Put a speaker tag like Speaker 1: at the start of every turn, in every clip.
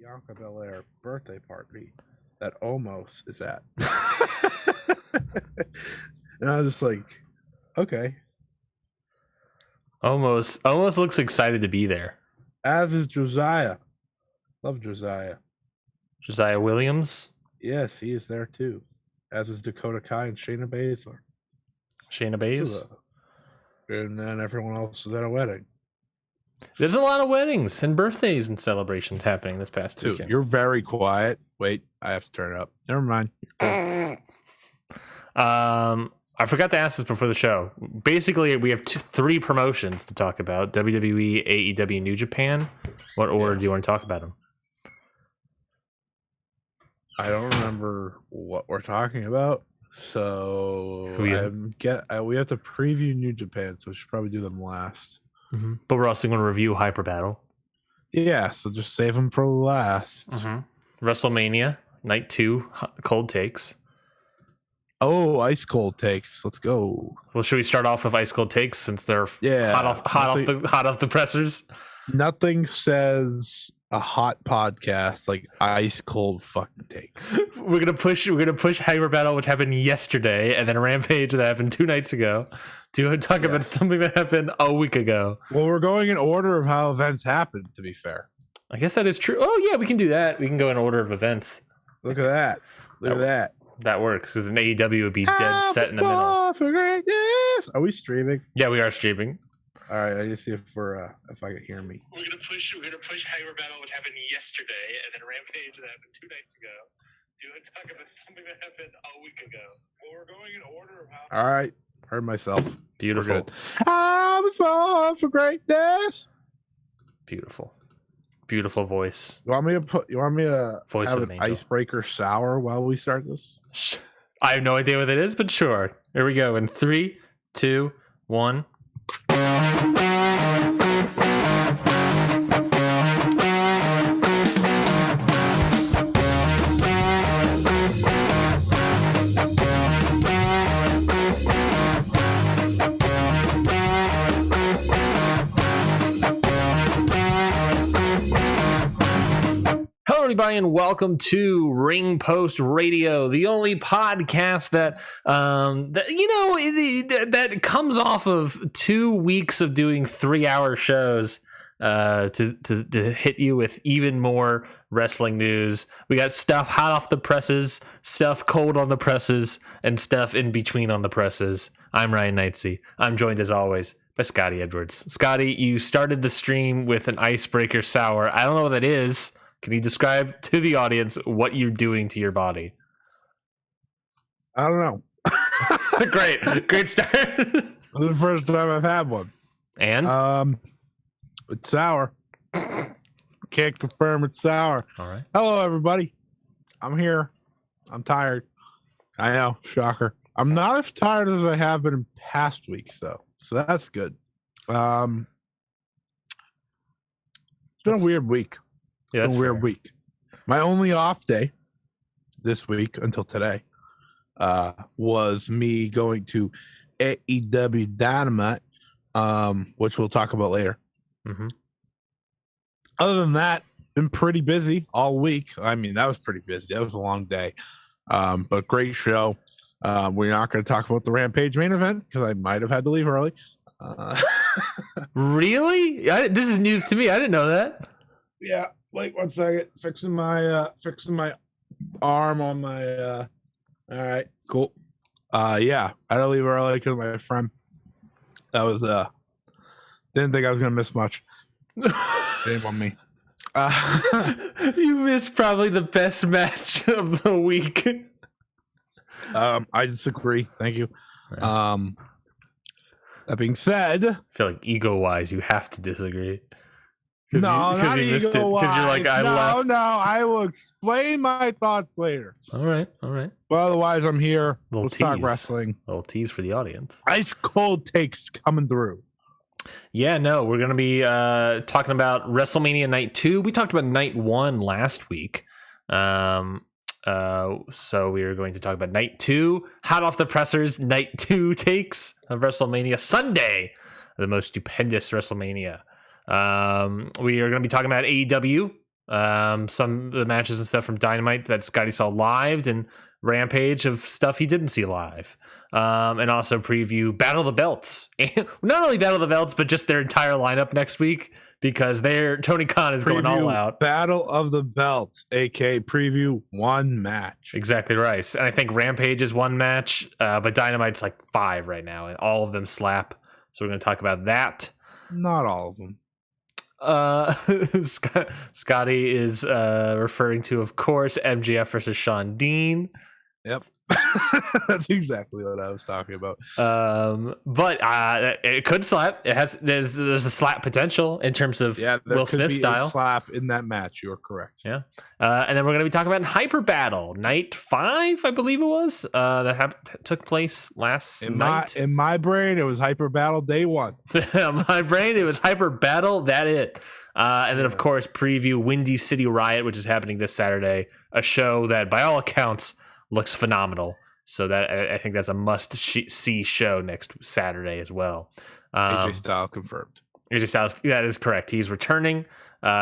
Speaker 1: Bianca Belair birthday party that Omos is at. And I was just like, okay.
Speaker 2: Almost looks excited to be there.
Speaker 1: As is Josiah. Love Josiah.
Speaker 2: Josiah Williams.
Speaker 1: Yes, he is there too. As is Dakota Kai and Shayna Baszler.
Speaker 2: Shayna Baszler.
Speaker 1: And then everyone else was at a wedding.
Speaker 2: There's a lot of weddings and birthdays and celebrations happening this past weekend.
Speaker 1: You're very quiet. Wait, I have to turn it up. Never mind.
Speaker 2: I forgot to ask this before the show. Basically, we have three promotions to talk about: WWE, AEW, New Japan. What order do you want to talk about them?
Speaker 1: I don't remember what we're talking about, so we have to preview New Japan, so we should probably do them last.
Speaker 2: Mm-hmm. But we're also going to review Hyper Battle.
Speaker 1: Yeah, so just save them for last.
Speaker 2: Mm-hmm. WrestleMania Night 2, cold takes.
Speaker 1: Oh, ice cold takes. Let's go.
Speaker 2: Well, should we start off with ice cold takes since they're hot off the pressers? Nothing
Speaker 1: says a hot podcast like ice cold fucking takes.
Speaker 2: We're gonna push Hyper Battle, which happened yesterday, and then Rampage that happened 2 nights ago, to talk about something that happened a week ago.
Speaker 1: Well, we're going in order of how events happened, to be fair.
Speaker 2: I guess that is true. Oh yeah, we can do that. We can go in order of events.
Speaker 1: Look at that. Look at that.
Speaker 2: That works, because an AEW would be dead set in the middle.
Speaker 1: For greatness. Are we streaming?
Speaker 2: Yeah, we are streaming.
Speaker 1: All right, I just see if I can hear me.
Speaker 2: We're gonna push Hyper Battle, which happened yesterday, and then Rampage that happened 2 nights ago, to talk about something that happened a week ago.
Speaker 1: Well, we're going in order of how. All right, heard myself.
Speaker 2: Beautiful.
Speaker 1: I'm falling for greatness.
Speaker 2: Beautiful voice.
Speaker 1: You want me to
Speaker 2: voice
Speaker 1: have
Speaker 2: of
Speaker 1: an icebreaker sour while we start this?
Speaker 2: I have no idea what it is, but sure. Here we go. In 3, 2, 1. Everybody, and welcome to Ring Post Radio, the only podcast that that comes off of 2 weeks of doing 3-hour shows to hit you with even more wrestling news. We got stuff hot off the presses, stuff cold on the presses, and stuff in between on the presses. I'm Ryan Knightsey. I'm joined as always by Scotty Edwards. Scotty, you started the stream with an icebreaker sour. I don't know what that is. Can you describe to the audience what you're doing to your body?
Speaker 1: I don't know.
Speaker 2: Great start.
Speaker 1: This is the first time I've had one.
Speaker 2: And?
Speaker 1: It's sour. Can't confirm it's sour.
Speaker 2: All right.
Speaker 1: Hello, everybody. I'm here. I'm tired. I know. Shocker. I'm not as tired as I have been in past weeks, though. So that's good. It's been a weird week.
Speaker 2: Yeah,
Speaker 1: a weird week. My only off day this week until today was me going to AEW Dynamite, which we'll talk about later.
Speaker 2: Mm-hmm.
Speaker 1: Other than that, been pretty busy all week. I mean, that was pretty busy. That was a long day, but great show. We're not going to talk about the Rampage main event because I might have had to leave early.
Speaker 2: Really? This is news to me. I didn't know that.
Speaker 1: Yeah. Wait 1 second. Fixing my arm on my all right, cool. Yeah, I had to leave early because my friend didn't think I was gonna miss much. Shame on me.
Speaker 2: You missed probably the best match of the week.
Speaker 1: I disagree. Thank you. Right. That being said,
Speaker 2: I feel like ego-wise, you have to disagree.
Speaker 1: No, not ego-wise.
Speaker 2: Because you're like, left.
Speaker 1: No, I will explain my thoughts later.
Speaker 2: All right.
Speaker 1: But otherwise, I'm here.
Speaker 2: Let's
Speaker 1: talk wrestling.
Speaker 2: A little tease for the audience.
Speaker 1: Ice cold takes coming through.
Speaker 2: Yeah, no, we're going to be talking about WrestleMania Night 2. We talked about Night 1 last week. So we are going to talk about Night 2, hot off the pressers, Night 2 takes of WrestleMania Sunday, the most stupendous WrestleMania. We are going to be talking about AEW some of the matches and stuff from Dynamite that Scotty saw live, and Rampage of stuff he didn't see live. And also preview Battle of the Belts. And not only Battle of the Belts, but just their entire lineup next week, because Tony Khan is going all out.
Speaker 1: Battle of the Belts, aka preview one match.
Speaker 2: Exactly right. And I think Rampage is one match, but Dynamite's like 5 right now, and all of them slap. So we're going to talk about that.
Speaker 1: Not all of them.
Speaker 2: Scotty is referring to, of course, MJF versus Shawn Dean.
Speaker 1: Yep. That's exactly what I was talking about.
Speaker 2: But it could slap. There's a slap potential in terms of Will Smith style.
Speaker 1: A slap in that match. You are correct.
Speaker 2: Yeah. And then we're going to be talking about Hyper Battle Night 5, I believe it was. That took place last night.
Speaker 1: In my brain, it was Hyper Battle Day 1.
Speaker 2: My brain, it was Hyper Battle. That it. And then, of course, preview Windy City Riot, which is happening this Saturday. A show that, by all accounts, looks phenomenal. So that I think that's a must-see show next Saturday as well.
Speaker 1: AJ Styles confirmed.
Speaker 2: AJ Styles, that is correct. He's returning.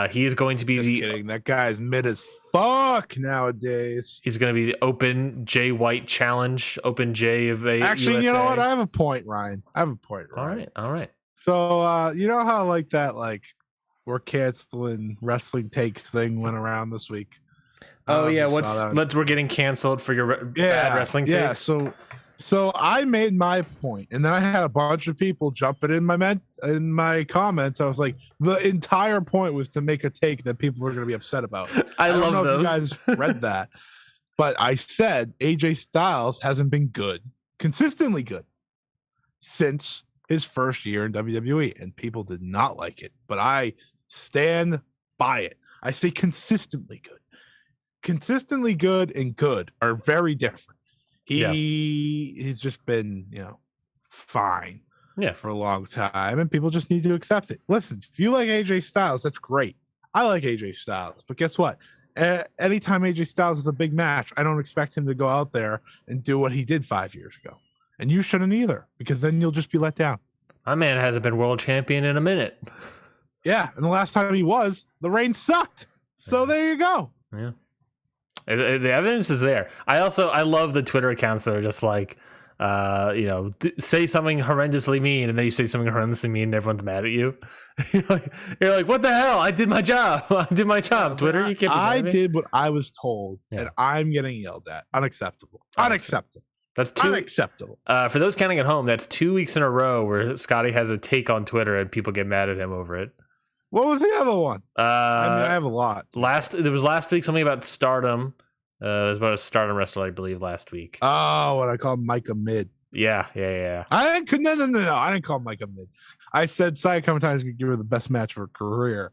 Speaker 2: He is going to be
Speaker 1: kidding. That guy's mid as fuck nowadays.
Speaker 2: He's going to be the Open Jay White Challenge. Open Jay of a
Speaker 1: Actually,
Speaker 2: USA.
Speaker 1: You know what? I have a point, Ryan. All
Speaker 2: right.
Speaker 1: So you know how we're canceling wrestling takes thing went around this week.
Speaker 2: Oh yeah, we're getting canceled for your bad wrestling takes.
Speaker 1: Yeah, so I made my point, and then I had a bunch of people jumping in my comments. I was like, the entire point was to make a take that people were going to be upset about.
Speaker 2: I love
Speaker 1: don't know
Speaker 2: those.
Speaker 1: If you guys read that, but I said AJ Styles hasn't been consistently good, since his first year in WWE, and people did not like it. But I stand by it. I say consistently good. Consistently good and good are very different. He's just been, fine for a long time, and people just need to accept it. Listen, if you like AJ Styles, that's great. I like AJ Styles, but guess what? Anytime AJ Styles is a big match, I don't expect him to go out there and do what he did 5 years ago. And you shouldn't either, because then you'll just be let down.
Speaker 2: My man hasn't been world champion in a minute.
Speaker 1: Yeah, and the last time he was, the reign sucked. So there you go.
Speaker 2: Yeah. The evidence is there. I love the Twitter accounts that are just like, say something horrendously mean, and then you say something horrendously mean, and everyone's mad at you. You're like, what the hell? I did my job. Twitter, you can't.
Speaker 1: I did what I was told, and I'm getting yelled at. Unacceptable. Unacceptable.
Speaker 2: That's
Speaker 1: unacceptable.
Speaker 2: For those counting at home, that's 2 weeks in a row where Scotty has a take on Twitter and people get mad at him over it.
Speaker 1: What was the other one? I have a lot.
Speaker 2: There was last week something about Stardom. It was about a Stardom wrestler, I believe, last week.
Speaker 1: Oh, what I called Micah mid.
Speaker 2: Yeah.
Speaker 1: No. I didn't call Micah mid. I said Saya Kamatani is going to give her the best match of her career,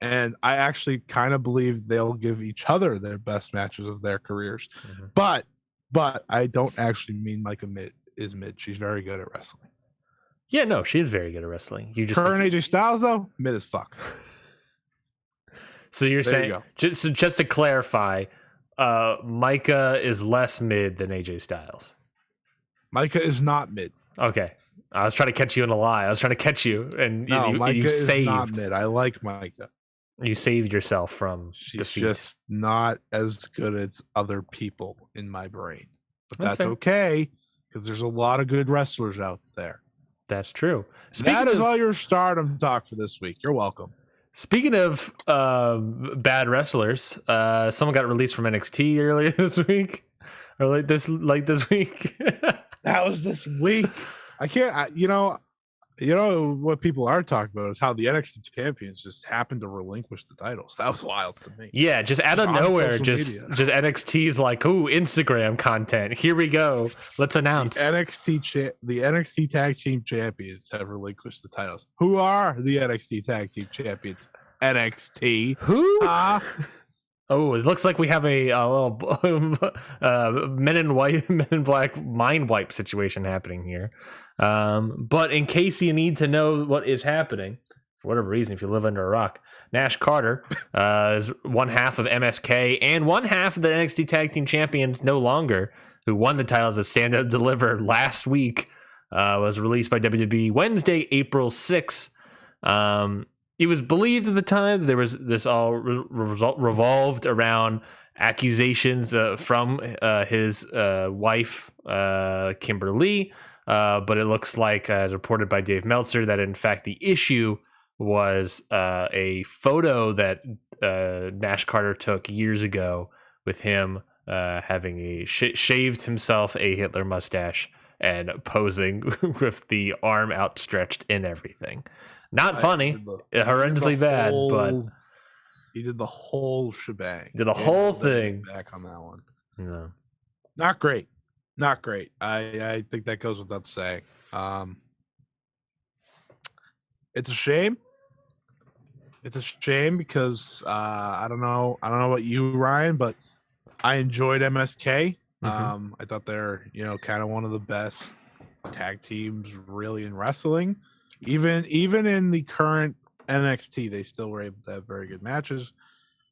Speaker 1: and I actually kind of believe they'll give each other their best matches of their careers. Mm-hmm. But I don't actually mean Micah mid is mid. She's very good at wrestling.
Speaker 2: Yeah, no, she is very good at wrestling. You just
Speaker 1: her and AJ Styles though, mid as fuck.
Speaker 2: So you're saying, just to clarify, Micah is less mid than AJ Styles.
Speaker 1: Micah is not mid.
Speaker 2: Okay, I was trying to catch you in a lie. I was trying to catch you, and
Speaker 1: Micah
Speaker 2: you
Speaker 1: is
Speaker 2: saved.
Speaker 1: Not mid. I like Micah.
Speaker 2: You saved yourself from defeat.
Speaker 1: Just not as good as other people in my brain, but that's okay, because there's a lot of good wrestlers out there.
Speaker 2: That's true.
Speaker 1: That is all your Stardom talk for this week. You're welcome.
Speaker 2: Speaking of bad wrestlers, someone got released from NXT earlier this week, or like this week.
Speaker 1: That was this week. I can't. You know what people are talking about is how the NXT champions just happened to relinquish the titles. That was wild to me.
Speaker 2: Yeah, just out of nowhere, just NXT's like, ooh, Instagram content. Here we go. Let's announce
Speaker 1: the NXT Tag Team Champions have relinquished the titles. Who are the NXT Tag Team Champions? NXT.
Speaker 2: Who? Oh, it looks like we have a little Men in Black mind wipe situation happening here. But in case you need to know what is happening, for whatever reason, if you live under a rock, Nash Carter is one half of MSK and one half of the NXT Tag Team Champions no longer, who won the titles at Stand Up Deliver last week, was released by WWE Wednesday, April 6th. it was believed at the time that there was this all revolved around accusations from his wife, Kimberly. But it looks like, as reported by Dave Meltzer, that in fact the issue was a photo that Nash Carter took years ago with him having shaved himself a Hitler mustache and posing with the arm outstretched and everything. Not funny, horrendously bad, but
Speaker 1: he did the whole shebang.
Speaker 2: Did the whole thing.
Speaker 1: Back on that one.
Speaker 2: No.
Speaker 1: Not great. Not great. I think that goes without saying. It's a shame. It's a shame because I don't know about you, Ryan, but I enjoyed MSK. I thought they're, kind of one of the best tag teams really in wrestling. Even in the current NXT, they still were able to have very good matches.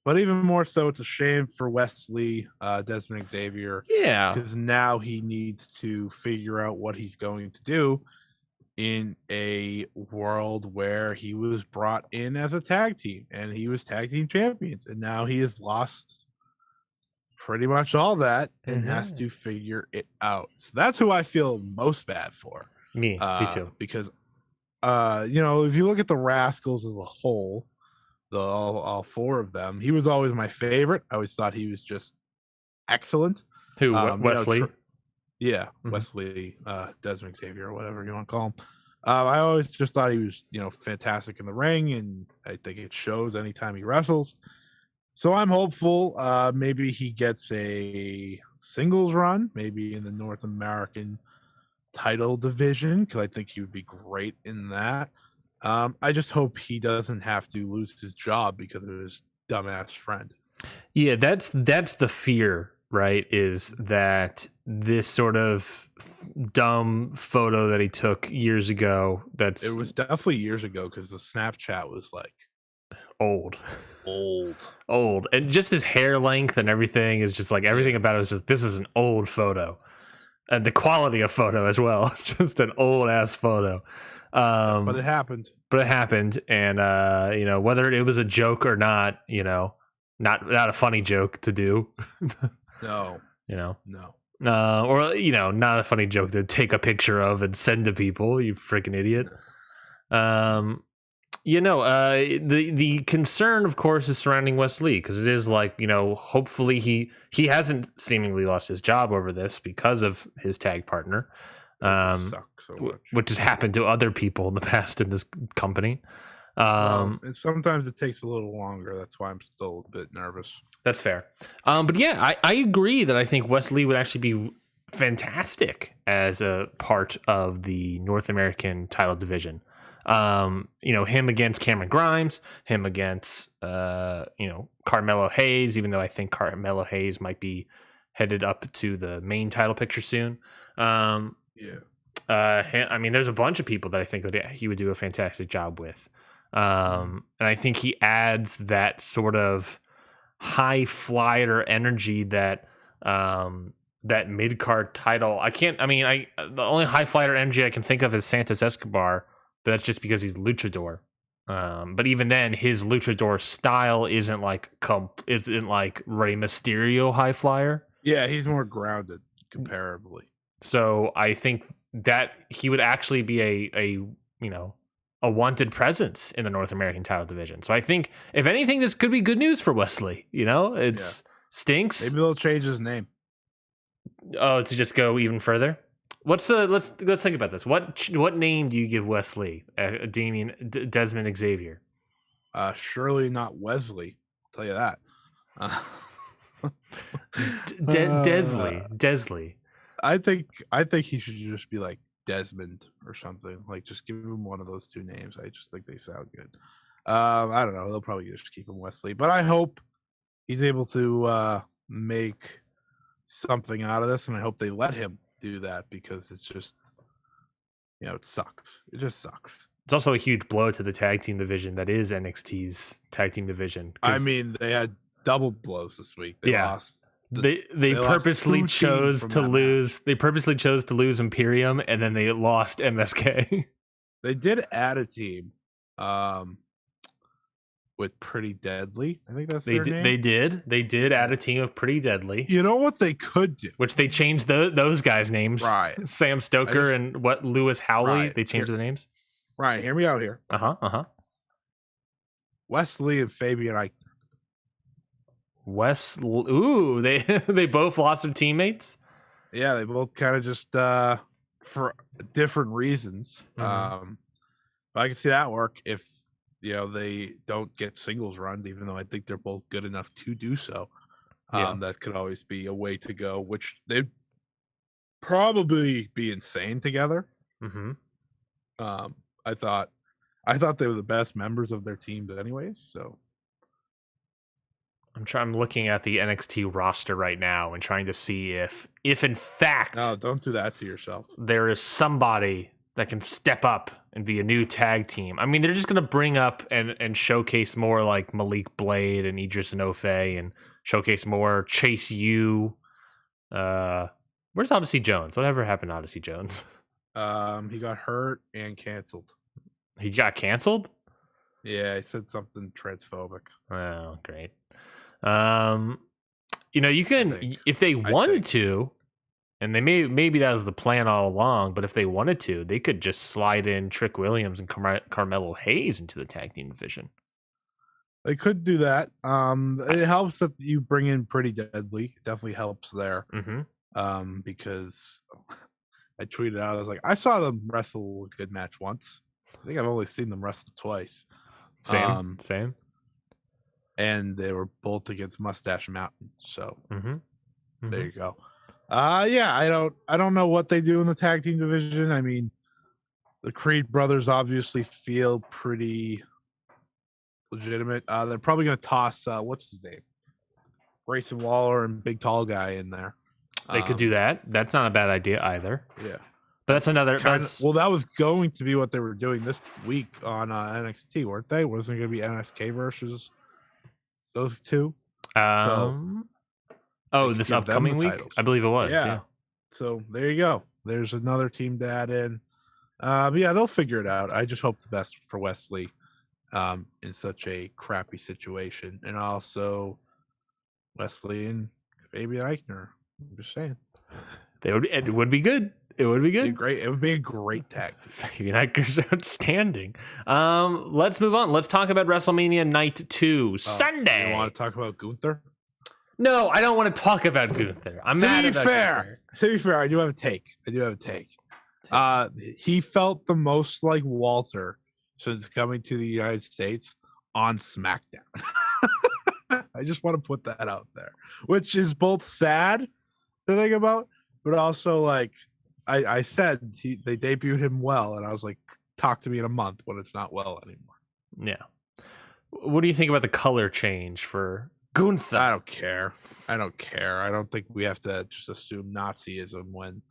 Speaker 1: But even more so, it's a shame for Wesley, Desmond Xavier.
Speaker 2: Yeah.
Speaker 1: Because now he needs to figure out what he's going to do in a world where he was brought in as a tag team and he was tag team champions. And now he has lost pretty much all that and has to figure it out. So that's who I feel most bad for.
Speaker 2: Me too.
Speaker 1: Because, if you look at the Rascals as a whole, all four of them, he was always my favorite. I always thought he was just excellent.
Speaker 2: Who, Wesley?
Speaker 1: Wesley, Desmond Xavier, or whatever you want to call him. I always just thought he was, fantastic in the ring, and I think it shows anytime he wrestles. So I'm hopeful maybe he gets a singles run, maybe in the North American title division, because I think he would be great in that. I just hope he doesn't have to lose his job because of his dumbass friend. Yeah,
Speaker 2: that's the fear, right? Is that this sort of dumb photo that he took years ago?
Speaker 1: It was definitely years ago because the Snapchat was like
Speaker 2: old,
Speaker 1: and
Speaker 2: just his hair length and everything is just like everything about it was just, this is an old photo, and the quality of photo as well, just an old ass photo.
Speaker 1: But it happened.
Speaker 2: And whether it was a joke or not, not a funny joke to do.
Speaker 1: No.
Speaker 2: Or not a funny joke to take a picture of and send to people, you freaking idiot. The concern, of course, is surrounding Wes Lee, because it is like, hopefully he hasn't seemingly lost his job over this because of his tag partner.
Speaker 1: Sucks so much.
Speaker 2: Which has happened to other people in the past in this company.
Speaker 1: Sometimes it takes a little longer. That's why I'm still a bit nervous.
Speaker 2: That's fair. But yeah, I agree that I think Wes Lee would actually be fantastic as a part of the North American title division. Him against Cameron Grimes, him against Carmelo Hayes, even though I think Carmelo Hayes might be headed up to the main title picture soon. There's a bunch of people that I think he would do a fantastic job with. And I think he adds that sort of high flyer energy that mid card title. The only high flyer energy I can think of is Santos Escobar, but that's just because he's luchador. But even then, his luchador style isn't like Rey Mysterio high flyer.
Speaker 1: Yeah, he's more grounded comparably.
Speaker 2: So I think that he would actually be a wanted presence in the North American title division. So I think, if anything, this could be good news for Wesley. Stinks.
Speaker 1: Maybe they'll change his name.
Speaker 2: Oh, to just go even further. Let's think about this. What name do you give Wesley? Desmond Xavier.
Speaker 1: Surely not Wesley. I'll tell you that.
Speaker 2: Desley.
Speaker 1: I think he should just be like Desmond or something. Like, just give him one of those two names. I just think they sound good. I don't know. They'll probably just keep him Wesley, but I hope he's able to make something out of this, and I hope they let him do that, because it's just, it sucks. It just sucks.
Speaker 2: It's also a huge blow to the tag team division that is NXT's tag team division.
Speaker 1: They had double blows this week. They lost.
Speaker 2: They purposely chose to lose. They purposely chose to lose Imperium, and then they lost MSK.
Speaker 1: They did add a team. with Pretty Deadly. I think that's
Speaker 2: They
Speaker 1: their name.
Speaker 2: They did add a team of Pretty Deadly.
Speaker 1: You know what they could do?
Speaker 2: Which they changed those guys' names.
Speaker 1: Right.
Speaker 2: Sam Stoker and Lewis Howley.
Speaker 1: Right.
Speaker 2: They changed their names.
Speaker 1: Right. Hear me out here. Wesley and Fabian Eichner.
Speaker 2: Ooh, they both lost some teammates.
Speaker 1: Yeah, they both kind of just for different reasons. But I can see that work if they don't get singles runs, even though I think they're both good enough to do so. That could always be a way to go, which they'd probably be insane together. I thought they were the best members of their teams anyways, so
Speaker 2: I'm looking at the NXT roster right now and trying to see if in fact
Speaker 1: no, don't do that to yourself.
Speaker 2: There is somebody that can step up and be a new tag team. I mean, they're just going to bring up and showcase more like Malik Blade and Idris Enofe and showcase more Chase U. Where's Odyssey Jones? Whatever happened to Odyssey Jones?
Speaker 1: He got hurt and canceled.
Speaker 2: He got canceled?
Speaker 1: Yeah, he said something transphobic.
Speaker 2: Oh, great. You can, if they wanted to, and they maybe that was the plan all along, but if they wanted to, they could just slide in Trick Williams and Carmelo Hayes into the tag team division.
Speaker 1: They could do that. It helps that you bring in Pretty Deadly. It definitely helps there. Because I tweeted out, I was like, I saw them wrestle a good match once. I think I've only seen them wrestle twice.
Speaker 2: Same.
Speaker 1: And they were both against Mustache Mountain. So there you go. I don't know what they do in the tag team division. I mean, the Creed brothers obviously feel pretty legitimate. They're probably going to toss what's his name, Grayson Waller and Big Tall Guy in there.
Speaker 2: They could do that. That's not a bad idea either.
Speaker 1: Yeah,
Speaker 2: but that's another.
Speaker 1: Well, that was going to be what they were doing this week on NXT, weren't they? Wasn't it going to be NSK versus those two?
Speaker 2: This upcoming week, titles. I believe it was. Yeah.
Speaker 1: So there you go. There's another team to add in. But yeah, they'll figure it out. I just hope the best for Wesley in such a crappy situation, and also Wesley and Fabian Eichner. I'm just saying,
Speaker 2: it would be good. It would be good.
Speaker 1: Great. It would be a great tag team.
Speaker 2: Fabian Eichner's outstanding. Let's move on. Let's talk about WrestleMania Night 2 Sunday.
Speaker 1: You want to talk about Gunther?
Speaker 2: No, I don't want to talk about Gunther. I'm mad about Gunther.
Speaker 1: To be fair, I do have a take. He felt the most like Walter since coming to the United States on SmackDown. I just want to put that out there, which is both sad to think about, but also like I said, they debuted him well, and I was like, talk to me in a month when it's not well anymore.
Speaker 2: Yeah. What do you think about the color change for Gunther?
Speaker 1: I don't care. I don't think we have to just assume Nazism when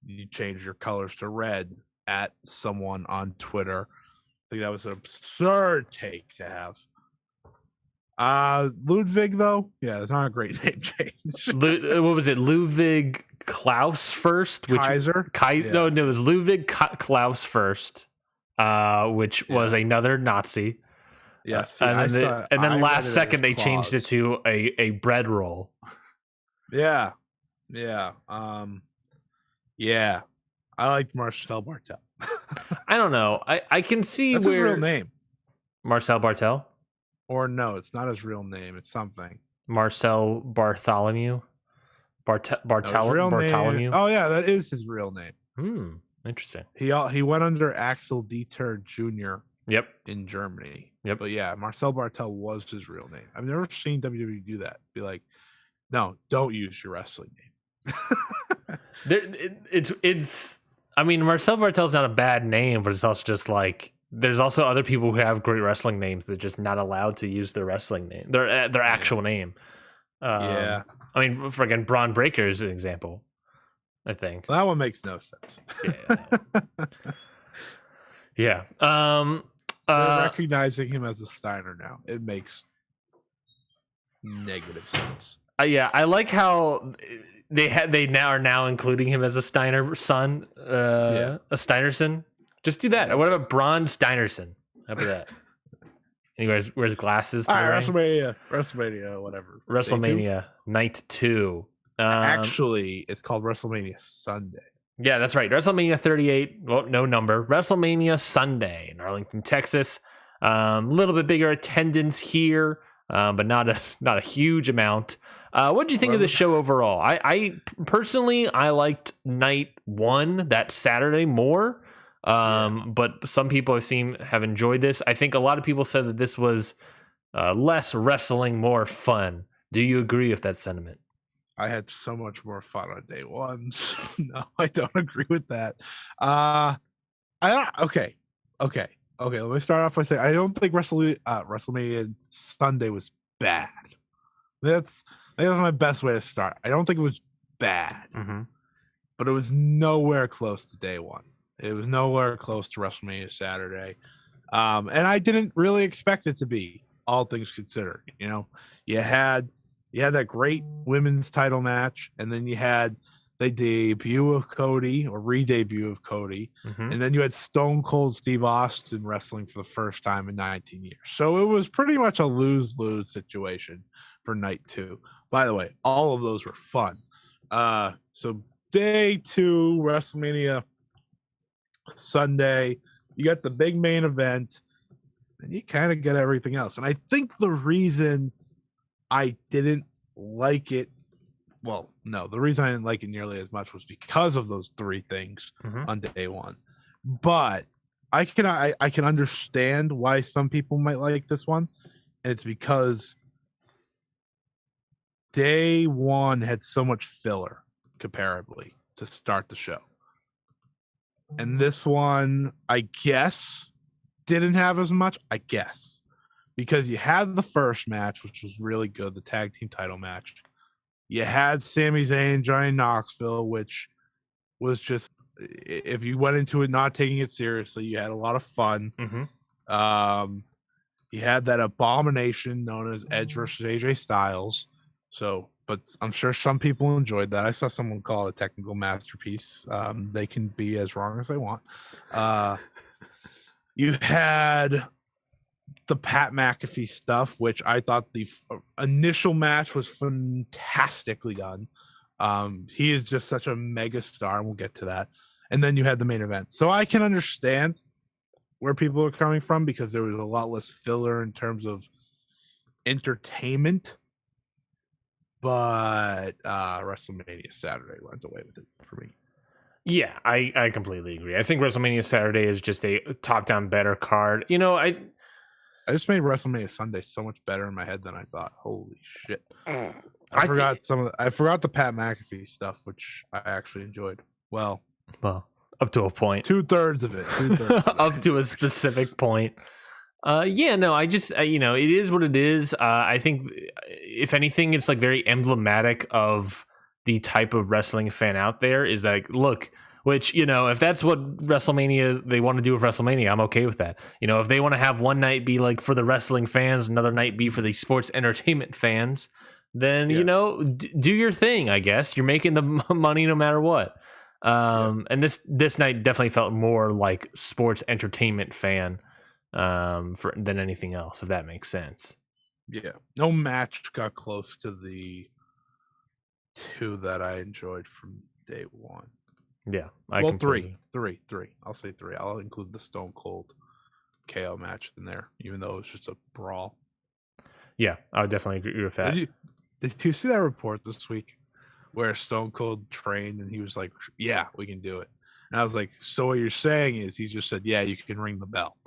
Speaker 1: you change your colors to red at someone on Twitter. I think that was an absurd take to have. Ludwig, though, yeah, it's not a great name change.
Speaker 2: What was it? Ludwig Klaus first?
Speaker 1: Kaiser?
Speaker 2: No, it was Ludwig Klaus first, which was another Nazi.
Speaker 1: Yes.
Speaker 2: And then last second they changed it to a bread roll.
Speaker 1: Yeah. Yeah. Yeah. I like Marcel Bartel.
Speaker 2: I don't know. I can see
Speaker 1: That's his real name.
Speaker 2: Marcel Bartel?
Speaker 1: Or no, it's not his real name. It's something.
Speaker 2: Marcel Bartholomew? Bartholomew?
Speaker 1: Oh, yeah, that is his real name.
Speaker 2: Interesting.
Speaker 1: He went under Axel Dieter Jr.
Speaker 2: Yep.
Speaker 1: In Germany.
Speaker 2: Yep.
Speaker 1: But yeah, Marcel Bartel was his real name. I've never seen WWE do that. Be like, no, don't use your wrestling name.
Speaker 2: I mean, Marcel Bartel's not a bad name, but it's also just like there's also other people who have great wrestling names that are just not allowed to use their wrestling name, their actual name.
Speaker 1: Yeah.
Speaker 2: I mean, friggin' Braun Breaker is an example, I think.
Speaker 1: Well, that one makes no sense.
Speaker 2: Yeah.
Speaker 1: They're recognizing him as a Steiner now. It makes negative sense.
Speaker 2: Yeah, I like how they are now including him as a Steiner son, a Steinerson. Just do that. What about Braun Steinerson? How about that? And he wears glasses.
Speaker 1: All right, WrestleMania, whatever.
Speaker 2: WrestleMania Night 2.
Speaker 1: Actually, it's called WrestleMania Sunday.
Speaker 2: Yeah, that's right. WrestleMania 38. Well, no number. WrestleMania Sunday in Arlington, Texas. A little bit bigger attendance here, but not a huge amount. What did you think of the show overall? I personally liked night 1, that Saturday, more. But some people have enjoyed this. I think a lot of people said that this was less wrestling, more fun. Do you agree with that sentiment?
Speaker 1: I had so much more fun on day 1. So no, I don't agree with that. Okay. Let me start off by saying I don't think WrestleMania Sunday was bad. That's my best way to start. I don't think it was bad, but it was nowhere close to day 1. It was nowhere close to WrestleMania Saturday, and I didn't really expect it to be. All things considered, you had that great women's title match, and then you had the debut of Cody, or re-debut of Cody, and then you had Stone Cold Steve Austin wrestling for the first time in 19 years. So it was pretty much a lose-lose situation for night 2. By the way, all of those were fun. So day 2, WrestleMania Sunday, you got the big main event, and you kind of get everything else. And I think the reason I didn't like it, the reason I didn't like it nearly as much was because of those 3 things on day 1. But I can understand why some people might like this one, and it's because day 1 had so much filler comparably to start the show. And this one, I guess, didn't have as much, because you had the first match, which was really good, the tag team title match. You had Sami Zayn, Johnny Knoxville, which was just, if you went into it not taking it seriously, you had a lot of fun. You had that abomination known as Edge versus AJ Styles. But I'm sure some people enjoyed that. I saw someone call it a technical masterpiece. They can be as wrong as they want. You had the Pat McAfee stuff, which I thought the initial match was fantastically done. He is just such a mega star, and we'll get to that. And then you had the main event. So I can understand where people are coming from, because there was a lot less filler in terms of entertainment. But WrestleMania Saturday runs away with it for me.
Speaker 2: Yeah, I completely agree. I think WrestleMania Saturday is just a top-down better card. I
Speaker 1: just made WrestleMania Sunday so much better in my head than I thought. Holy shit! I forgot the Pat McAfee stuff, which I actually enjoyed. Well,
Speaker 2: up to a point.
Speaker 1: 2/3 of it.
Speaker 2: Up to a specific point. It is what it is. I think, if anything, it's like very emblematic of the type of wrestling fan out there, is like, look, which, if that's what WrestleMania, they want to do with WrestleMania, I'm okay with that. If they want to have one night be like for the wrestling fans, another night be for the sports entertainment fans, then, do your thing, I guess. You're making the money no matter what. And this night definitely felt more like sports entertainment fan than anything else, if that makes sense.
Speaker 1: Yeah, no match got close to the 2 that I enjoyed from day 1.
Speaker 2: Yeah,
Speaker 1: three. I'll say 3. I'll include the Stone Cold KO match in there, even though it was just a brawl.
Speaker 2: Yeah, I would definitely agree with that.
Speaker 1: Did you see that report this week where Stone Cold trained and he was like, "Yeah, we can do it"? And I was like, so what you're saying is he just said, "Yeah, you can ring the bell."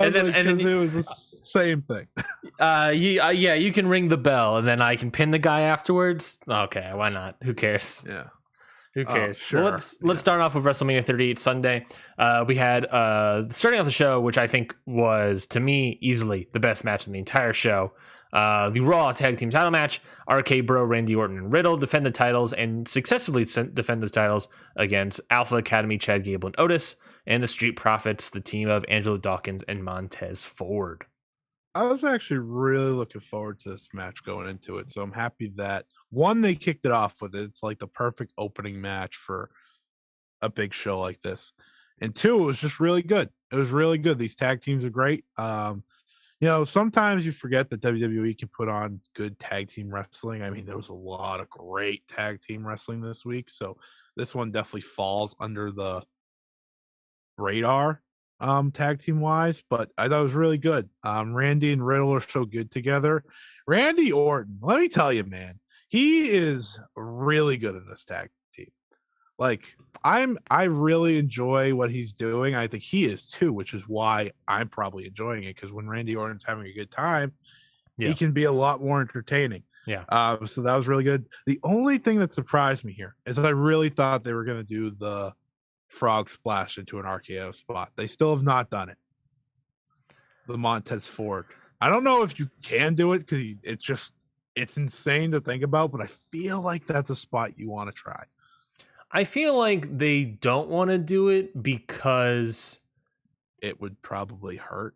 Speaker 1: and then it was the same thing.
Speaker 2: You can ring the bell, and then I can pin the guy afterwards. Okay, why not? Who cares?
Speaker 1: Yeah.
Speaker 2: Who cares?
Speaker 1: Sure.
Speaker 2: Well, let's start off with WrestleMania 38 Sunday. We had starting off the show, which I think was, to me, easily the best match in the entire show. The Raw Tag Team title match. RK Bro, Randy Orton, and Riddle defend the titles and successfully defend the titles against Alpha Academy, Chad Gable, and Otis, and the Street Profits, the team of Angelo Dawkins and Montez Ford.
Speaker 1: I was actually really looking forward to this match going into it, so I'm happy that, one, they kicked it off with it. It's like the perfect opening match for a big show like this. and 2, it was just really good. It was really good. These tag teams are great. Sometimes you forget that WWE can put on good tag team wrestling. I mean, there was a lot of great tag team wrestling this week, so this one definitely falls under the radar, tag team wise, but I thought it was really good. Randy and Riddle are so good together. Randy Orton, let me tell you, man, he is really good in this tag team. Like, I really enjoy what he's doing. I think he is too, which is why I'm probably enjoying it, because when Randy Orton's having a good time, he can be a lot more entertaining.
Speaker 2: Yeah.
Speaker 1: So that was really good. The only thing that surprised me here is that I really thought they were going to do the frog splash into an RKO spot. They still have not done it. The Montez Ford. I don't know if you can do it, because it's insane to think about, but I feel like that's a spot you want to try.
Speaker 2: I feel like they don't want to do it because
Speaker 1: it would probably hurt.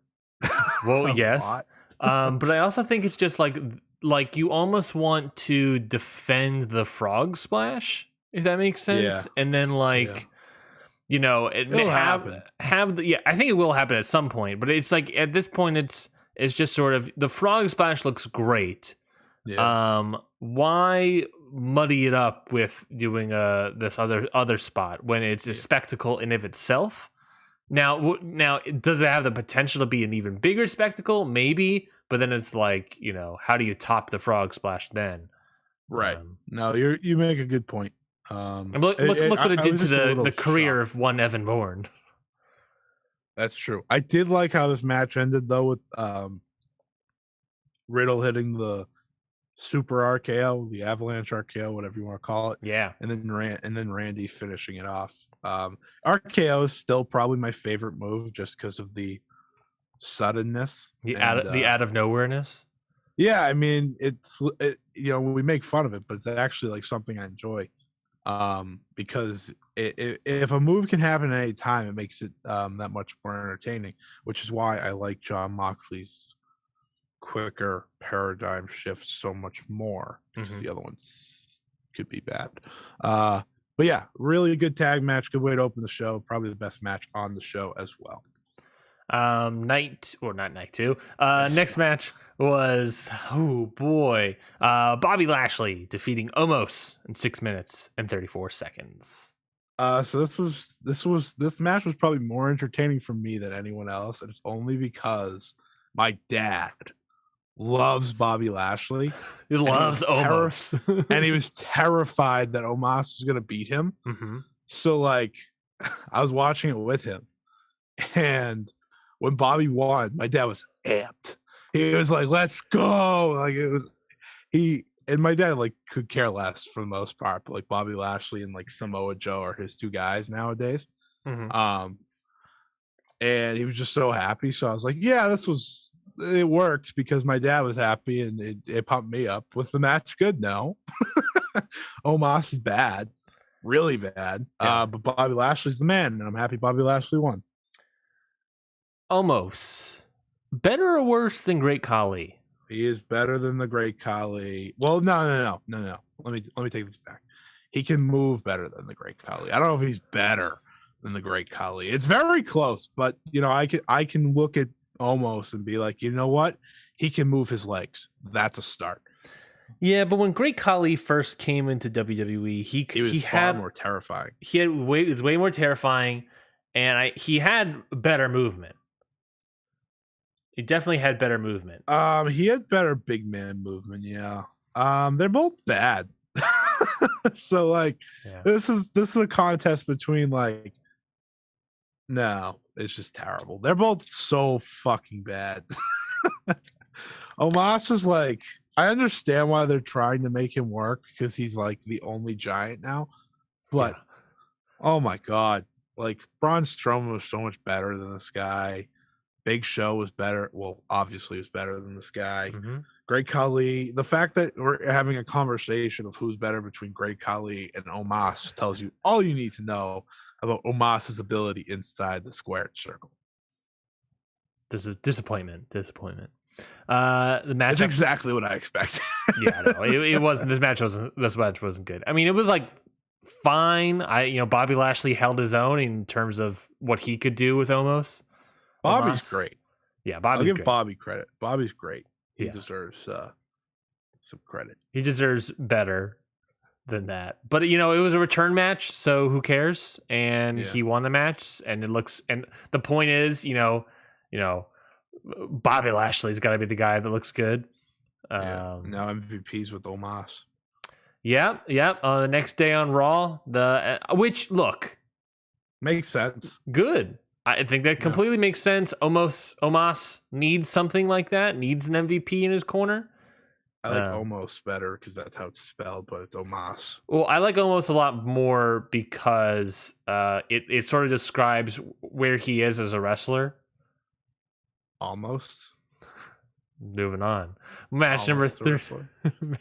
Speaker 2: Well, yes. But I also think it's just like you almost want to defend the frog splash, if that makes sense.
Speaker 1: Yeah.
Speaker 2: And then it may happen. I think it will happen at some point, but it's like at this point it's just sort of the frog splash looks great.
Speaker 1: Yeah.
Speaker 2: Why muddy it up with doing this other spot when it's a spectacle in of itself? Now, does it have the potential to be an even bigger spectacle? Maybe, but then it's like, how do you top the frog splash then?
Speaker 1: Right. No, you make a good point.
Speaker 2: Look what it did to the career of one Evan Bourne.
Speaker 1: That's true. I did like how this match ended though, with Riddle hitting the super RKO, the avalanche RKO, whatever you want to call it.
Speaker 2: Yeah.
Speaker 1: And then Randy finishing it off. RKO is still probably my favorite move, just because of the suddenness,
Speaker 2: the out of nowhereness.
Speaker 1: Yeah, I mean, we make fun of it, but it's actually like something I enjoy, because if a move can happen at any time, it makes it that much more entertaining, which is why I like Jon Moxley's quicker paradigm shift so much more, because the other ones could be bad. But yeah, really good tag match, good way to open the show, probably the best match on the show as well.
Speaker 2: Next match was Bobby Lashley defeating Omos in 6 minutes and 34 seconds.
Speaker 1: So this match was probably more entertaining for me than anyone else, and it's only because my dad loves Bobby Lashley.
Speaker 2: He loves Omos.
Speaker 1: And he was terrified that Omos was going to beat him.
Speaker 2: Mm-hmm.
Speaker 1: So, I was watching it with him. And when Bobby won, my dad was amped. He was like, let's go. And my dad, could care less for the most part. But, Bobby Lashley and, Samoa Joe are his two guys nowadays.
Speaker 2: Mm-hmm.
Speaker 1: And he was just so happy. So I was like, yeah, it worked because my dad was happy, and it pumped me up. With the match good? No. Omos is bad, really bad.
Speaker 2: Yeah.
Speaker 1: But Bobby Lashley's the man, and I'm happy Bobby Lashley won.
Speaker 2: Omos, better or worse than Great Khali?
Speaker 1: He is better than the Great Khali. Well, no. Let me take this back. He can move better than the Great Khali. I don't know if he's better than the Great Khali. It's very close, but I can look at Omos and be like, you know what? He can move his legs. That's a start.
Speaker 2: Yeah, but when Great Khali first came into WWE, he was
Speaker 1: far more terrifying.
Speaker 2: It was way more terrifying, and he had better movement. He definitely had better movement.
Speaker 1: He had better big man movement. Yeah. They're both bad. So this is a contest between no, it's just terrible. They're both so fucking bad. Omos is I understand why they're trying to make him work, because he's the only giant now. But oh my god, Braun Strowman was so much better than this guy. Big Show was better. Well, obviously, was better than this guy.
Speaker 2: Mm-hmm.
Speaker 1: Great Khali. The fact that we're having a conversation of who's better between Great Khali and Omos tells you all you need to know about Omos's ability inside the squared circle.
Speaker 2: This is disappointment. The match.
Speaker 1: It's exactly what I expected.
Speaker 2: Yeah, no, it wasn't. This match wasn't good. I mean, it was fine. Bobby Lashley held his own in terms of what he could do with Omos.
Speaker 1: Bobby's great.
Speaker 2: Yeah, Bobby's
Speaker 1: I'll give
Speaker 2: great.
Speaker 1: Bobby credit. Bobby's great. He
Speaker 2: Yeah.
Speaker 1: deserves some credit.
Speaker 2: He deserves better than that. But it was a return match, so who cares? And he won the match, and the point is, Bobby Lashley's got to be the guy that looks good.
Speaker 1: Now MVP's with Omos.
Speaker 2: Yep. The next day on Raw, which look
Speaker 1: makes sense.
Speaker 2: Good. I think that completely makes sense. Omos needs something like that. Needs an MVP in his corner.
Speaker 1: I like Omos better because that's how it's spelled, but it's Omos.
Speaker 2: Well, I like Omos a lot more because it sort of describes where he is as a wrestler.
Speaker 1: Almost.
Speaker 2: Moving on. Match number 3.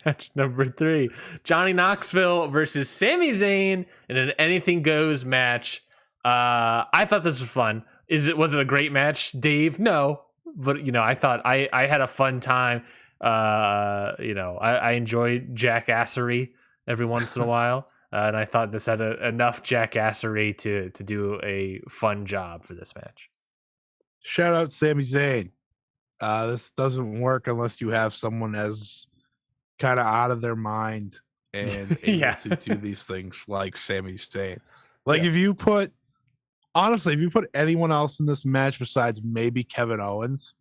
Speaker 2: Match number 3. Johnny Knoxville versus Sami Zayn in an anything goes match. I thought this was fun. Was it a great match, Dave? No, but I thought I had a fun time. I enjoyed jackassery every once in a while, and I thought this had enough jackassery to do a fun job for this match.
Speaker 1: Shout out Sami Zayn. This doesn't work unless you have someone as kind of out of their mind and able to do these things like Sami Zayn. If you put anyone else in this match besides maybe Kevin Owens,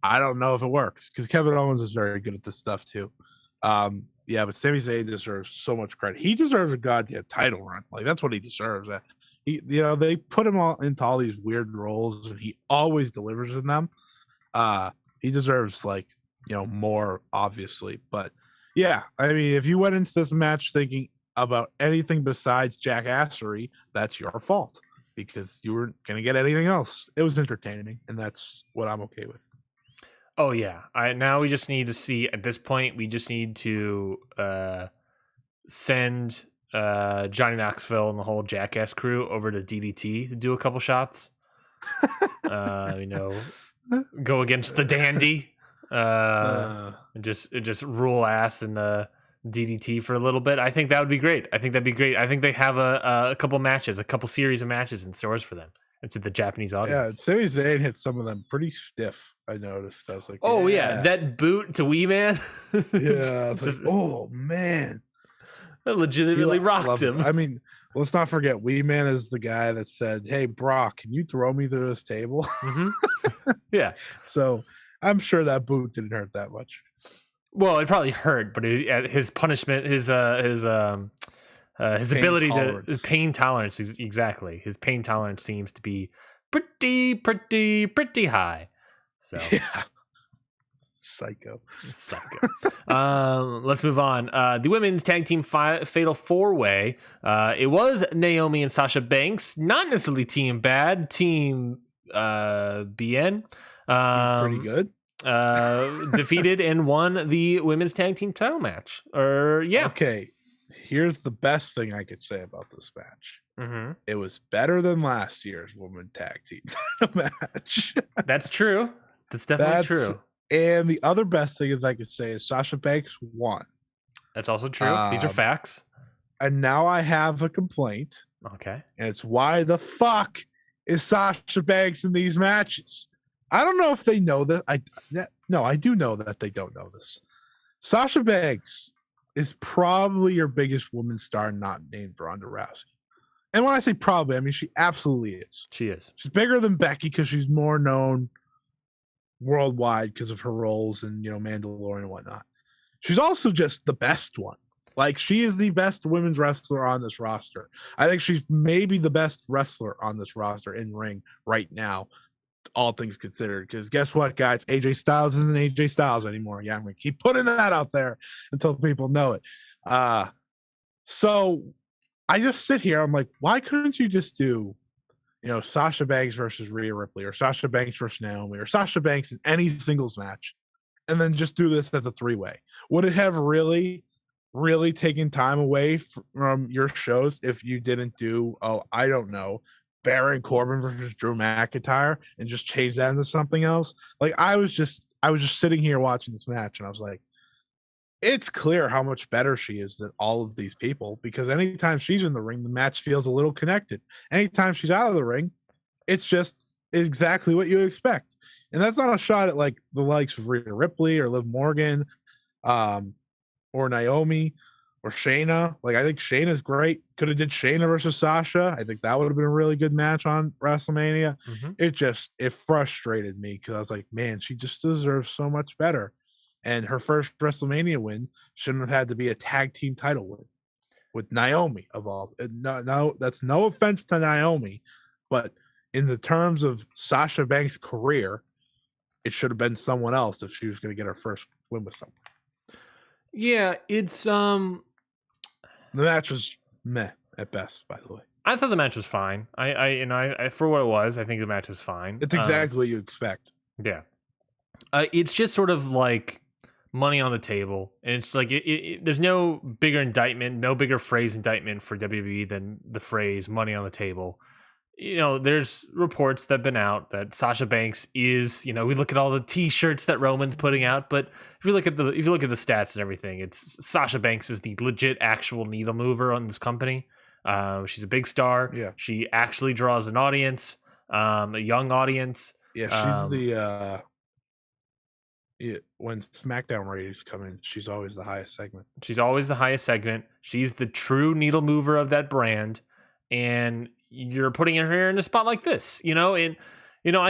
Speaker 1: I don't know if it works because Kevin Owens is very good at this stuff too. But Sami Zayn deserves so much credit. He deserves a goddamn title run. That's what he deserves. They put him into all these weird roles and he always delivers in them. He deserves more, obviously. But if you went into this match thinking about anything besides jackassery, that's your fault because you weren't going to get anything else. It was entertaining, and that's what I'm okay with.
Speaker 2: Oh, yeah. Now we just need to see, at this point, we just need to send Johnny Knoxville and the whole Jackass crew over to DDT to do a couple shots. Go against the Dandy and just rule ass in the DDT for a little bit. I think that would be great. I think they have a couple matches, a couple series of matches in stores for them. And to the Japanese audience.
Speaker 1: Yeah, Sami Zayn hit some of them pretty stiff. I noticed. I was like,
Speaker 2: that boot to Wee Man.
Speaker 1: It's oh man,
Speaker 2: that legitimately rocked him.
Speaker 1: I mean, let's not forget, Wee Man is the guy that said, "Hey, Brock, can you throw me through this table?"
Speaker 2: Mm-hmm. Yeah.
Speaker 1: So I'm sure that boot didn't hurt that much.
Speaker 2: Well, it probably hurt, but his punishment, his ability tolerance. His pain tolerance, exactly. His pain tolerance seems to be pretty high. So
Speaker 1: yeah, psycho.
Speaker 2: Let's move on. The women's tag team fatal 4-way. It was Naomi and Sasha Banks, not necessarily Team Bad, Team BN.
Speaker 1: Pretty good.
Speaker 2: Defeated and won the women's tag team title match.
Speaker 1: Okay. Here's the best thing I could say about this match.
Speaker 2: Mm-hmm.
Speaker 1: It was better than last year's women's tag team match.
Speaker 2: That's true. That's definitely true.
Speaker 1: And the other best thing I could say is Sasha Banks won.
Speaker 2: That's also true. These are facts.
Speaker 1: And now I have a complaint.
Speaker 2: Okay.
Speaker 1: And it's why the fuck is Sasha Banks in these matches? I don't know if they know that. I do know that they don't know this. Sasha Banks is probably your biggest women's star not named Ronda Rousey. And when I say probably, I mean she absolutely is.
Speaker 2: She is.
Speaker 1: She's bigger than Becky because she's more known worldwide because of her roles in, Mandalorian and whatnot. She's also just the best one. She is the best women's wrestler on this roster. I think she's maybe the best wrestler on this roster in ring right now, all things considered. Because guess what, guys? AJ Styles isn't AJ Styles anymore. Yeah, I'm going to keep putting that out there until people know it. So I just sit here. I'm like, why couldn't you just do, Sasha Banks versus Rhea Ripley or Sasha Banks versus Naomi or Sasha Banks in any singles match and then just do this as a 3-way? Would it have really taken time away from your shows if you didn't do, I don't know, Baron Corbin versus Drew McIntyre and just change that into something else? I was just sitting here watching this match and I was like, it's clear how much better she is than all of these people because anytime she's in the ring, the match feels a little connected. Anytime she's out of the ring, it's just exactly what you expect. And that's not a shot at like the likes of Rhea Ripley or Liv Morgan, or Naomi or Shayna. Like I think Shayna's great. Could have did Shayna versus Sasha. I think that would have been a really good match on WrestleMania. It frustrated me because I was like, man, she just deserves so much better. And her first WrestleMania win shouldn't have had to be a tag team title win with Naomi of all. No, that's no offense to Naomi, but in the terms of Sasha Banks' career, it should have been someone else if she was going to get her first win with someone.
Speaker 2: Yeah, it's
Speaker 1: The match was meh at best, by the way.
Speaker 2: I thought the match was fine. I for what it was, I think the match was fine.
Speaker 1: It's exactly what you expect.
Speaker 2: Yeah. It's just sort of like money on the table. And it's like there's no bigger indictment, no bigger phrase indictment for WWE than the phrase money on the table. There's reports that have been out that Sasha Banks is, we look at all the t-shirts that Roman's putting out, but if you look at the stats and everything, it's Sasha Banks is the legit actual needle mover on this company. She's a big star.
Speaker 1: Yeah.
Speaker 2: She actually draws an audience, a young audience.
Speaker 1: Yeah, she's when SmackDown ratings come in, she's always the highest segment.
Speaker 2: She's the true needle mover of that brand. And you're putting her in a spot like this, and I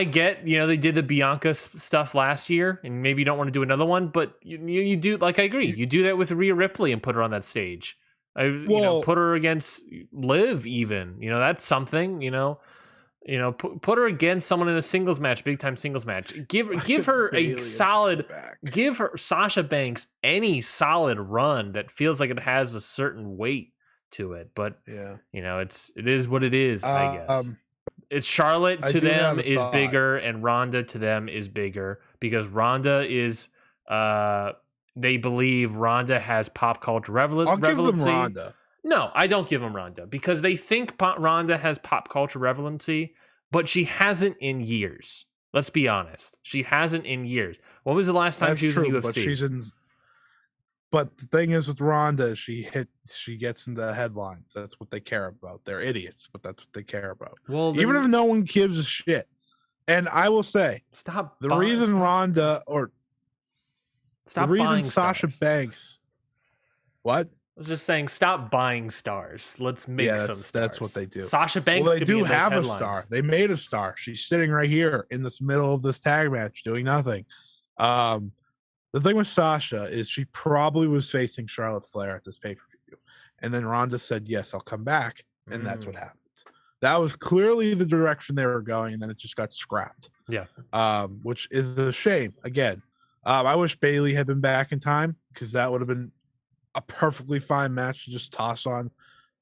Speaker 2: get, they did the Bianca stuff last year, and maybe you don't want to do another one, but you do, like, I agree, you do that with Rhea Ripley and put her on that stage. Put her against Liv, even, that's something, put her against someone in a singles match, big time singles match. Give her give her Sasha Banks any solid run that feels like it has a certain weight to it, but it is what it is. I guess it's Charlotte to them is bigger, and Ronda to them is bigger because Ronda is they believe Ronda has pop culture relevancy.
Speaker 1: I'll give them Ronda.
Speaker 2: No, I don't give them Ronda because they think Ronda has pop culture relevancy, but she hasn't in years. Let's be honest, she hasn't in years. When was the last time she was in the UFC?
Speaker 1: But the thing is with Ronda, she gets into headlines. That's what they care about. They're idiots, but that's what they care about. Well, even if no one gives a shit. And I will say, Sasha Banks. What?
Speaker 2: I was just saying, stop buying stars. Let's make some stars.
Speaker 1: That's what they do.
Speaker 2: Sasha Banks.
Speaker 1: Well, they do have a star. They made a star. She's sitting right here in this middle of this tag match doing nothing. The thing with Sasha is she probably was facing Charlotte Flair at this pay-per-view. And then Ronda said, yes, I'll come back. And that's what happened. That was clearly the direction they were going. And then it just got scrapped.
Speaker 2: Yeah.
Speaker 1: Which is a shame. Again, I wish Bayley had been back in time because that would have been a perfectly fine match to just toss on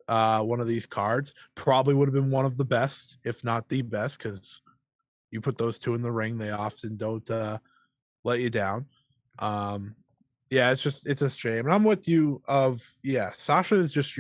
Speaker 1: one of these cards. Probably would have been one of the best, if not the best, because you put those two in the ring, they often don't let you down. It's a shame. And I'm with you Sasha is just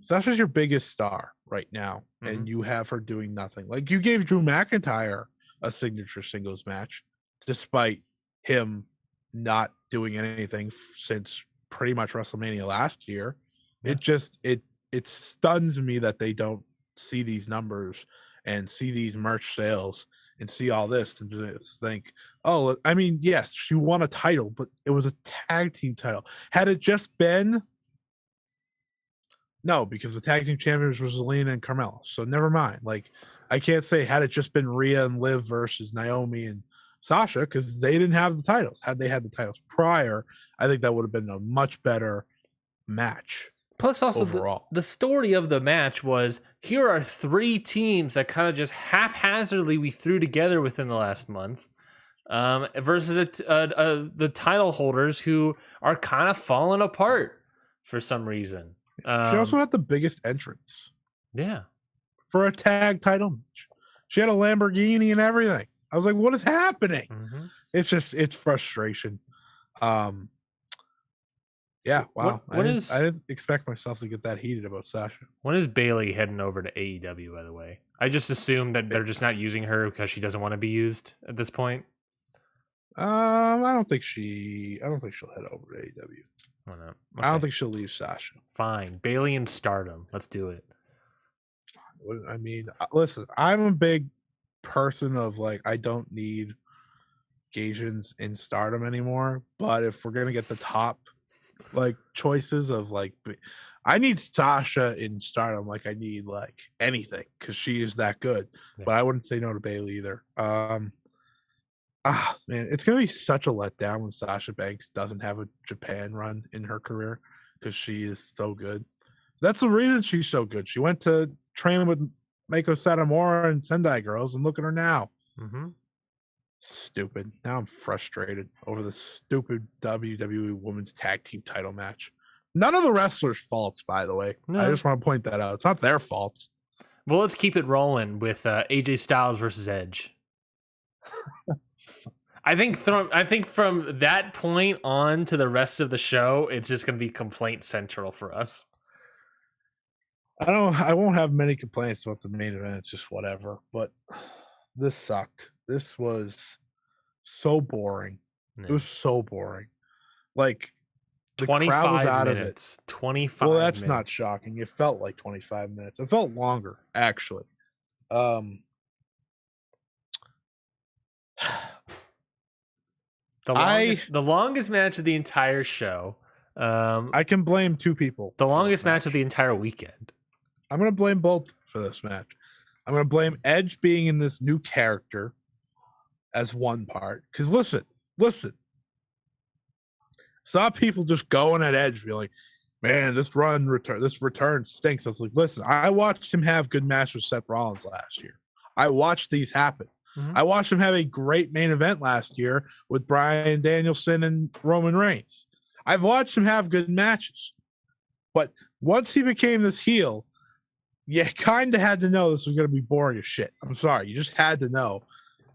Speaker 1: Sasha's your biggest star right now. And you have her doing nothing. Like you gave Drew McIntyre a signature singles match despite him not doing anything since pretty much WrestleMania last year. It stuns me that they don't see these numbers and see these merch sales and see all this and just think, oh, I mean, yes, she won a title, but it was a tag team title. Had it just been, no, because the tag team champions were Zelina and Carmella. So never mind. Like, I can't say had it just been Rhea and Liv versus Naomi and Sasha because they didn't have the titles. Had they had the titles prior, I think that would have been a much better match.
Speaker 2: Plus, also
Speaker 1: overall,
Speaker 2: the story of the match was here are three teams that kind of just haphazardly we threw together within the last month, versus the title holders who are kind of falling apart for some reason.
Speaker 1: She also had the biggest entrance.
Speaker 2: Yeah,
Speaker 1: for a tag title match, she had a Lamborghini and everything. I was like, "What is happening?" It's frustration. Yeah, wow. I didn't expect myself to get that heated about Sasha.
Speaker 2: When is Bayley heading over to AEW, by the way? I just assume that they're just not using her because she doesn't want to be used at this point.
Speaker 1: I don't think she'll head over to AEW.
Speaker 2: Why not? Okay.
Speaker 1: I don't think she'll leave Sasha.
Speaker 2: Fine. Bailey and Stardom. Let's do it.
Speaker 1: I mean, listen, I'm a big person of like, I don't need Gaijins in Stardom anymore. But if we're gonna get the top like choices of like, I need Sasha in Stardom. Like I need like anything because she is that good. Yeah. But I wouldn't say no to Bailey either. Man, it's gonna be such a letdown when Sasha Banks doesn't have a Japan run in her career because she is so good. That's the reason she's so good. She went to train with Meiko Satomura and Sendai Girls, and look at her now.
Speaker 2: Mm-hmm.
Speaker 1: Stupid. Now I'm frustrated over the stupid WWE Women's Tag Team title match. None of the wrestlers' faults, by the way. No. I just want to point that out. It's not their fault.
Speaker 2: Well, let's keep it rolling with AJ Styles versus Edge. I think from that point on to the rest of the show, it's just going to be complaint central for us.
Speaker 1: I won't have many complaints about the main event. It's just whatever. But this sucked. This was so boring. Yeah. It was so boring. Like the crowd was out
Speaker 2: minutes.
Speaker 1: Of it.
Speaker 2: 25
Speaker 1: Well, that's
Speaker 2: minutes.
Speaker 1: not shocking. It felt like 25 minutes. It felt longer, actually.
Speaker 2: The longest match of the entire show.
Speaker 1: I can blame two people.
Speaker 2: The longest match of the entire weekend.
Speaker 1: I'm going to blame both for this match. I'm going to blame Edge being in this new character as one part. Because listen. Saw people just going at Edge, be like, man, this return stinks. I was like, listen, I watched him have good matches with Seth Rollins last year. I watched these happen. Mm-hmm. I watched him have a great main event last year with Bryan Danielson and Roman Reigns. I've watched him have good matches. But once he became this heel, you kind of had to know this was going to be boring as shit. I'm sorry. You just had to know.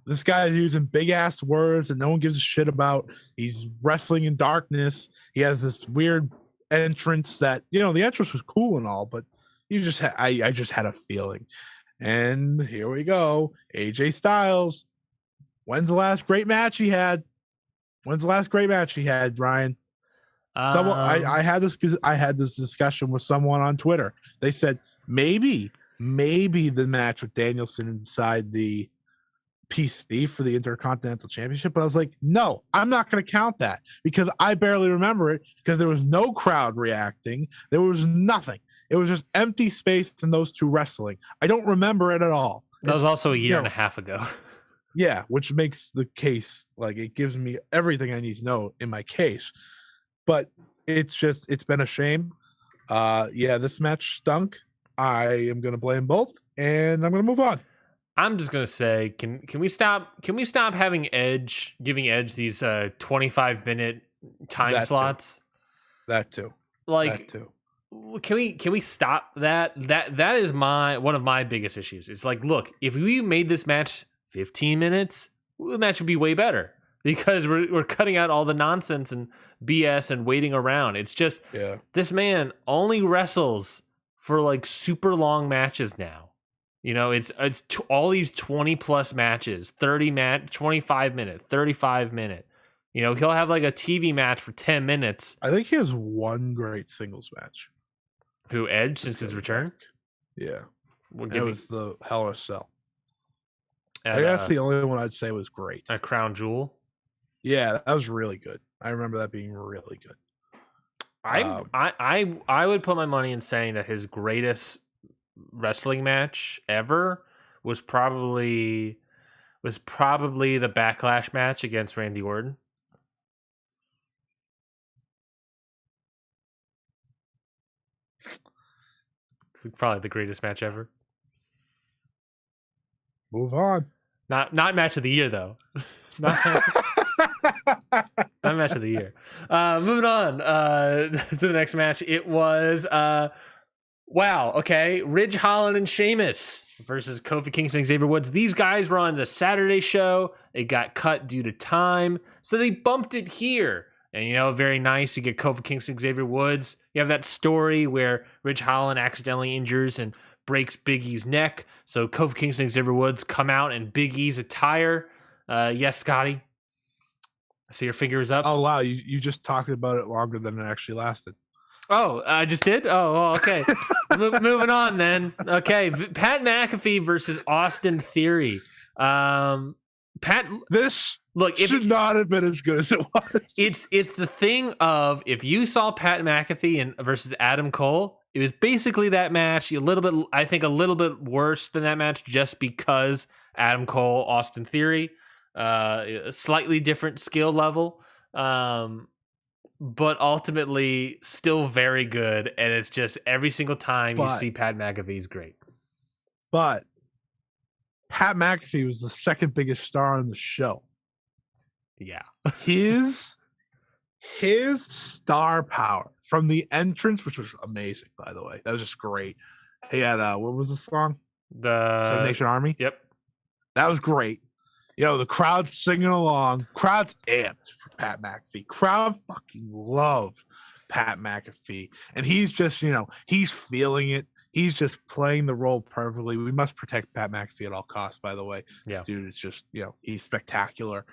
Speaker 1: This guy is using big-ass words that no one gives a shit about. He's wrestling in darkness. He has this weird entrance that, the entrance was cool and all, but I just had a feeling. And here we go. AJ Styles. When's the last great match he had? Ryan? Someone I had this discussion with someone on Twitter. They said maybe the match with Danielson inside the PC for the Intercontinental Championship, but I was like, no, I'm not going to count that because I barely remember it because there was no crowd reacting. There was nothing. It was just empty space in those two wrestling. I don't remember it at all.
Speaker 2: That was also a year and a half ago.
Speaker 1: Yeah, which makes the case, like, it gives me everything I need to know in my case. But it's been a shame. This match stunk. I am going to blame both, and I'm going to move on.
Speaker 2: I'm just going to say, can we stop giving Edge these 25-minute time slots?
Speaker 1: That too.
Speaker 2: Can we stop that? That is one of my biggest issues. It's like, look, if we made this match 15 minutes, the match would be way better because we're cutting out all the nonsense and BS and waiting around. It's just this man only wrestles for like super long matches now. It's all these 20 plus matches, 25 minute, 35 minute. He'll have like a TV match for 10 minutes.
Speaker 1: I think he has one great singles match.
Speaker 2: Who, Edge, since his return?
Speaker 1: Yeah. It was the Hell in a Cell. I think that's the only one I'd say was great.
Speaker 2: A Crown Jewel?
Speaker 1: Yeah, that was really good. I remember that being really good.
Speaker 2: I would put my money in saying that his greatest wrestling match ever was probably the Backlash match against Randy Orton. Probably the greatest match ever.
Speaker 1: Move on.
Speaker 2: Not match of the year though. not match of the year. Moving on to the next match. It was wow. Okay, Ridge Holland and Sheamus versus Kofi Kingston and Xavier Woods. These guys were on the Saturday show. It got cut due to time, so they bumped it here. And, very nice. You get Kofi Kingston, Xavier Woods. You have that story where Ridge Holland accidentally injures and breaks Big E's neck. So Kofi Kingston and Xavier Woods come out in Big E's attire. Yes, Scotty? So your finger is up.
Speaker 1: Oh wow, you just talked about it longer than it actually lasted.
Speaker 2: Oh, I just did? Oh, okay. Moving on then. Okay, Pat McAfee versus Austin Theory.
Speaker 1: This should not have been as good as it was.
Speaker 2: It's the thing of, if you saw Pat McAfee versus Adam Cole, it was basically that match. I think a little bit worse than that match, just because Adam Cole, Austin Theory, a slightly different skill level. But ultimately still very good, and it's just every single time you see Pat McAfee's great.
Speaker 1: But Pat McAfee was the second biggest star on the show.
Speaker 2: Yeah.
Speaker 1: his star power from the entrance, which was amazing, by the way. That was just great. He had what was the song?
Speaker 2: The
Speaker 1: Seven Nation Army.
Speaker 2: Yep.
Speaker 1: That was great. The crowd's singing along. Crowd's amped for Pat McAfee. Crowd fucking loved Pat McAfee. And he's just, he's feeling it. He's just playing the role perfectly. We must protect Pat McAfee at all costs, by the way.
Speaker 2: Yeah.
Speaker 1: This dude is just, he's spectacular.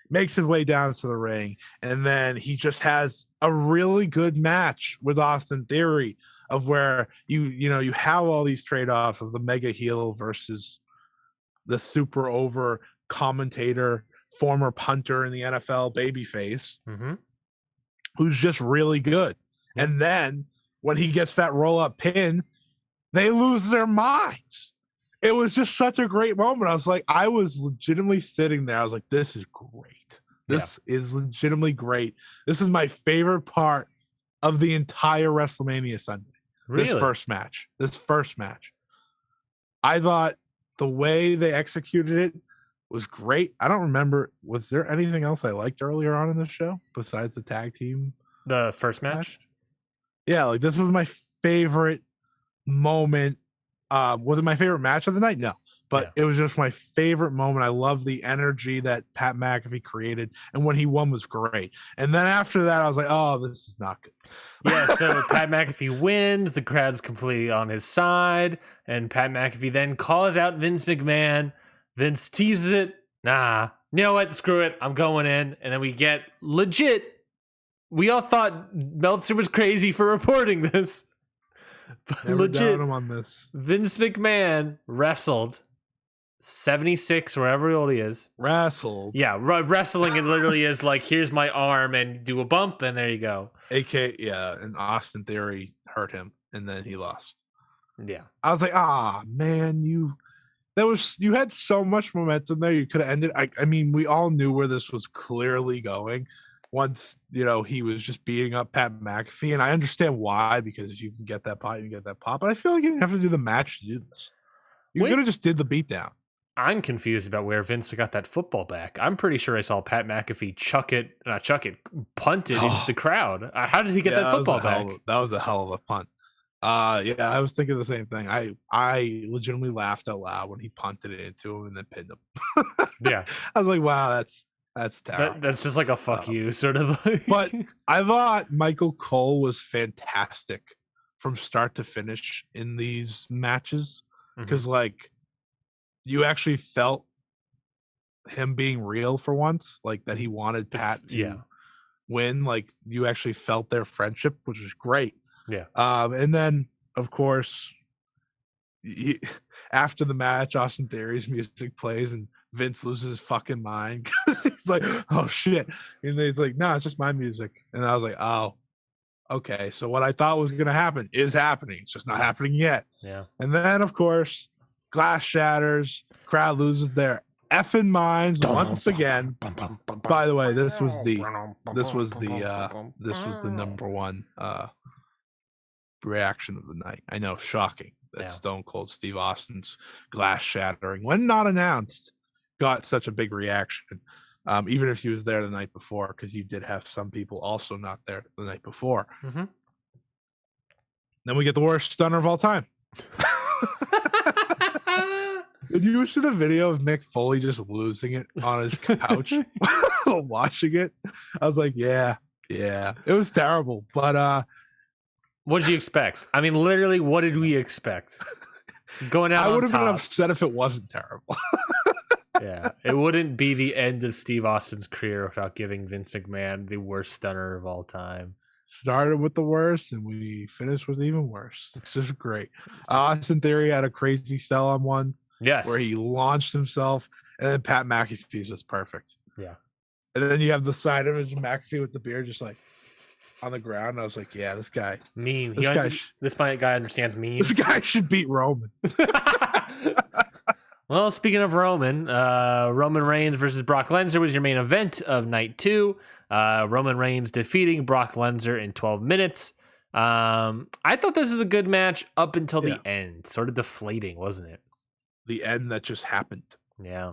Speaker 1: Makes his way down to the ring. And then he just has a really good match with Austin Theory, of where you have all these trade-offs of the mega heel versus the super over commentator, former punter in the NFL, babyface, who's just really good. And then when he gets that roll-up pin, they lose their minds. It was just such a great moment. I was legitimately sitting there. I was like, this is great. This is legitimately great. This is my favorite part of the entire WrestleMania Sunday.
Speaker 2: Really?
Speaker 1: This first match. I thought the way they executed it was great. I don't remember. Was there anything else I liked earlier on in the show besides the tag team?
Speaker 2: The first match?
Speaker 1: Yeah, this was my favorite moment. Was it my favorite match of the night? No, but it was just my favorite moment. I love the energy that Pat McAfee created, and when he won was great. And then after that, I was like, oh, this is not good.
Speaker 2: Yeah, so Pat McAfee wins. The crowd's completely on his side, and Pat McAfee then calls out Vince McMahon. Vince teases it. Nah, you know what? Screw it. I'm going in. And then we get legit. We all thought Meltzer was crazy for reporting this. But
Speaker 1: never doubt him on this.
Speaker 2: Vince McMahon wrestled 76, wherever old he is.
Speaker 1: Wrestled.
Speaker 2: Yeah, wrestling, it literally is like, here's my arm, and do a bump, and there you go.
Speaker 1: And Austin Theory hurt him, and then he lost.
Speaker 2: Yeah.
Speaker 1: I was like, man, you had so much momentum there. You could have ended. I mean, we all knew where this was clearly going. Once, he was just beating up Pat McAfee, and I understand why, because if you can get that pop, you get that pop. But I feel like you didn't have to do the match to do this. You could have just did the beatdown.
Speaker 2: I'm confused about where Vince got that football back. I'm pretty sure I saw Pat McAfee punt it into the crowd. How did he get that football back?
Speaker 1: That was a hell of a punt. I was thinking the same thing. I legitimately laughed out loud when he punted it into him and then pinned him.
Speaker 2: Yeah.
Speaker 1: I was like, wow, that's terrible.
Speaker 2: That's just like a fuck you sort of.
Speaker 1: But I thought Michael Cole was fantastic from start to finish in these matches, because you actually felt him being real for once, like that he wanted Pat to win. Like, you actually felt their friendship, which was great.
Speaker 2: Yeah.
Speaker 1: And then, of course, after the match, Austin Theory's music plays and Vince loses his fucking mind because he's like, oh shit. And then he's like, no, it's just my music. And I was like, oh, okay. So what I thought was going to happen is happening. It's just not happening yet.
Speaker 2: Yeah.
Speaker 1: And then, of course, glass shatters, crowd loses their effing minds once again. By the way, this was the number one reaction of the night. I know, shocking that Stone Cold Steve Austin's glass shattering, when not announced, got such a big reaction. Even if he was there the night before, because you did have some people also not there the night before. Then we get the worst stunner of all time. Did you see the video of Mick Foley just losing it on his couch watching it? I was like, yeah, it was terrible. But
Speaker 2: what did you expect? I mean, literally, what did we expect? Going out,
Speaker 1: I would have been upset if it wasn't terrible.
Speaker 2: Yeah, It wouldn't be the end of Steve Austin's career without giving Vince McMahon the worst stunner of all time.
Speaker 1: Started with the worst, and we finished with even worse. It's just great. Austin Theory had a crazy sell on one.
Speaker 2: Yes.
Speaker 1: Where he launched himself, and then Pat McAfee's was perfect.
Speaker 2: Yeah.
Speaker 1: And then you have the side image of McAfee with the beard just like on the ground. And I was like, yeah, this guy.
Speaker 2: Meme. This guy understands memes.
Speaker 1: This guy should beat Roman.
Speaker 2: Well, speaking of Roman, Roman Reigns versus Brock Lesnar was your main event of night 2. Roman Reigns defeating Brock Lesnar in 12 minutes. I thought this was a good match up until the end. Sort of deflating, wasn't it?
Speaker 1: The end that just happened.
Speaker 2: Yeah.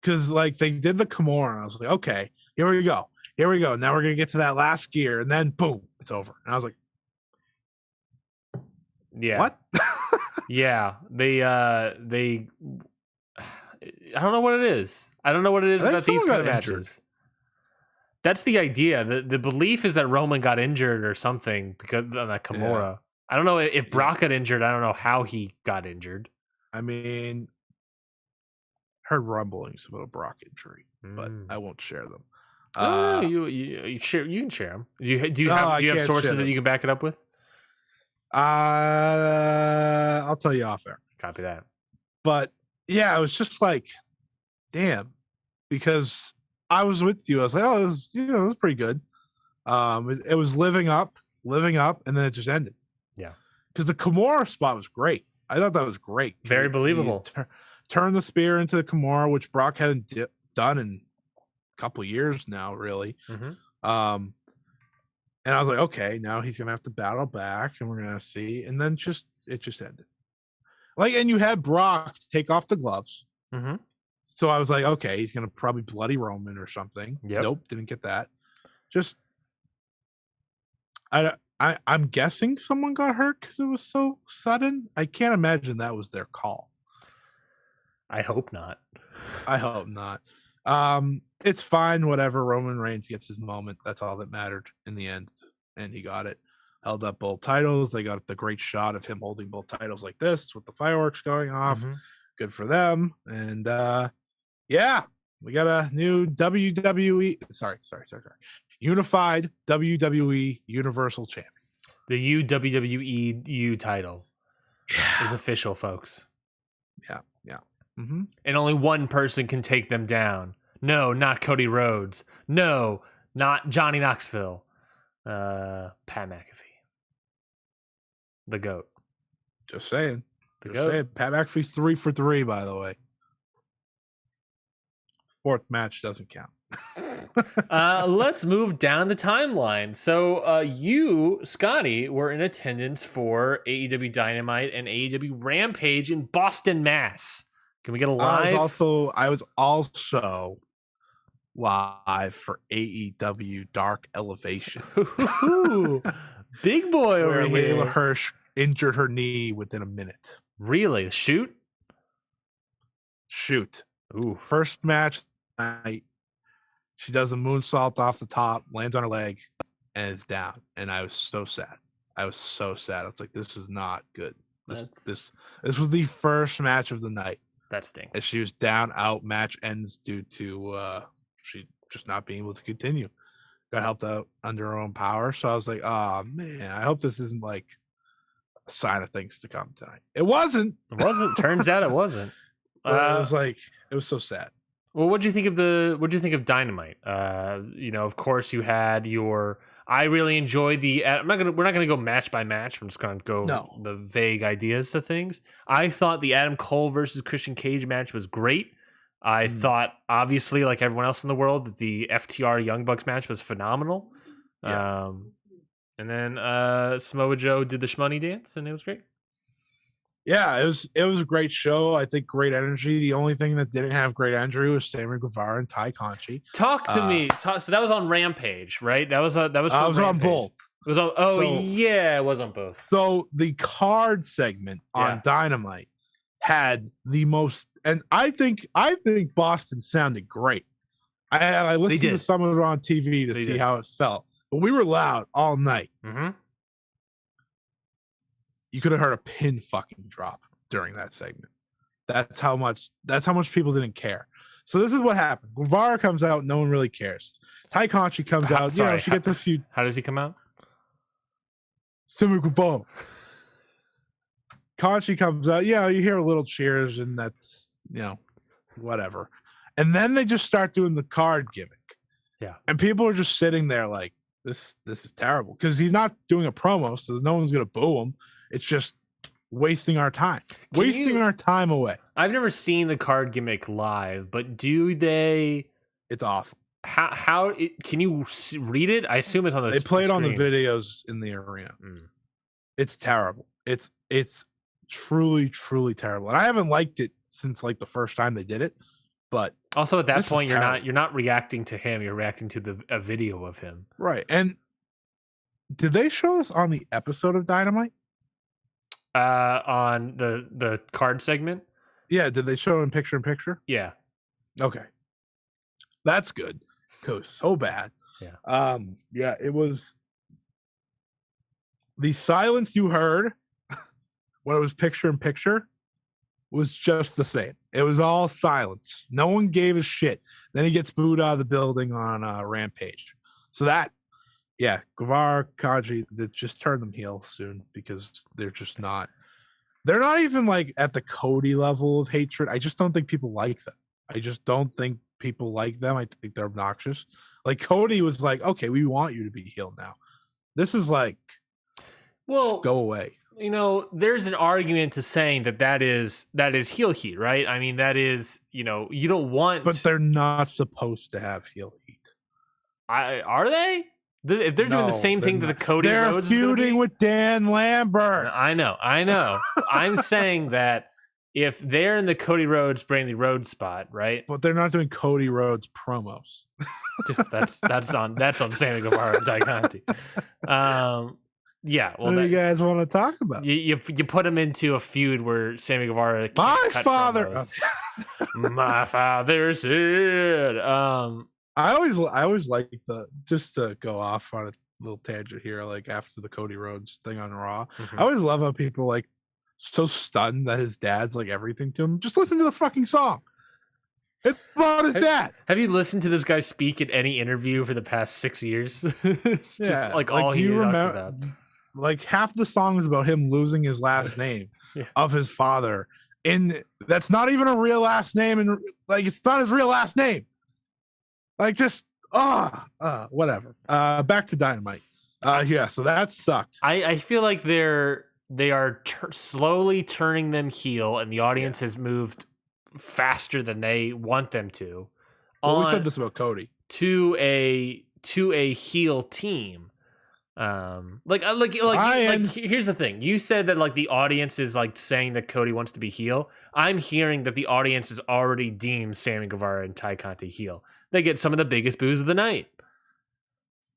Speaker 1: Because, like, they did the Kimura, and I was like, okay, here we go. Here we go. Now we're going to get to that last gear, and then, boom, it's over. And I was like,
Speaker 2: yeah.
Speaker 1: What?
Speaker 2: Yeah. They I don't know what it is. I don't know what it is about these kind of matches. That's the idea. The belief is that Roman got injured or something because of that Kimura. Yeah. I don't know if Brock got injured. I don't know how he got injured.
Speaker 1: I mean, heard rumblings about a Brock injury, but I won't share them.
Speaker 2: You can share them. Do you have sources that you can back it up with?
Speaker 1: I'll tell you off air.
Speaker 2: Copy that.
Speaker 1: But yeah, it was just like, damn, because I was with you. I was like, oh, it was pretty good. It was living up, and then it just ended.
Speaker 2: Yeah,
Speaker 1: because the Kimura spot was great. I thought that was great.
Speaker 2: Very believable.
Speaker 1: Turn the spear into the Kimura, which Brock hadn't done in a couple years now, really.
Speaker 2: Mm-hmm.
Speaker 1: And I was like, okay, now he's gonna have to battle back, and we're gonna see. And then it just ended. Like, and you had Brock take off the gloves.
Speaker 2: Mm-hmm.
Speaker 1: So I was like, okay, he's gonna probably bloody Roman or something.
Speaker 2: Yep.
Speaker 1: Nope, didn't get that. Just, I'm guessing someone got hurt because it was so sudden. I can't imagine that was their call.
Speaker 2: I hope not.
Speaker 1: I hope not. It's fine. Whatever. Roman Reigns gets his moment. That's all that mattered in the end, and he got it. Held up both titles. They got the great shot of him holding both titles like this with the fireworks going off.
Speaker 2: Mm-hmm.
Speaker 1: Good for them. And yeah, we got a new WWE. Sorry. Unified WWE Universal Champion.
Speaker 2: The WWE title is official, folks.
Speaker 1: Yeah. Mm-hmm.
Speaker 2: And only one person can take them down. No, not Cody Rhodes. No, not Johnny Knoxville. Pat McAfee. The GOAT.
Speaker 1: Just saying.
Speaker 2: The GOAT.
Speaker 1: Pat McAfee's 3 for 3, by the way. 4th match doesn't count.
Speaker 2: Let's move down the timeline. So you, Scotty, were in attendance for AEW Dynamite and AEW Rampage in Boston, Mass. Can we get a live?
Speaker 1: I was also live for AEW Dark Elevation.
Speaker 2: Big boy over here.
Speaker 1: Layla Hirsch injured her knee within a minute.
Speaker 2: Really? Shoot.
Speaker 1: Ooh. First match night. She does a moonsault off the top, lands on her leg, and is down. And I was so sad. I was like, this is not good. This was the first match of the night.
Speaker 2: That stinks.
Speaker 1: As she was down, out, match ends due to she just not being able to continue. Got helped out under her own power. So I was like, oh man, I hope this isn't like a sign of things to come tonight. It wasn't.
Speaker 2: Turns out it wasn't.
Speaker 1: It was like, it was so sad.
Speaker 2: Well, what'd you think of Dynamite? Of course you had I really enjoyed we're not gonna go match by match. I'm just gonna go the vague ideas to things. I thought the Adam Cole versus Christian Cage match was great. I thought, obviously, like everyone else in the world, that the FTR Young Bucks match was phenomenal. Yeah. And then Samoa Joe did the shmoney dance, and it was great.
Speaker 1: Yeah, it was a great show. I think great energy. The only thing that didn't have great energy was Sammy Guevara and Ty Conchi.
Speaker 2: Talk to me. So that was on Rampage, right? That was on
Speaker 1: both.
Speaker 2: It was on. Oh, yeah, it was on both.
Speaker 1: So the card segment on Dynamite had the most, and I think Boston sounded great. I listened to some of it on TV to see how it felt, but we were loud all night.
Speaker 2: Mm-hmm.
Speaker 1: You could have heard a pin fucking drop during that segment. That's how much people didn't care. So this is what happened. Guevara comes out, no one really cares. Ty Conchi comes out, she gets a few.
Speaker 2: How does he come out?
Speaker 1: Sammy Guevara. Conchi comes out, you hear a little cheers, and that's whatever. And then they just start doing the card gimmick.
Speaker 2: Yeah.
Speaker 1: And people are just sitting there like, this is terrible. Because he's not doing a promo, so no one's gonna boo him. It's just wasting our time. Our time away.
Speaker 2: I've never seen the card gimmick live, but do they?
Speaker 1: It's awful.
Speaker 2: How can you read it? I assume it's on the.
Speaker 1: They play it on the videos in the arena. It's terrible. It's truly, truly terrible. And I haven't liked it since like the first time they did it. But
Speaker 2: also at that point, you're not reacting to him. You're reacting to a video of him.
Speaker 1: Right. And did they show this on the episode of Dynamite?
Speaker 2: On the card segment?
Speaker 1: Yeah, did they show it in picture?
Speaker 2: Yeah.
Speaker 1: Okay. That's good. Cause so bad.
Speaker 2: Yeah.
Speaker 1: Yeah, it was the silence you heard when it was picture was just the same. It was all silence. No one gave a shit. Then he gets booed out of the building on Rampage. So that, Guevara, Kaji, that just turn them heel soon because they're not even like at the Cody level of hatred. I just don't think people like them. I just don't think people like them. I think they're obnoxious. Like Cody was like, okay, we want you to be heel now. This is like, just go away.
Speaker 2: There's an argument to saying that is heel heat, right? I mean, that is, you don't want.
Speaker 1: But they're not supposed to have heel heat.
Speaker 2: Are they? If they're doing the same thing that the Cody Rhodes,
Speaker 1: they're feuding with Dan Lambert.
Speaker 2: I know. I'm saying that if they're in the Cody Rhodes, Brandy Rhodes spot, right?
Speaker 1: But they're not doing Cody Rhodes promos.
Speaker 2: that's on Sammy Guevara and Ty Conti. Yeah, well,
Speaker 1: what do you guys want to talk about?
Speaker 2: You put him into a feud where Sammy Guevara can't
Speaker 1: my
Speaker 2: father said.
Speaker 1: I always like just to go off on a little tangent here, like after the Cody Rhodes thing on Raw.
Speaker 2: Mm-hmm.
Speaker 1: I always love how people like so stunned that his dad's like everything to him. Just listen to the fucking song. It's about his dad.
Speaker 2: Have you listened to this guy speak in any interview for the past 6 years? Just like all he talks about.
Speaker 1: Like half the song is about him losing his last name of his father. And that's not even a real last name. And like, it's not his real last name. Like just, whatever. Back to Dynamite. So that sucked.
Speaker 2: I feel like they are slowly turning them heel and the audience has moved faster than they want them to.
Speaker 1: Well, we said this about Cody.
Speaker 2: To a heel team. Here's the thing. You said that like the audience is like saying that Cody wants to be heel. I'm hearing that the audience has already deemed Sammy Guevara and Ty Conti heel. They get some of the biggest boos of the night.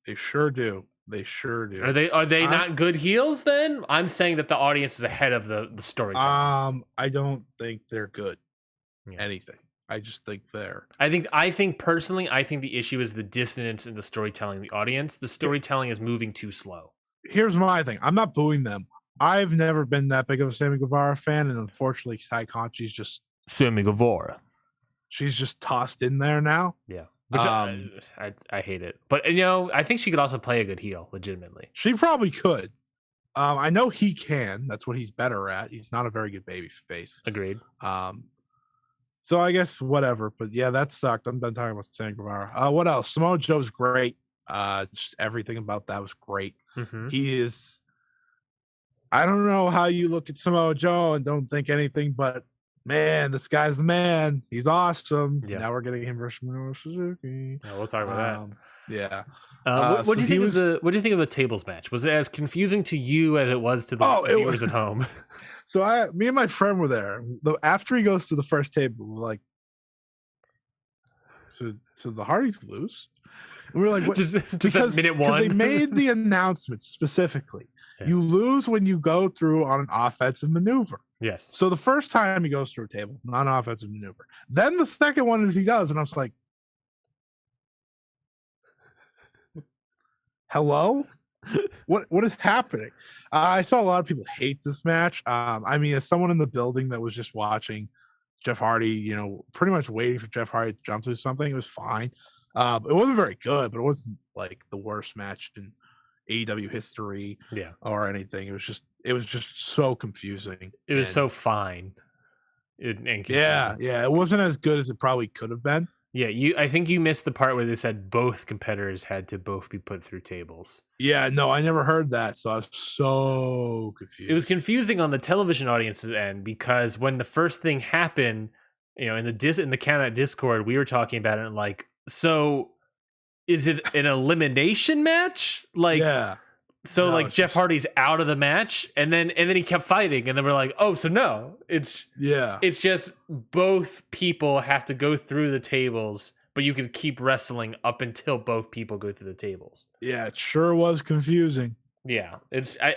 Speaker 1: They sure do.
Speaker 2: Are they not good heels then? I'm saying that the audience is ahead of the storytelling.
Speaker 1: I don't think they're good. Anything. I just think
Speaker 2: I think personally, the issue is the dissonance in the storytelling. The audience, the storytelling is moving too slow.
Speaker 1: Here's my thing. I'm not booing them. I've never been that big of a Sammy Guevara fan, and unfortunately, Ty Conchi's just
Speaker 2: Sammy Guevara.
Speaker 1: She's just tossed in there now.
Speaker 2: Yeah, which I hate it. But I think she could also play a good heel, legitimately.
Speaker 1: She probably could. I know he can. That's what he's better at. He's not a very good baby face.
Speaker 2: Agreed.
Speaker 1: So I guess whatever, but yeah, that sucked. I'm done talking about Sammy Guevara. What else? Samoa Joe's great. Just everything about that was great.
Speaker 2: Mm-hmm.
Speaker 1: He is. I don't know how you look at Samoa Joe and don't think anything, but man, this guy's the man. He's awesome. Yeah. Now we're getting him versus Minoru Suzuki.
Speaker 2: Yeah, we'll talk about that.
Speaker 1: Yeah.
Speaker 2: What do you think what do you think of the tables match? Was it as confusing to you as it was to the viewers at home?
Speaker 1: So me and my friend were there. After he goes to the first table, we're like, so the Hardys lose? And we were like, what?
Speaker 2: Because minute one,
Speaker 1: they made the announcement specifically. Yeah. You lose when you go through on an offensive maneuver.
Speaker 2: Yes.
Speaker 1: So the first time he goes through a table, non-offensive maneuver. Then the second one is he does, and I was like, hello? What is happening? I saw a lot of people hate this match. I mean, as someone in the building that was just watching, Jeff Hardy, pretty much waiting for Jeff Hardy to jump through something. It was fine. It wasn't very good, but it wasn't like the worst match in AEW history or anything. It was just so confusing.
Speaker 2: It was so fine.
Speaker 1: Yeah. It wasn't as good as it probably could have been.
Speaker 2: Yeah, I think you missed the part where they said both competitors had to both be put through tables.
Speaker 1: Yeah, no, I never heard that, so I was so confused.
Speaker 2: It was confusing on the television audience's end because when the first thing happened, in the count at Discord, we were talking about it like, so is it an elimination match? Like, yeah. So no, like Jeff Hardy's out of the match, and then he kept fighting, and then we're like, oh, so no, it's just both people have to go through the tables, but you can keep wrestling up until both people go through the tables.
Speaker 1: Yeah, it sure was confusing.
Speaker 2: Yeah, I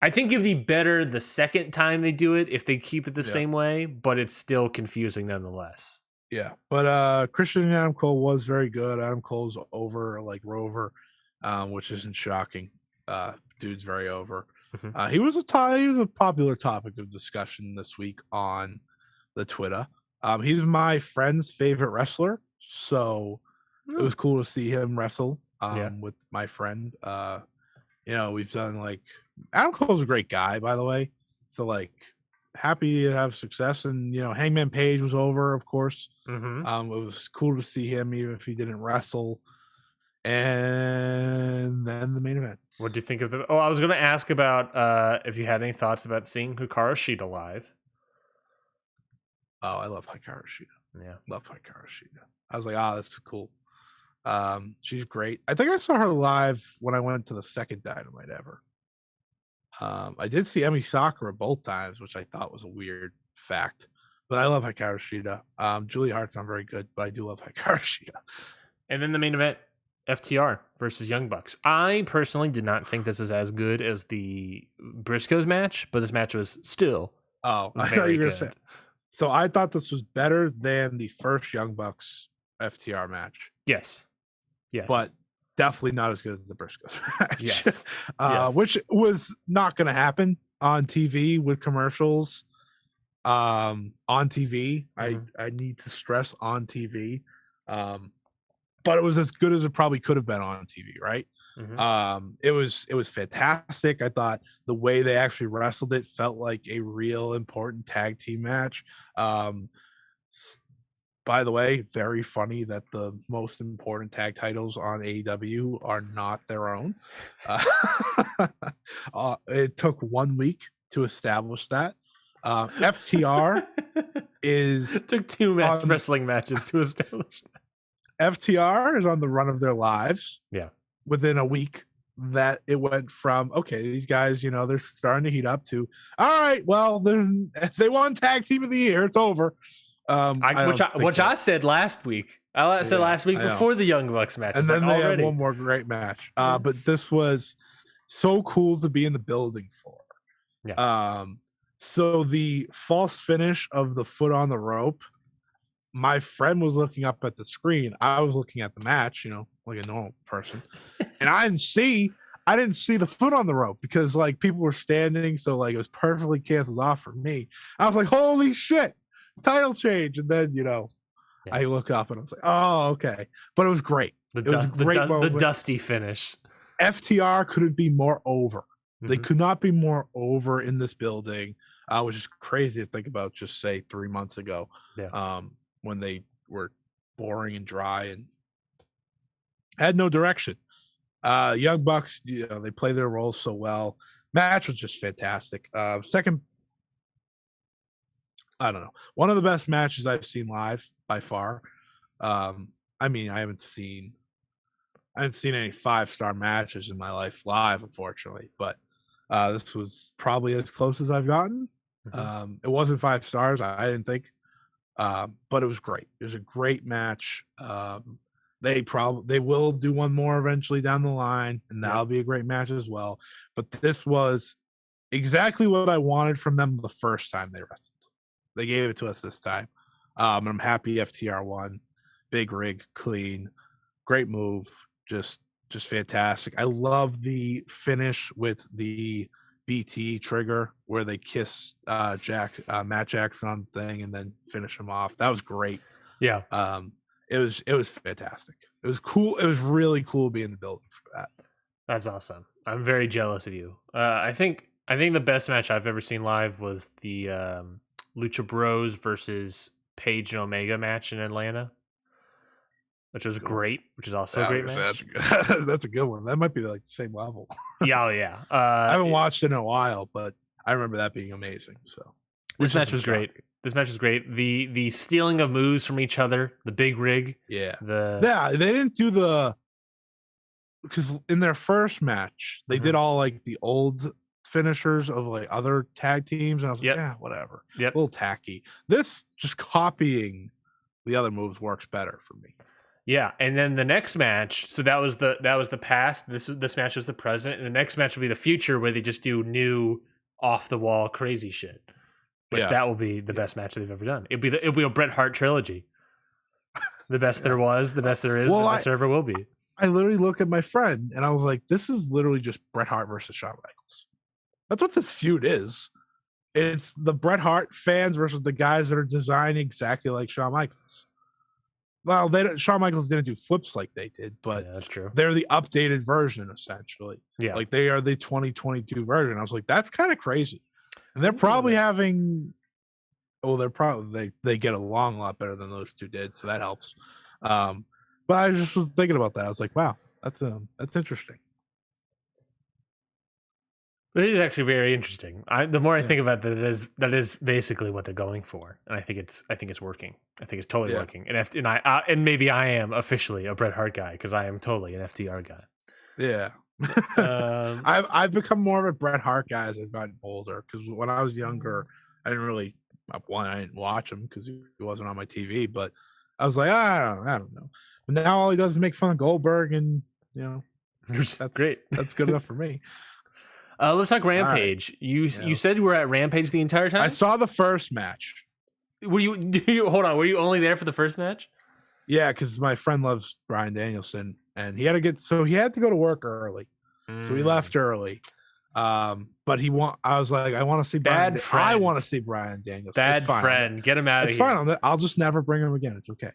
Speaker 2: think it'd be better the second time they do it if they keep it the same way, but it's still confusing nonetheless.
Speaker 1: Yeah, but Christian and Adam Cole was very good. Adam Cole's over like Rover. Which isn't shocking. Dude's very over. Mm-hmm. He was a popular topic of discussion this week on the Twitter. He's my friend's favorite wrestler, so it was cool to see him wrestle with my friend. We've done like Adam Cole's a great guy, by the way. So like happy to have success, and Hangman Page was over, of course. Mm-hmm. It was cool to see him, even if he didn't wrestle. And then the main event.
Speaker 2: What do you think of the? Oh, I was going to ask about if you had any thoughts about seeing Hikaru Shida live.
Speaker 1: Oh, I love Hikaru Shida.
Speaker 2: Yeah,
Speaker 1: love Hikaru Shida. I was like, that's cool. She's great. I think I saw her live when I went to the second Dynamite ever. I did see Emi Sakura both times, which I thought was a weird fact. But I love Hikaru Shida. Julia Hart's not very good, but I do love Hikaru Shida.
Speaker 2: And then the main event. FTR versus Young Bucks. I personally did not think this was as good as the Briscoes match, but this match was still
Speaker 1: I thought you were going to say. So I thought this was better than the first Young Bucks FTR match.
Speaker 2: Yes.
Speaker 1: But definitely not as good as the Briscoes match. Yes. Which was not going to happen on TV with commercials. On TV. Mm-hmm. I need to stress on TV. But it was as good as it probably could have been on TV, right? Mm-hmm. It was fantastic. I thought the way they actually wrestled it felt like a real important tag team match. By the way, very funny that the most important tag titles on AEW are not their own. It took 1 week to establish that. FTR
Speaker 2: it took 2 wrestling matches to establish that.
Speaker 1: FTR is on the run of their lives.
Speaker 2: Yeah.
Speaker 1: Within a week that it went from, okay, these guys, they're starting to heat up to, all right, well, they won tag team of the year. It's over.
Speaker 2: Which I said last week. I said last week before the Young Bucks match.
Speaker 1: And then they had one more great match. But this was so cool to be in the building for.
Speaker 2: Yeah.
Speaker 1: So the false finish of the foot on the rope, my friend was looking up at the screen. I was looking at the match, like a normal person. And I didn't see the foot on the rope because like people were standing. So like it was perfectly canceled off for me. I was like, holy shit, title change. And then, I look up and I was like, oh, okay. But it was great. It was a great moment.
Speaker 2: The dusty finish.
Speaker 1: FTR couldn't be more over. Mm-hmm. They could not be more over in this building, which is crazy to think about just say 3 months ago.
Speaker 2: Yeah.
Speaker 1: When they were boring and dry and had no direction. Young Bucks, they play their roles so well. Match was just fantastic. Second, I don't know, one of the best matches I've seen live by far. I haven't seen any 5-star matches in my life live, unfortunately, but this was probably as close as I've gotten. Mm-hmm. It wasn't 5 stars, I didn't think. But it was great. It was a great match. They will do one more eventually down the line, and that'll be a great match as well. But this was exactly what I wanted from them the first time they wrestled. They gave it to us this time. I'm happy FTR won. Big rig, clean, great move, just fantastic. I love the finish with the BT trigger where they kiss Matt Jackson on the thing and then finish him off. That was great.
Speaker 2: Yeah.
Speaker 1: It was fantastic. It was cool. It was really cool to be in the building for that.
Speaker 2: That's awesome. I'm very jealous of you. I think the best match I've ever seen live was the Lucha Bros versus Page and Omega match in Atlanta, which was great. Which is also a great match.
Speaker 1: That's a good one. That might be like the same level.
Speaker 2: Yeah.
Speaker 1: I haven't watched it in a while, but I remember that being amazing. So
Speaker 2: this match was great. This match is great. The stealing of moves from each other, the big rig.
Speaker 1: Yeah. They didn't do because in their first match, they did all like the old finishers of like other tag teams. And I was like, yeah, whatever.
Speaker 2: Yep.
Speaker 1: A little tacky. This just copying the other moves works better for me.
Speaker 2: Yeah. And then the next match, so that was the past. This match was the present. And the next match will be the future where they just do new off the wall crazy shit. Which that will be the best match they've ever done. It'll be a Bret Hart trilogy. The best there was, the best there is, the best there ever will be.
Speaker 1: I literally look at my friend and I was like, this is literally just Bret Hart versus Shawn Michaels. That's what this feud is. It's the Bret Hart fans versus the guys that are designed exactly like Shawn Michaels. Well, Shawn Michaels didn't do flips like they did, but
Speaker 2: that's true.
Speaker 1: They're the updated version, essentially. Yeah. Like they are the 2022 version. I was like, that's kind of crazy. And they're probably having, they get along a lot better than those two did, so that helps. But I just was thinking about that. I was like, wow, that's interesting.
Speaker 2: It is actually very interesting. The more I think about that is basically what they're going for, and I think it's working. I think it's totally working. And maybe I am officially a Bret Hart guy because I am totally an FTR guy.
Speaker 1: Yeah. I've become more of a Bret Hart guy as I've gotten older because when I was younger, I didn't watch him because he wasn't on my TV. But I was like, I don't know. But now all he does is make fun of Goldberg, and that's
Speaker 2: great.
Speaker 1: That's good enough for me.
Speaker 2: Let's talk Rampage. Right. You said you were at Rampage the entire time.
Speaker 1: I saw the first match.
Speaker 2: Were you hold on? Were you only there for the first match?
Speaker 1: Yeah, because my friend loves Bryan Danielson, and he had to go to work early, so he left early. But I was like, I want to see Bryan. I want to see Bryan Danielson.
Speaker 2: Bad friend, get him out of here.
Speaker 1: It's fine. I'll just never bring him again. It's okay.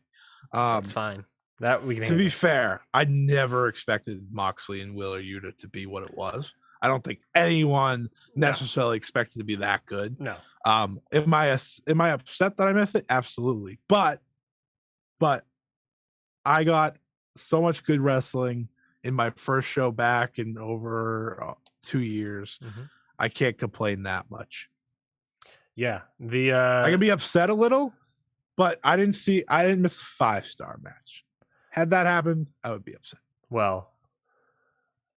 Speaker 2: It's fine. That we can.
Speaker 1: To be fair, I never expected Moxley and Wheeler Yuta to be what it was. I don't think anyone necessarily expected to be that good.
Speaker 2: No.
Speaker 1: Am I upset that I missed it? Absolutely. But I got so much good wrestling in my first show back in over 2 years. Mm-hmm. I can't complain that much.
Speaker 2: Yeah.
Speaker 1: I can be upset a little, but I didn't miss a 5-star match. Had that happened, I would be upset.
Speaker 2: Well,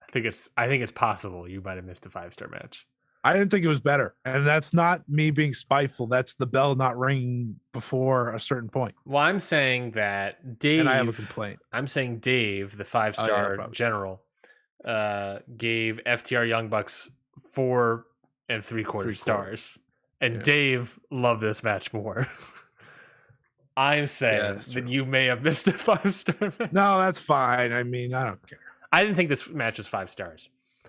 Speaker 2: I think it's possible you might have missed a 5-star match.
Speaker 1: I didn't think it was better, and that's not me being spiteful. That's the bell not ringing before a certain point.
Speaker 2: Well, I'm saying that Dave,
Speaker 1: and I have a complaint.
Speaker 2: I'm saying Dave, the 5-star general, gave FTR Young Bucks 4 3/4 stars, and Dave loved this match more. I'm saying that you may have missed a 5-star match.
Speaker 1: No, that's fine. I mean, I don't care.
Speaker 2: I didn't think this match was 5 stars.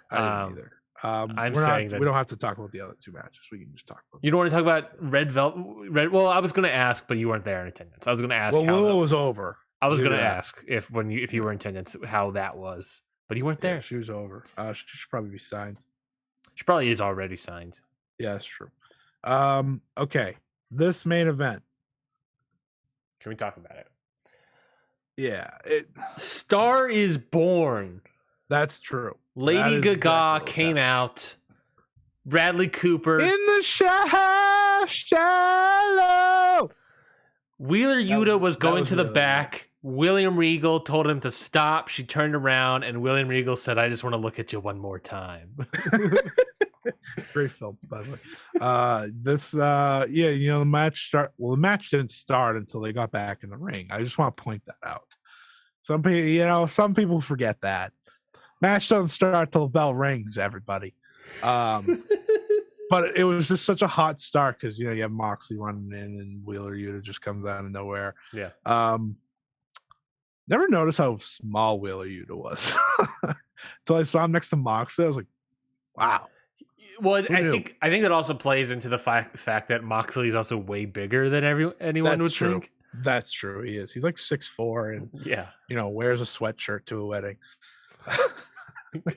Speaker 1: I didn't either. I'm saying that we don't have to talk about the other 2 matches. We can just talk about.
Speaker 2: You don't want to talk about Red Velvet? Well, I was going to ask, but you weren't there in attendance. I was going to ask.
Speaker 1: Well, Willow was over.
Speaker 2: I was going to ask if you were in attendance, how that was, but you weren't there.
Speaker 1: Yeah, she was over. She should probably be signed.
Speaker 2: She probably is already signed.
Speaker 1: Yeah, that's true. Okay, this main event.
Speaker 2: Can we talk about it?
Speaker 1: Yeah.
Speaker 2: Star is Born.
Speaker 1: That's true.
Speaker 2: Lady Gaga came out. Bradley Cooper.
Speaker 1: In the shallow.
Speaker 2: Wheeler Yuta was going to the back. William Regal told him to stop. She turned around, and William Regal said, I just want to look at you one more time.
Speaker 1: Great film, by the way. The match the match didn't start until they got back in the ring. I just want to point that out. Some people forget that. Match doesn't start till the bell rings, everybody. But it was just such a hot start because you have Moxley running in and Wheeler Yuta just comes out of nowhere.
Speaker 2: Yeah.
Speaker 1: Never noticed how small Wheeler Yuta was until I saw him next to Moxley. I was like, wow.
Speaker 2: Well, I think that also plays into the fact that Moxley is also way bigger than anyone would think.
Speaker 1: That's true. He is. He's like 6'4" and wears a sweatshirt to a wedding.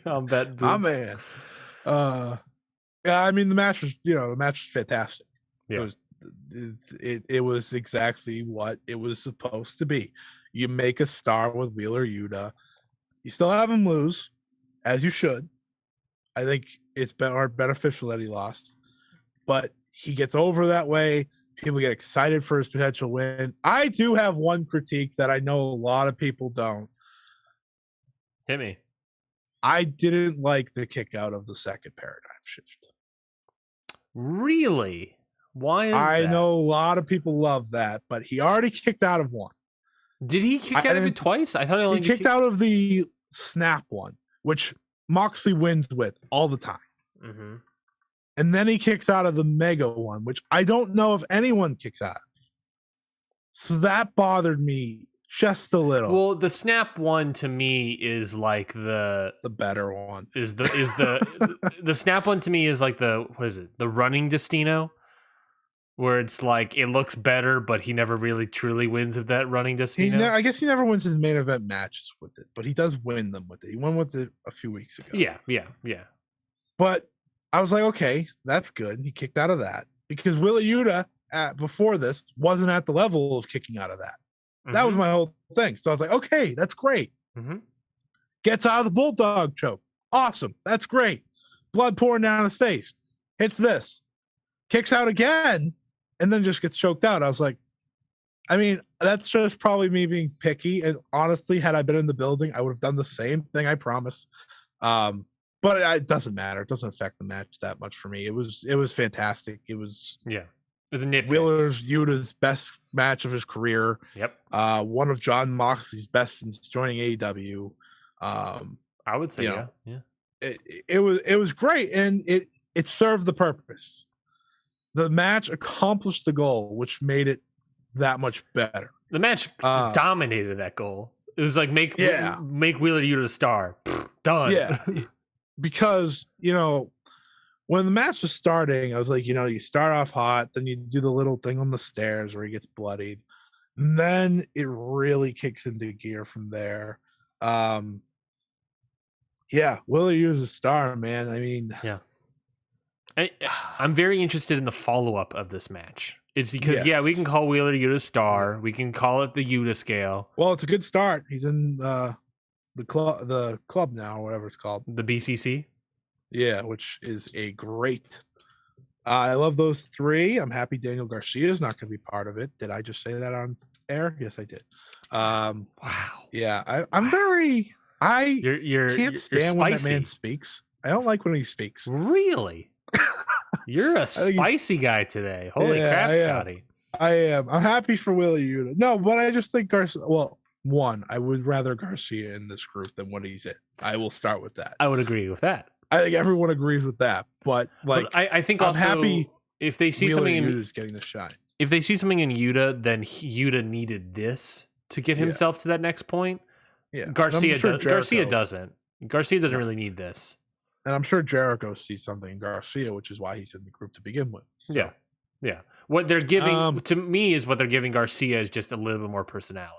Speaker 2: Combat boots.
Speaker 1: Oh man. Yeah, I mean the match was fantastic.
Speaker 2: Yeah.
Speaker 1: It was exactly what it was supposed to be. You make a star with Wheeler Yuta. You still have him lose, as you should. I think it's beneficial that he lost, but he gets over that way. People get excited for his potential win. I do have one critique that I know a lot of people don't.
Speaker 2: Hit me.
Speaker 1: I didn't like the kick out of the second paradigm shift.
Speaker 2: Really? Why is that?
Speaker 1: I know a lot of people love that, but he already kicked out of one.
Speaker 2: Did he kick out of it twice? I thought he only
Speaker 1: kicked out of the snap one, which Moxley wins with all the time.
Speaker 2: Mm-hmm.
Speaker 1: And then he kicks out of the mega one, which I don't know if anyone kicks out of. So that bothered me just a little.
Speaker 2: Well, the snap one to me is like the
Speaker 1: better one.
Speaker 2: The snap one to me is like what is it? The running Destino, where it's like it looks better, but he never really truly wins with that running Destino.
Speaker 1: I guess he never wins his main event matches with it, but he does win them with it. He won with it a few weeks ago.
Speaker 2: Yeah.
Speaker 1: But I was like, okay, that's good. He kicked out of that because Wheeler Yuta before this wasn't at the level of kicking out of that. Mm-hmm. That was my whole thing. So I was like, okay, that's great.
Speaker 2: Mm-hmm.
Speaker 1: Gets out of the bulldog choke. Awesome. That's great. Blood pouring down his face. Hits this. Kicks out again. And then just gets choked out. I was like, I mean, that's just probably me being picky. And honestly, had I been in the building, I would have done the same thing, I promise. But it doesn't matter. It doesn't affect the match that much for me. It was fantastic. It was
Speaker 2: a nitpick.
Speaker 1: Yuta's best match of his career.
Speaker 2: Yep.
Speaker 1: One of John Moxley's best since joining AEW.
Speaker 2: I would say yeah.
Speaker 1: It was great, and it served the purpose. The match accomplished the goal, which made it that much better.
Speaker 2: The match dominated that goal. It was like make Wheeler Yuta a star. Done.
Speaker 1: Yeah. Because, when the match was starting, I was like, you start off hot, then you do the little thing on the stairs where he gets bloodied. And then it really kicks into gear from there. Wheeler Yuta's a star, man. I mean,
Speaker 2: yeah. I'm very interested in the follow-up of this match. It's because, we can call Wheeler Yuta a star. We can call it the Yuta scale.
Speaker 1: Well, it's a good start. He's in the club now, or whatever it's called.
Speaker 2: The BCC?
Speaker 1: Yeah, which is a great. I love those three. I'm happy Daniel Garcia is not going to be part of it. Did I just say that on air? Yes, I did.
Speaker 2: Wow.
Speaker 1: Yeah, I'm very.
Speaker 2: You're
Speaker 1: can't stand when that man speaks. I don't like when he speaks.
Speaker 2: Really? You're a spicy guy today. Holy crap, Scotty.
Speaker 1: I am. I'm happy for Willie Yuta. No, but I just think Garcia. Well, one, I would rather Garcia in this group than what he's in. I will start with that.
Speaker 2: I would agree with that.
Speaker 1: I think everyone agrees with that. But
Speaker 2: I think I'm happy if they see something in
Speaker 1: Yuta's getting the shine.
Speaker 2: If they see something in Yuta, then Yuta needed this to get himself to that next point.
Speaker 1: Yeah,
Speaker 2: Garcia doesn't. Garcia doesn't really need this.
Speaker 1: And I'm sure Jericho sees something in Garcia, which is why he's in the group to begin with. So.
Speaker 2: Yeah. What they're giving to me is what they're giving Garcia is just a little bit more personality.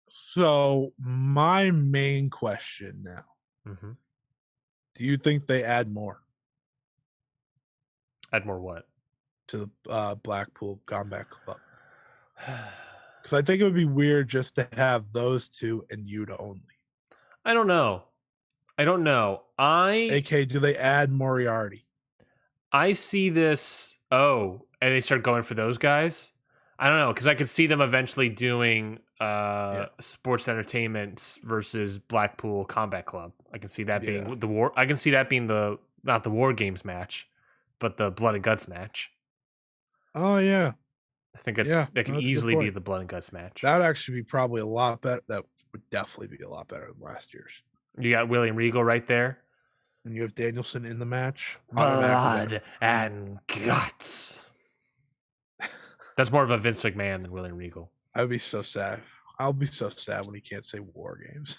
Speaker 1: So my main question now: do you think they add more?
Speaker 2: Add more what?
Speaker 1: To the Blackpool Combat Club? Because I think it would be weird just to have those two and Yuta only.
Speaker 2: I don't know.
Speaker 1: AK, do they add Moriarty?
Speaker 2: I see this. Oh, and they start going for those guys. I don't know, because I could see them eventually doing sports entertainment versus Blackpool Combat Club. I can see that being the war. I can see that being not the War Games match, but the Blood and Guts match.
Speaker 1: Oh yeah,
Speaker 2: I think that can easily be the Blood and Guts match.
Speaker 1: That would actually be probably a lot better. That would definitely be a lot better than last year's.
Speaker 2: You got William Regal right there.
Speaker 1: And you have Danielson in the match.
Speaker 2: Blood and Guts. That's more of a Vince McMahon than William Regal.
Speaker 1: I'd be so sad. I'll be so sad when he can't say War Games.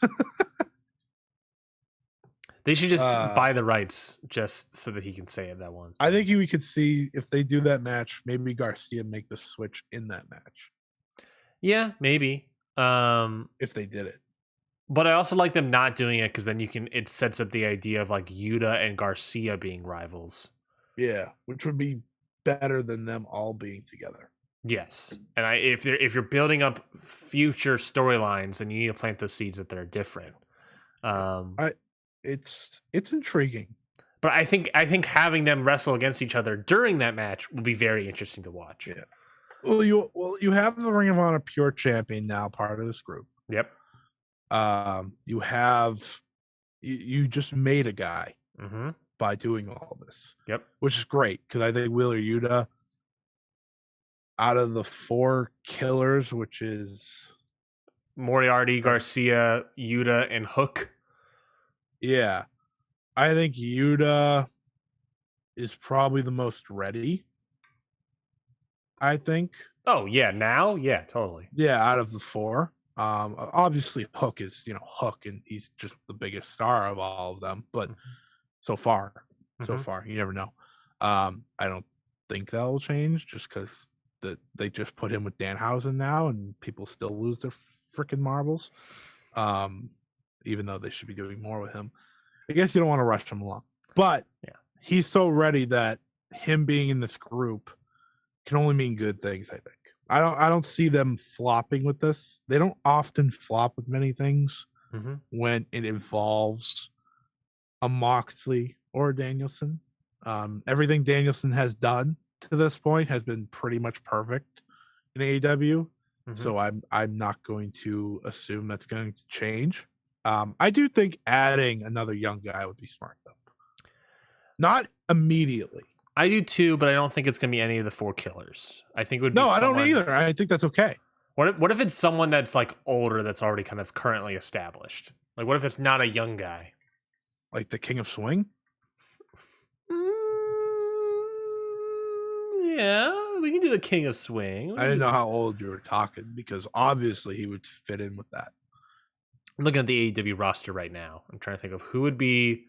Speaker 2: They should just buy the rights just so that he can say it that once.
Speaker 1: I think we could see if they do that match, maybe Garcia make the switch in that match.
Speaker 2: Yeah, maybe.
Speaker 1: If they did it.
Speaker 2: But I also like them not doing it because then it sets up the idea of like Yuta and Garcia being rivals.
Speaker 1: Yeah, which would be better than them all being together.
Speaker 2: Yes, and if you're building up future storylines, then you need to plant those seeds that they're different.
Speaker 1: It's intriguing,
Speaker 2: but I think having them wrestle against each other during that match will be very interesting to watch.
Speaker 1: Yeah. Well, you have the Ring of Honor Pure Champion now part of this group.
Speaker 2: Yep.
Speaker 1: You have you just made a guy by doing all this.
Speaker 2: Yep.
Speaker 1: Which is great because I think Wheeler Yuta, out of the 4 killers, which is
Speaker 2: Moriarty, Garcia, Yuta, and Hook.
Speaker 1: Yeah. I think Yuta is probably the most ready. I think.
Speaker 2: Oh, yeah. Now? Yeah, totally.
Speaker 1: Yeah, out of the 4. Obviously Hook is, Hook, and he's just the biggest star of all of them. But so far, you never know. I don't think that will change just because they just put him with Danhausen now, and people still lose their freaking marbles. Even though they should be doing more with him. I guess you don't want to rush him along. But he's so ready that him being in this group can only mean good things, I think. I don't see them flopping with this. They don't often flop with many things when it involves a Moxley or a Danielson. Everything Danielson has done to this point has been pretty much perfect in AEW. So I'm not going to assume that's going to change. I do think adding another young guy would be smart, though. Not immediately.
Speaker 2: I do too, but I don't think it's going to be any of the 4 killers. I think it would be
Speaker 1: I don't either. I think that's okay.
Speaker 2: What if it's someone that's like older that's already kind of currently established? Like, what if it's not a young guy?
Speaker 1: Like the King of Swing?
Speaker 2: Yeah, we can do the King of Swing.
Speaker 1: I didn't know how old you were talking because obviously he would fit in with that.
Speaker 2: I'm looking at the AEW roster right now. I'm trying to think of who would be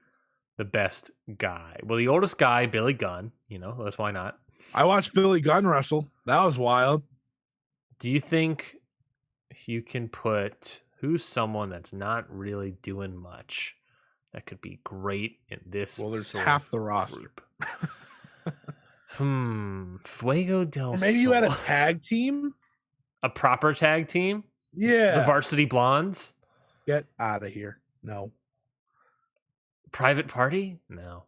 Speaker 2: the best guy. Well, the oldest guy, Billy Gunn. That's why not.
Speaker 1: I watched Billy Gunn wrestle. That was wild.
Speaker 2: Do you think you can put who's someone that's not really doing much that could be great in this?
Speaker 1: Well, there's half the roster.
Speaker 2: Fuego del
Speaker 1: or maybe
Speaker 2: Sol.
Speaker 1: You had a tag team?
Speaker 2: A proper tag team?
Speaker 1: Yeah.
Speaker 2: The Varsity Blondes?
Speaker 1: Get out of here. No.
Speaker 2: Private Party? No.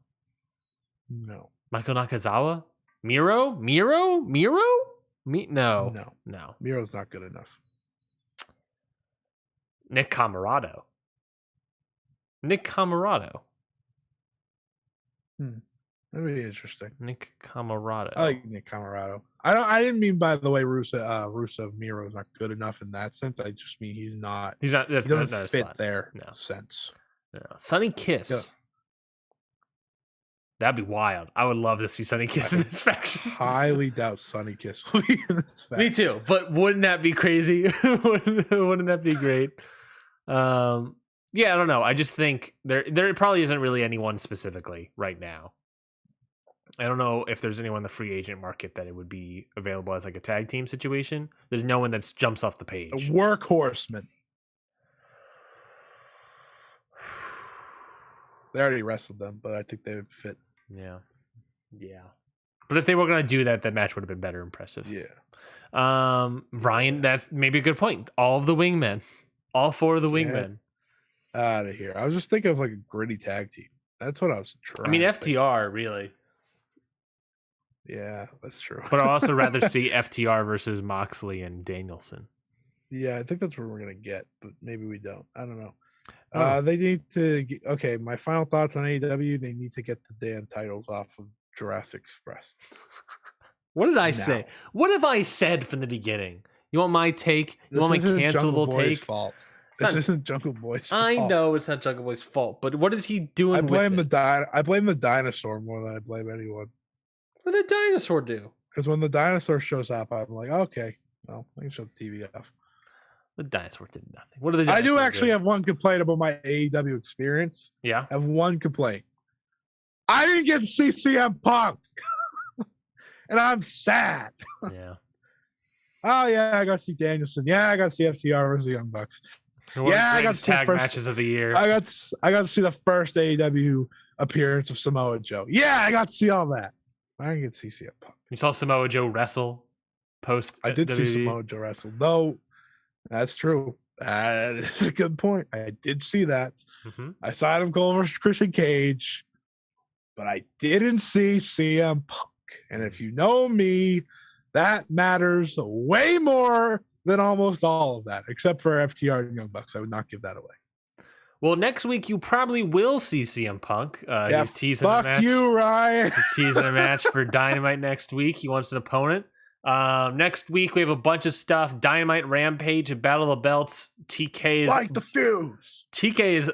Speaker 1: Michael
Speaker 2: Nakazawa? Miro? No.
Speaker 1: Miro's not good enough.
Speaker 2: Nick Camarado.
Speaker 1: That'd be interesting.
Speaker 2: Nick Camarado.
Speaker 1: I like Nick Camarado. I didn't mean, by the way, Rusev Miro is not good enough in that sense. I just mean he's not.
Speaker 2: He
Speaker 1: doesn't fit their sense.
Speaker 2: No. Sonny Kiss. Yeah. That'd be wild. I would love to see Sonny Kiss in this faction.
Speaker 1: Highly doubt Sonny Kiss will be in this faction.
Speaker 2: Me too. But wouldn't that be crazy? Wouldn't that be great? Yeah, I don't know. I just think there probably isn't really anyone specifically right now. I don't know if there's anyone in the free agent market that it would be available as like a tag team situation. There's no one that jumps off the page.
Speaker 1: A workhorseman. They already wrestled them, but I think they would fit.
Speaker 2: Yeah. But if they were going to do that, that match would have been better impressive.
Speaker 1: Yeah.
Speaker 2: Ryan, that's maybe a good point. All of the wingmen. All 4 of the wingmen.
Speaker 1: Out of here. I was just thinking of like a gritty tag team. That's what I was trying.
Speaker 2: I mean, FTR, really.
Speaker 1: Yeah, that's true.
Speaker 2: But I'd also rather see FTR versus Moxley and Danielson.
Speaker 1: Yeah, I think that's what we're going to get, but maybe we don't. I don't know. They need to get, okay, my final thoughts on AEW, they need to get the damn titles off of Jurassic Express.
Speaker 2: What did I say? What have I said from the beginning? You want my take? You want my cancelable take?
Speaker 1: Fault. This isn't Jungle Boy's fault.
Speaker 2: I know it's not Jungle Boy's fault, but what is he doing?
Speaker 1: I blame the dinosaur more than I blame anyone.
Speaker 2: What did the dinosaur do?
Speaker 1: Because when the dinosaur shows up, I'm like, okay, well, I can shut the TV off.
Speaker 2: The dinosaur did nothing. What are the
Speaker 1: I do actually have one complaint about my AEW experience.
Speaker 2: Yeah.
Speaker 1: I have one complaint. I didn't get to see CM Punk. And I'm sad.
Speaker 2: Yeah.
Speaker 1: Oh, yeah, I got to see Danielson. Yeah, I got to see FTR versus the Young Bucks.
Speaker 2: I got to see tag matches of the year.
Speaker 1: I got to see the first AEW appearance of Samoa Joe. Yeah, I got to see all that. I didn't get to see CM Punk.
Speaker 2: You saw Samoa Joe wrestle post.
Speaker 1: I did see Samoa Joe wrestle. No, that's true. That is a good point. I did see that.
Speaker 2: Mm-hmm.
Speaker 1: I saw Adam Cole versus Christian Cage, but I didn't see CM Punk. And if you know me, that matters way more than almost all of that, except for FTR and Young Bucks. I would not give that away.
Speaker 2: Well, next week you probably will see CM Punk. He's teasing a match.
Speaker 1: Fuck you, Ryan.
Speaker 2: He's teasing a match for Dynamite next week. He wants an opponent. Next week we have a bunch of stuff. Dynamite, Rampage, and Battle of the Belts. TK is
Speaker 1: like the fuse.
Speaker 2: TK is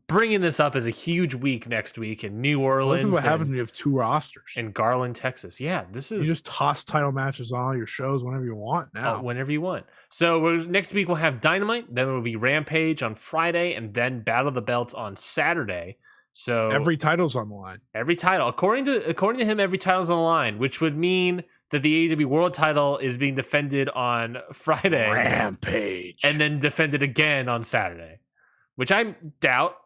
Speaker 2: bringing this up as a huge week next week in New Orleans.
Speaker 1: This is what happens when you have two rosters
Speaker 2: in Garland, Texas. Yeah, this is
Speaker 1: you just toss title matches on all your shows whenever you want now.
Speaker 2: Whenever you want. So next week we'll have Dynamite, then it'll be Rampage on Friday, and then Battle of the Belts on Saturday. So
Speaker 1: every title's on the line.
Speaker 2: Every title, according to him, every title's on the line, which would mean that the AEW World Title is being defended on Friday,
Speaker 1: Rampage,
Speaker 2: and then defended again on Saturday, which I doubt.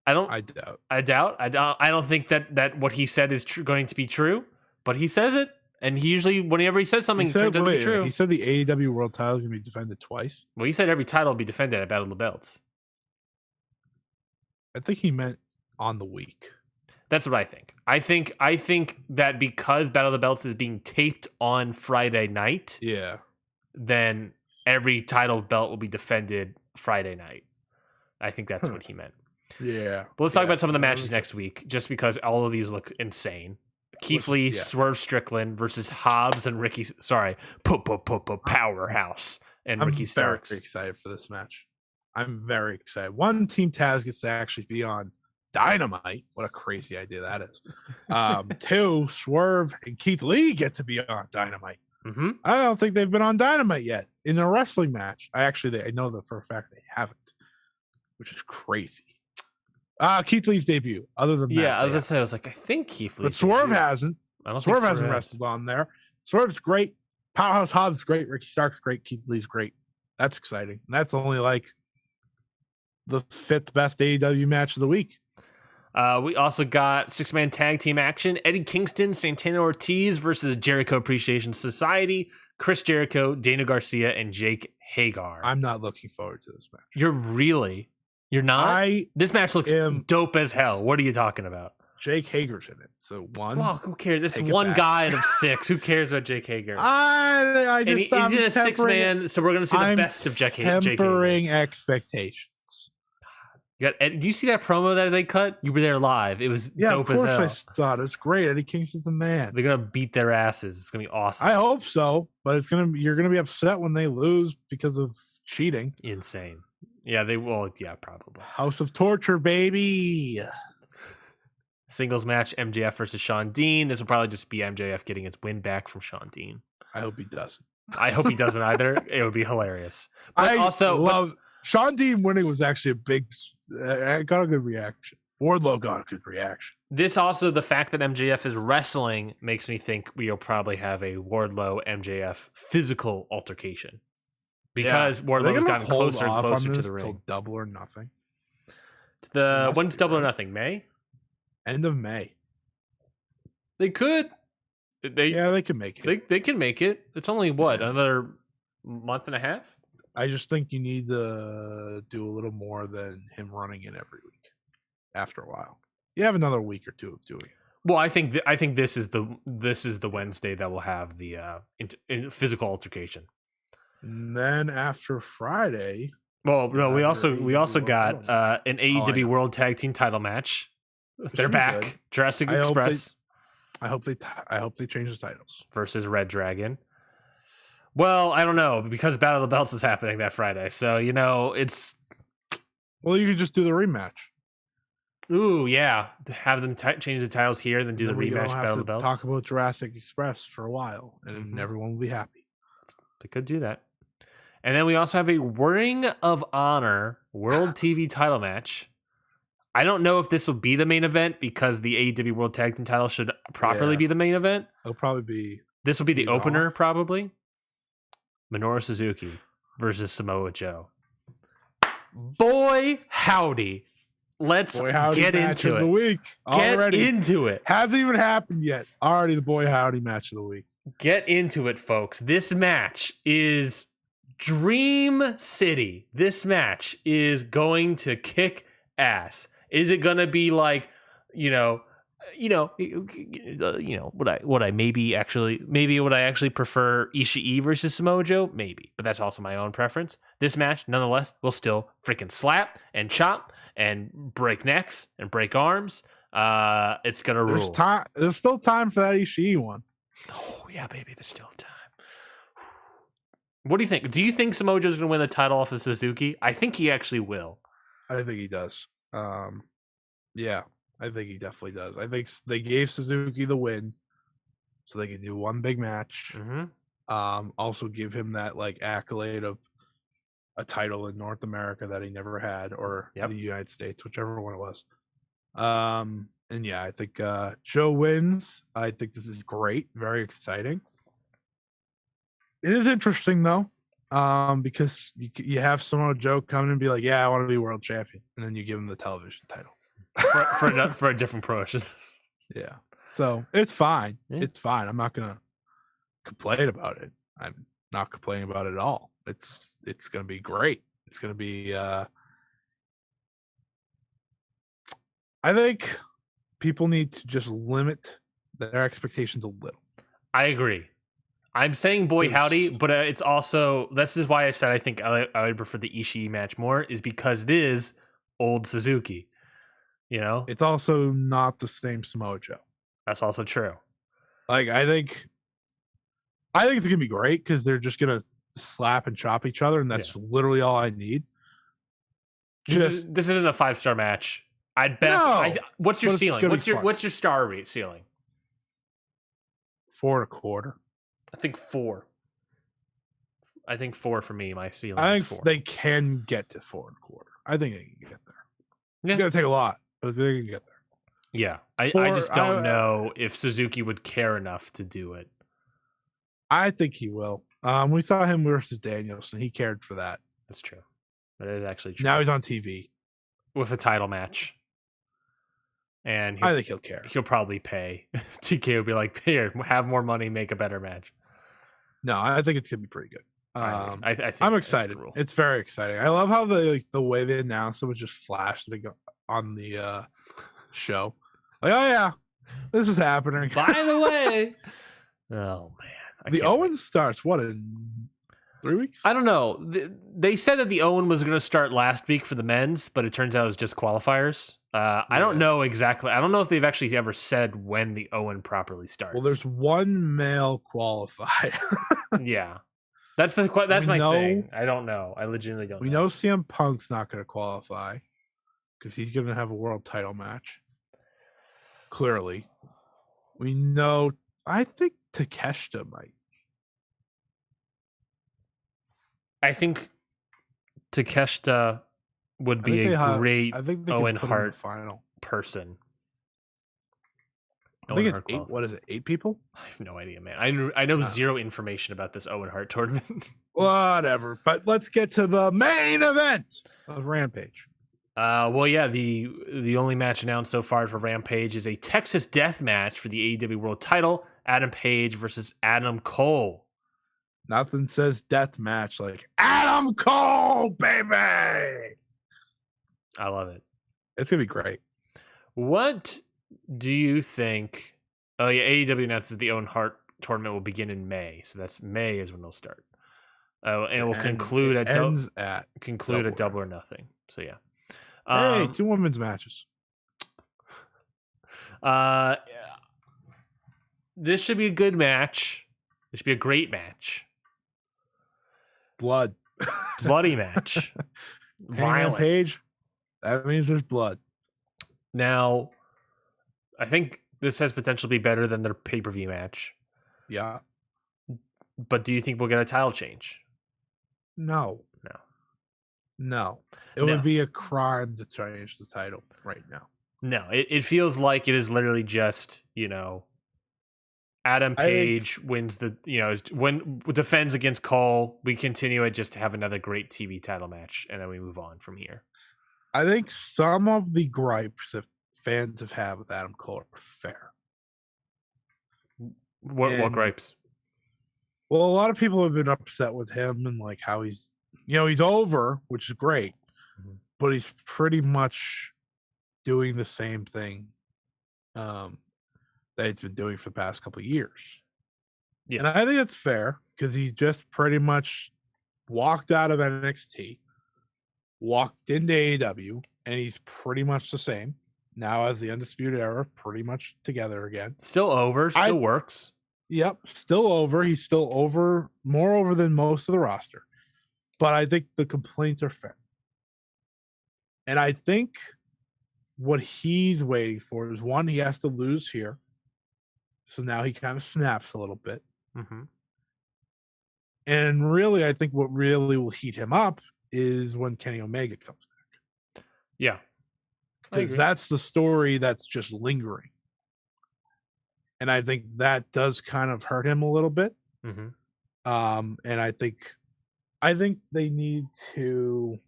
Speaker 2: I don't think that what he said is going to be true, but he says it, and he usually, whenever he says something, it turns out to be true.
Speaker 1: He said the AEW World Title is going to be defended twice.
Speaker 2: Well, he said every title will be defended at Battle of the Belts.
Speaker 1: I think he meant on the week.
Speaker 2: That's what I think. I think that because Battle of the Belts is being taped on Friday night, then every title belt will be defended Friday night. I think that's what he meant.
Speaker 1: Yeah.
Speaker 2: But let's talk about some of the matches next week, just because all of these look insane. Keith Lee, Swerve Strickland versus Hobbs and Ricky. Sorry, Powerhouse and Ricky Starks.
Speaker 1: I'm very excited for this match. I'm very excited. One, Team Taz gets to actually be on Dynamite. What a crazy idea that is. Two, Swerve and Keith Lee get to be on Dynamite.
Speaker 2: Mm-hmm.
Speaker 1: I don't think they've been on Dynamite yet in a wrestling match. I know that for a fact they haven't, which is crazy. Keith Lee's debut. Other than that,
Speaker 2: I was like, I think Keith Lee,
Speaker 1: but Swerve hasn't. Swerve hasn't wrestled on there. Swerve's great. Powerhouse Hobbs is great. Ricky Stark's great. Keith Lee's great. That's exciting. And that's only like the fifth best AEW match of the week.
Speaker 2: We also got 6-man tag team action. Eddie Kingston, Santana Ortiz versus the Jericho Appreciation Society. Chris Jericho, Dana Garcia, and Jake Hagar.
Speaker 1: I'm not looking forward to this match.
Speaker 2: You're not? This match looks dope as hell. What are you talking about?
Speaker 1: Jake Hager's in it. So one.
Speaker 2: Well, who cares? It's one guy out of six. Who cares about Jake Hager?
Speaker 1: He's
Speaker 2: in a 6-man, so we're going to see the best of Jake Hager.
Speaker 1: Tempering expectations.
Speaker 2: Do you see that promo that they cut? You were there live. It was dope as hell.
Speaker 1: Of course I saw it. It's great. Eddie Kingston's the man.
Speaker 2: They're gonna beat their asses. It's gonna be awesome.
Speaker 1: I hope so, but you're gonna be upset when they lose because of cheating.
Speaker 2: Insane. Yeah, they will. Yeah, probably.
Speaker 1: House of Torture, baby.
Speaker 2: Singles match: MJF versus Shawn Dean. This will probably just be MJF getting his win back from Shawn Dean.
Speaker 1: I hope he doesn't.
Speaker 2: I hope he doesn't either. It would be hilarious. But
Speaker 1: Shawn Dean winning was actually a big. I got a good reaction. Wardlow got a good reaction.
Speaker 2: This also, the fact that MJF is wrestling makes me think we'll probably have a Wardlow MJF physical altercation because Wardlow's gotten closer and closer to the ring.
Speaker 1: Till Double or Nothing.
Speaker 2: When's Double or Nothing? May?
Speaker 1: End of May.
Speaker 2: They could.
Speaker 1: They can make it.
Speaker 2: They can make it. It's only another month and a half.
Speaker 1: I just think you need to do a little more than him running in every week. After a while, you have another week or two of doing it.
Speaker 2: Well, I think this is the Wednesday that will have the physical altercation.
Speaker 1: And then after Friday,
Speaker 2: well, no, we also got an AEW World Tag Team Title match. They're back. Good. Jurassic Express.
Speaker 1: I hope they change the titles
Speaker 2: versus Red Dragon. Well, I don't know, because Battle of the Belts is happening that Friday. So, it's...
Speaker 1: Well, you could just do the rematch.
Speaker 2: Ooh, yeah. Have them change the titles here, then do the rematch Battle of the Belts.
Speaker 1: Talk about Jurassic Express for a while, and everyone will be happy.
Speaker 2: They could do that. And then we also have a Ring of Honor World TV title match. I don't know if this will be the main event because the AEW World Tag Team title should properly be the main event.
Speaker 1: It'll probably be.
Speaker 2: This will be the opener, probably. Minoru Suzuki versus Samoa Joe. Boy, howdy. Let's get into it.
Speaker 1: The week.
Speaker 2: Get into it.
Speaker 1: Hasn't even happened yet. Already the boy howdy match of the week.
Speaker 2: Get into it, folks. This match is Dream City. This match is going to kick ass. Is it gonna be like, would I actually prefer Ishii versus Samoa Joe? Maybe, but that's also my own preference. This match, nonetheless, will still freaking slap and chop and break necks and break arms. It's gonna rule.
Speaker 1: There's still time for that Ishii one.
Speaker 2: Oh yeah, baby, there's still time. What do you think? Do you think Samoa Joe's gonna win the title off of Suzuki? I think he actually will.
Speaker 1: I think he does. Yeah, I think he definitely does. I think they gave Suzuki the win so they can do one big match.
Speaker 2: Mm-hmm.
Speaker 1: Also give him that like accolade of a title in North America that he never had, or the United States, whichever one it was. And yeah, I think Joe wins. I think this is great, very exciting. It is interesting though. Because you have Samoa Joe come in and be like, yeah, I want to be world champion. And then you give him the television title.
Speaker 2: for a different promotion.
Speaker 1: Yeah. So it's fine.
Speaker 2: Yeah.
Speaker 1: It's fine. I'm not going to complain about it. I'm not complaining about it at all. It's going to be great. It's going to be, I think people need to just limit their expectations a little.
Speaker 2: I agree. I'm saying boy howdy, but it's also, this is why I said I think I would prefer the Ishii match more, is because it is old Suzuki.
Speaker 1: It's also not the same Samoa Joe.
Speaker 2: That's also true.
Speaker 1: Like I think it's gonna be great because they're just gonna slap and chop each other, and that's literally all I need.
Speaker 2: This isn't a 5-star match. I'd bet.
Speaker 1: No,
Speaker 2: what's your ceiling? What's your star rate ceiling?
Speaker 1: 4.25.
Speaker 2: I think 4. I think 4 for me. My ceiling.
Speaker 1: I
Speaker 2: is
Speaker 1: think
Speaker 2: 4.
Speaker 1: they can get to 4.25. I think they can get there.
Speaker 2: Yeah.
Speaker 1: It's gonna take a lot, but they can get there.
Speaker 2: Yeah, I just don't know if Suzuki would care enough to do it.
Speaker 1: I think he will. We saw him versus Danielson. He cared for that.
Speaker 2: That's true. That is actually true.
Speaker 1: Now he's on TV
Speaker 2: with a title match. And
Speaker 1: I think he'll care.
Speaker 2: He'll probably pay. TK will be like, here, have more money, make a better match.
Speaker 1: No, I think it's gonna be pretty good.
Speaker 2: I think
Speaker 1: I'm excited. It's very exciting. I love how the way they announced it was just flashed on the show. Like, oh yeah, this is happening.
Speaker 2: By the way, oh man,
Speaker 1: the Owen starts what in 3 weeks?
Speaker 2: I don't know. They said that the Owen was going to start last week for the men's, but it turns out it was just qualifiers. I don't know exactly. I don't know if they've actually ever said when the Owen properly starts.
Speaker 1: Well, there's one male qualified.
Speaker 2: Yeah, that's my thing. I don't know. I legitimately don't.
Speaker 1: We know CM Punk's not going to qualify because he's going to have a world title match. Clearly, we know. I think Takeshita might.
Speaker 2: I think Takeshita would be a great Owen Hart
Speaker 1: final
Speaker 2: person.
Speaker 1: I think it's 8. What is it? 8 people?
Speaker 2: I have no idea, man. I know zero information about this Owen Hart tournament.
Speaker 1: Whatever. But let's get to the main event of Rampage.
Speaker 2: Well, yeah, the only match announced so far for Rampage is a Texas Death Match for the AEW World Title. Adam Page versus Adam Cole.
Speaker 1: Nothing says death match like Adam Cole, baby.
Speaker 2: I love it.
Speaker 1: It's gonna be great.
Speaker 2: What do you think? Oh yeah, AEW announces the Owen Hart tournament will begin in May, so that's May is when they'll start. And it will conclude at Double or Nothing. So yeah.
Speaker 1: Hey, 2 women's matches.
Speaker 2: This should be a good match. This should be a great match. Bloody match.
Speaker 1: Violent. Page. That means there's blood.
Speaker 2: Now, I think this has potential to be better than their pay-per-view match.
Speaker 1: Yeah.
Speaker 2: But do you think we'll get a title change?
Speaker 1: No.
Speaker 2: No.
Speaker 1: It would be a crime to change the title right now.
Speaker 2: No, it feels like it is literally just, Adam Page wins defends against Cole. We continue it just to have another great TV title match, and then we move on from here.
Speaker 1: I think some of the gripes that fans have had with Adam Cole are fair.
Speaker 2: What gripes?
Speaker 1: Well, a lot of people have been upset with him and like how he's over, which is great, but he's pretty much doing the same thing that he's been doing for the past couple of years. Yes. And I think that's fair because he's just pretty much walked out of NXT, walked into AEW, and he's pretty much the same now as the Undisputed Era, pretty much together again.
Speaker 2: Still over, works.
Speaker 1: Yep, still over. He's still over, more over than most of the roster. But I think the complaints are fair. And I think what he's waiting for is, one, he has to lose here. So now he kind of snaps a little bit.
Speaker 2: Mm-hmm.
Speaker 1: And really, I think what really will heat him up is when Kenny Omega comes back.
Speaker 2: Yeah.
Speaker 1: Because that's the story that's just lingering. And I think that does kind of hurt him a little bit.
Speaker 2: Mm-hmm.
Speaker 1: And I think they need to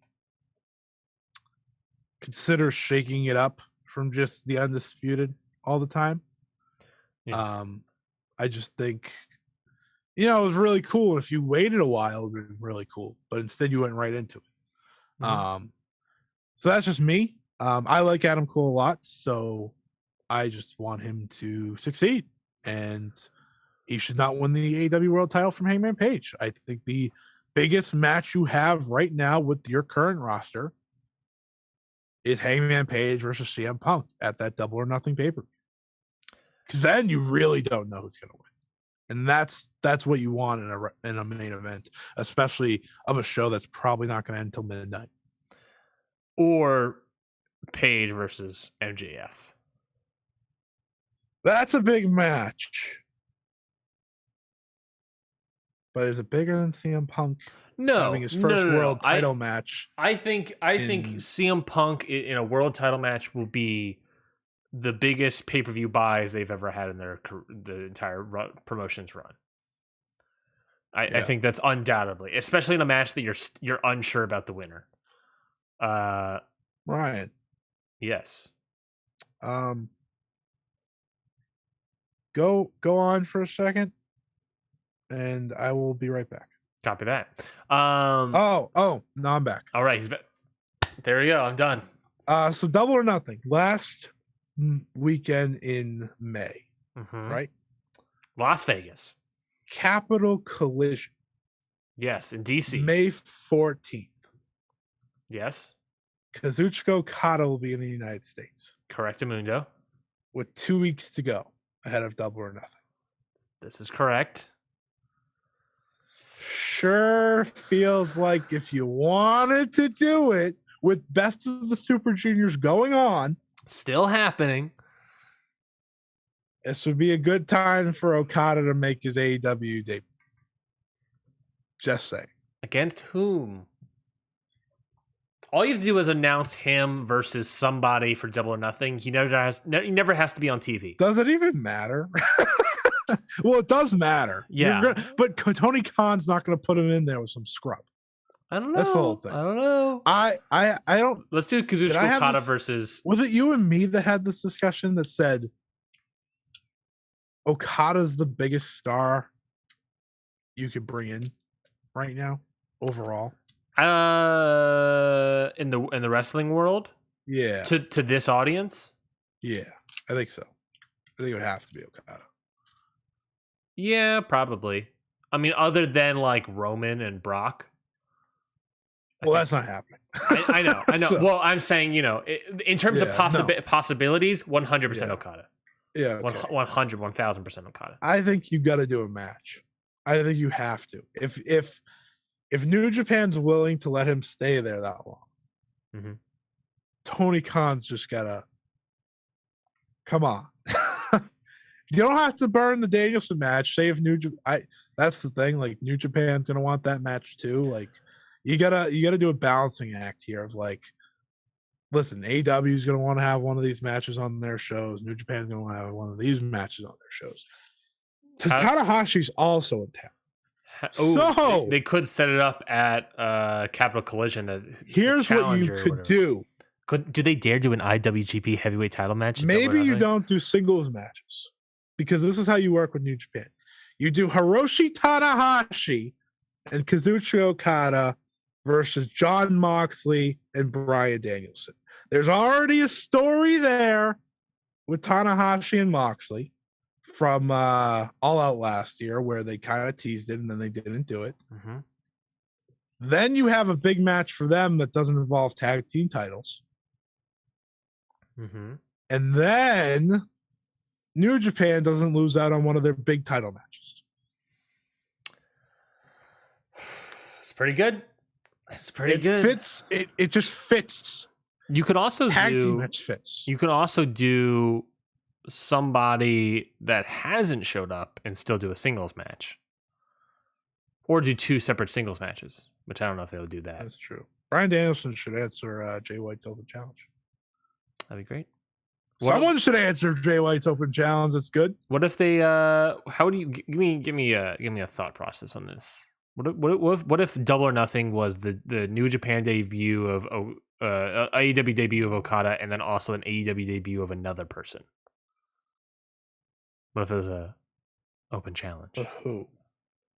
Speaker 1: consider shaking it up from just the Undisputed all the time. Yeah. I just think, it was really cool. If you waited a while, it would be really cool. But instead, you went right into it. Mm-hmm. So that's just me. I like Adam Cole a lot, so I just want him to succeed. And he should not win the AEW World title from Hangman Page. I think the biggest match you have right now with your current roster is Hangman Page versus CM Punk at that Double or Nothing pay-per-view. Because then you really don't know who's going to win. And that's what you want in a main event, especially of a show that's probably not going to end until midnight.
Speaker 2: Or Page versus MJF.
Speaker 1: That's a big match. But is it bigger than CM Punk having his first world title match?
Speaker 2: I think CM Punk in a world title match will be the biggest pay-per-view buys they've ever had in the entire promotions run. I think that's undoubtedly, especially in a match that you're unsure about the winner.
Speaker 1: Ryan.
Speaker 2: Yes.
Speaker 1: Go on for a second, and I will be right back.
Speaker 2: Copy that.
Speaker 1: No, I'm back.
Speaker 2: All right, there we go. I'm done.
Speaker 1: So Double or Nothing last weekend in May, right?
Speaker 2: Las Vegas.
Speaker 1: Capital Collision.
Speaker 2: Yes, in DC.
Speaker 1: May 14th.
Speaker 2: Yes.
Speaker 1: Kazuchika Okada will be in the United States.
Speaker 2: Correctamundo.
Speaker 1: With 2 weeks to go ahead of Double or Nothing.
Speaker 2: This is correct.
Speaker 1: Sure feels like if you wanted to do it with Best of the Super Juniors going on.
Speaker 2: Still happening.
Speaker 1: This would be a good time for Okada to make his AEW debut. Just saying.
Speaker 2: Against whom? All you have to do is announce him versus somebody for Double or Nothing. He never has to be on TV.
Speaker 1: Does it even matter? Well, it does matter.
Speaker 2: Yeah.
Speaker 1: But Tony Khan's not going to put him in there with some scrub.
Speaker 2: I don't know.
Speaker 1: That's the whole thing.
Speaker 2: I don't know.
Speaker 1: I don't.
Speaker 2: Let's do Kazuchika Okada versus.
Speaker 1: Was it you and me that had this discussion that said Okada's the biggest star you could bring in right now overall?
Speaker 2: In the wrestling world?
Speaker 1: Yeah.
Speaker 2: To this audience?
Speaker 1: Yeah, I think so. I think it would have to be Okada.
Speaker 2: Yeah, probably. I mean, other than like Roman and Brock.
Speaker 1: Well, that's not happening.
Speaker 2: I know. So, well, I'm saying, in terms of possibilities, 100% Okada.
Speaker 1: Yeah. Okay.
Speaker 2: 100, 1000% Okada.
Speaker 1: I think you got to do a match. I think you have to. If New Japan's willing to let him stay there that long, Tony Khan's just gotta come on. You don't have to burn the Danielson match. Say if that's the thing. Like New Japan's gonna want that match too. Like you gotta do a balancing act here of like, listen, AEW is gonna want to have one of these matches on their shows. New Japan's gonna want to have one of these matches on their shows. Tanahashi's also in town. So
Speaker 2: they could set it up at Capital Collision.
Speaker 1: Here's what you could do.
Speaker 2: Do they dare do an IWGP heavyweight title match?
Speaker 1: Maybe you don't do singles matches, because this is how you work with New Japan. You do Hiroshi Tanahashi and Kazuchika Okada versus Jon Moxley and Bryan Danielson. There's already a story there with Tanahashi and Moxley from All Out last year, where they kind of teased it and then they didn't do it.
Speaker 2: Mm-hmm.
Speaker 1: Then you have a big match for them that doesn't involve tag team titles.
Speaker 2: Mm-hmm.
Speaker 1: And then New Japan doesn't lose out on one of their big title matches.
Speaker 2: It's pretty good. It's pretty good.
Speaker 1: Fits. It just fits.
Speaker 2: You could also
Speaker 1: tag team match fits.
Speaker 2: You could also do somebody that hasn't showed up and still do a singles match, or do two separate singles matches. Which I don't know if they'll do that.
Speaker 1: That's true. Bryan Danielson should answer Jay White's open challenge.
Speaker 2: That'd be great.
Speaker 1: Someone should answer Jay White's open challenge. That's good.
Speaker 2: What if they? How do you give me a thought process on this? What if Double or Nothing was the New Japan debut of AEW debut of Okada, and then also an AEW debut of another person? What if it was a open challenge?
Speaker 1: But who?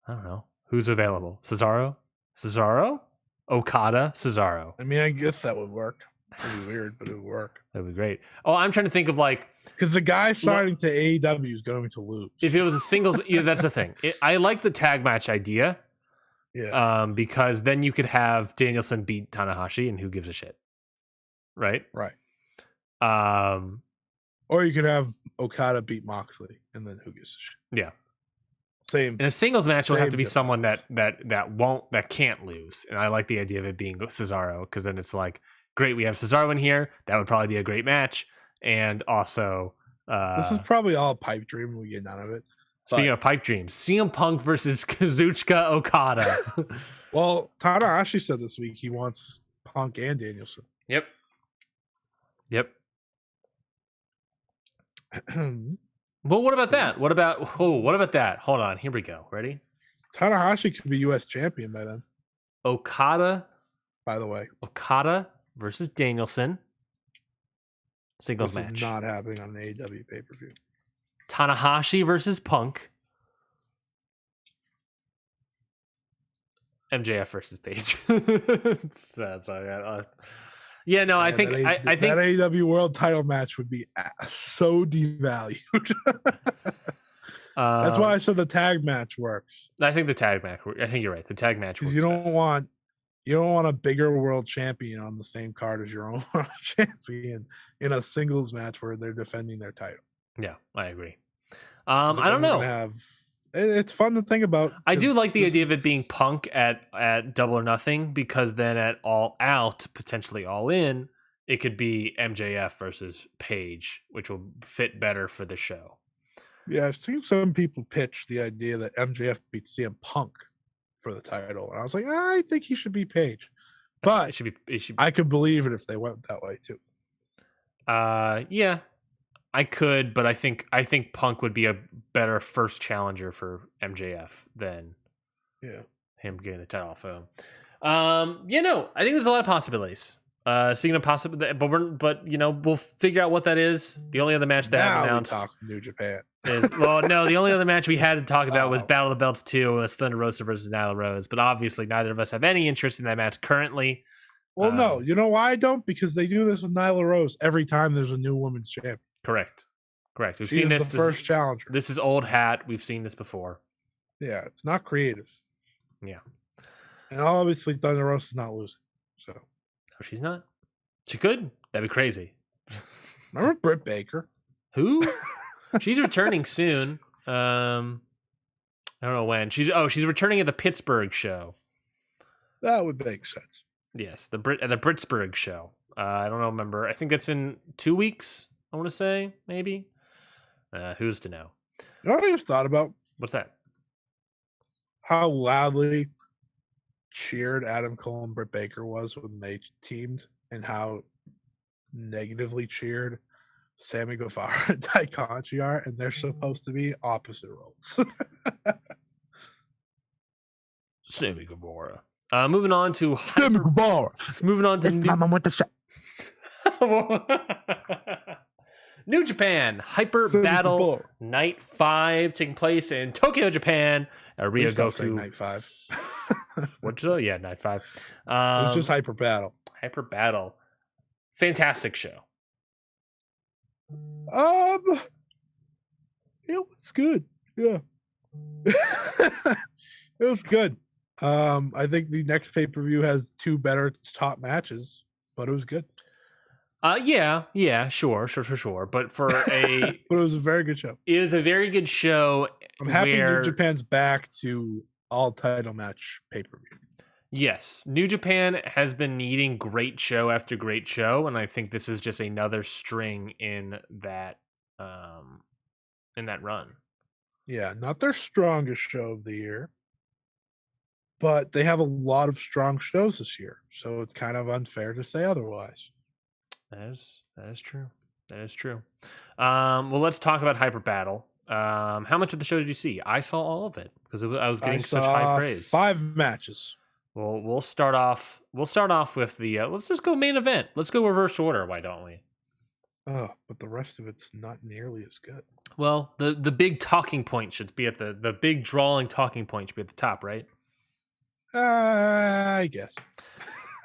Speaker 2: I don't know. Who's available? Cesaro? Okada? Cesaro?
Speaker 1: I mean, I guess that would work. It'd be weird, but it would work.
Speaker 2: That'd be great. Oh, I'm trying to think of like,
Speaker 1: because the guy starting to AEW is going to lose.
Speaker 2: If it was a singles, that's the thing. I like the tag match idea.
Speaker 1: Yeah.
Speaker 2: Because then you could have Danielson beat Tanahashi, and who gives a shit, right?
Speaker 1: Right.
Speaker 2: Or
Speaker 1: you could have Okada beat Moxley, and then who gives a shit?
Speaker 2: Yeah.
Speaker 1: Same.
Speaker 2: In a singles match, will have to be
Speaker 1: difference.
Speaker 2: someone that can't lose, and I like the idea of it being Cesaro, because then it's like, great, we have Cesaro in here. That would probably be a great match, and also
Speaker 1: this is probably all pipe dream. We get none of it.
Speaker 2: Speaking of pipe dreams, CM Punk versus Kazuchika Okada.
Speaker 1: Well, Tanahashi said this week he wants Punk and Danielson.
Speaker 2: Yep. Well, what about that? What about that? Hold on. Here we go. Ready?
Speaker 1: Tanahashi could be U.S. champion by then.
Speaker 2: Okada.
Speaker 1: By the way.
Speaker 2: Okada versus Danielson. Singles
Speaker 1: this
Speaker 2: match.
Speaker 1: Is not happening on an AEW pay-per-view.
Speaker 2: Tanahashi versus Punk. MJF versus Page. That's what I got. Yeah, no, I think
Speaker 1: that AEW World Title match would be so devalued. That's why I said the tag match works.
Speaker 2: I think the tag match. I think you're right. The tag match works.
Speaker 1: You don't want a bigger world champion on the same card as your own world champion in a singles match where they're defending their title.
Speaker 2: Yeah, I agree. I don't know.
Speaker 1: It's fun to think about.
Speaker 2: I do like the idea of it being Punk at Double or Nothing, because then at All Out, potentially All In, it could be MJF versus Page, which will fit better for the show.
Speaker 1: Yeah, I've seen some people pitch the idea that MJF beats CM Punk for the title, and I was like, I think he should be Page, but
Speaker 2: it should be.
Speaker 1: I could believe it if they went that way too.
Speaker 2: Yeah. I could, but I think Punk would be a better first challenger for MJF than him getting the title off of him. I think there's a lot of possibilities. Speaking of possibilities, but we'll figure out what that is. The only other match that I've announced,
Speaker 1: New Japan.
Speaker 2: The only other match we had to talk about was Battle of the Belts 2, was Thunder Rosa versus Nyla Rose. But obviously, neither of us have any interest in that match currently.
Speaker 1: Well, no, you know why I don't? Because they do this with Nyla Rose every time there's a new women's champion.
Speaker 2: Correct. We've seen this.
Speaker 1: The first challenger.
Speaker 2: This is old hat. We've seen this before.
Speaker 1: Yeah, it's not creative.
Speaker 2: Yeah.
Speaker 1: And obviously Thunder Rosa is not losing. So.
Speaker 2: Oh, she's not? She could. That'd be crazy.
Speaker 1: Remember Britt Baker?
Speaker 2: Who? She's returning soon. I don't know when. She's returning at the Pittsburgh show.
Speaker 1: That would make sense.
Speaker 2: Yes, the Pittsburgh show. I don't remember. I think that's in 2 weeks, I want to say, maybe. Who's to know?
Speaker 1: You know what I just thought about?
Speaker 2: What's that?
Speaker 1: How loudly cheered Adam Cole and Britt Baker was when they teamed, and how negatively cheered Sammy Guevara and Ty Conchi are, and they're supposed to be opposite roles.
Speaker 2: Sammy Guevara. Moving on to
Speaker 1: Sammy Guevara.
Speaker 2: Moving on to
Speaker 1: It's Mama with the shot.
Speaker 2: New Japan Hyper
Speaker 1: Sammy
Speaker 2: Battle
Speaker 1: Guevara.
Speaker 2: Night 5 taking place in Tokyo, Japan.
Speaker 1: Please stop saying
Speaker 2: Ryogoku.
Speaker 1: Night 5.
Speaker 2: What's yeah, Night 5.
Speaker 1: It was just Hyper Battle.
Speaker 2: Hyper Battle. Fantastic show.
Speaker 1: It was good. Yeah. It was good. I think the next pay-per-view has 2 better top matches, but it was good.
Speaker 2: Yeah, sure. But for a
Speaker 1: But it was a very good show.
Speaker 2: It was a very good show.
Speaker 1: I'm happy
Speaker 2: where,
Speaker 1: New Japan's back to all title match pay-per-view.
Speaker 2: Yes, New Japan has been needing great show after great show, and I think this is just another string in that run.
Speaker 1: Yeah, not their strongest show of the year, but they have a lot of strong shows this year, so it's kind of unfair to say otherwise.
Speaker 2: That is true. That is true. Well, let's talk about Hyper Battle. How much of the show did you see? I saw all of it because I was getting such high praise.
Speaker 1: 5 matches.
Speaker 2: Well, we'll start off with the. Let's just go main event. Let's go reverse order. Why don't we?
Speaker 1: Oh, but the rest of it's not nearly as good.
Speaker 2: Well, the big talking point should be at the big drawing talking point should be at the top, right?
Speaker 1: I guess.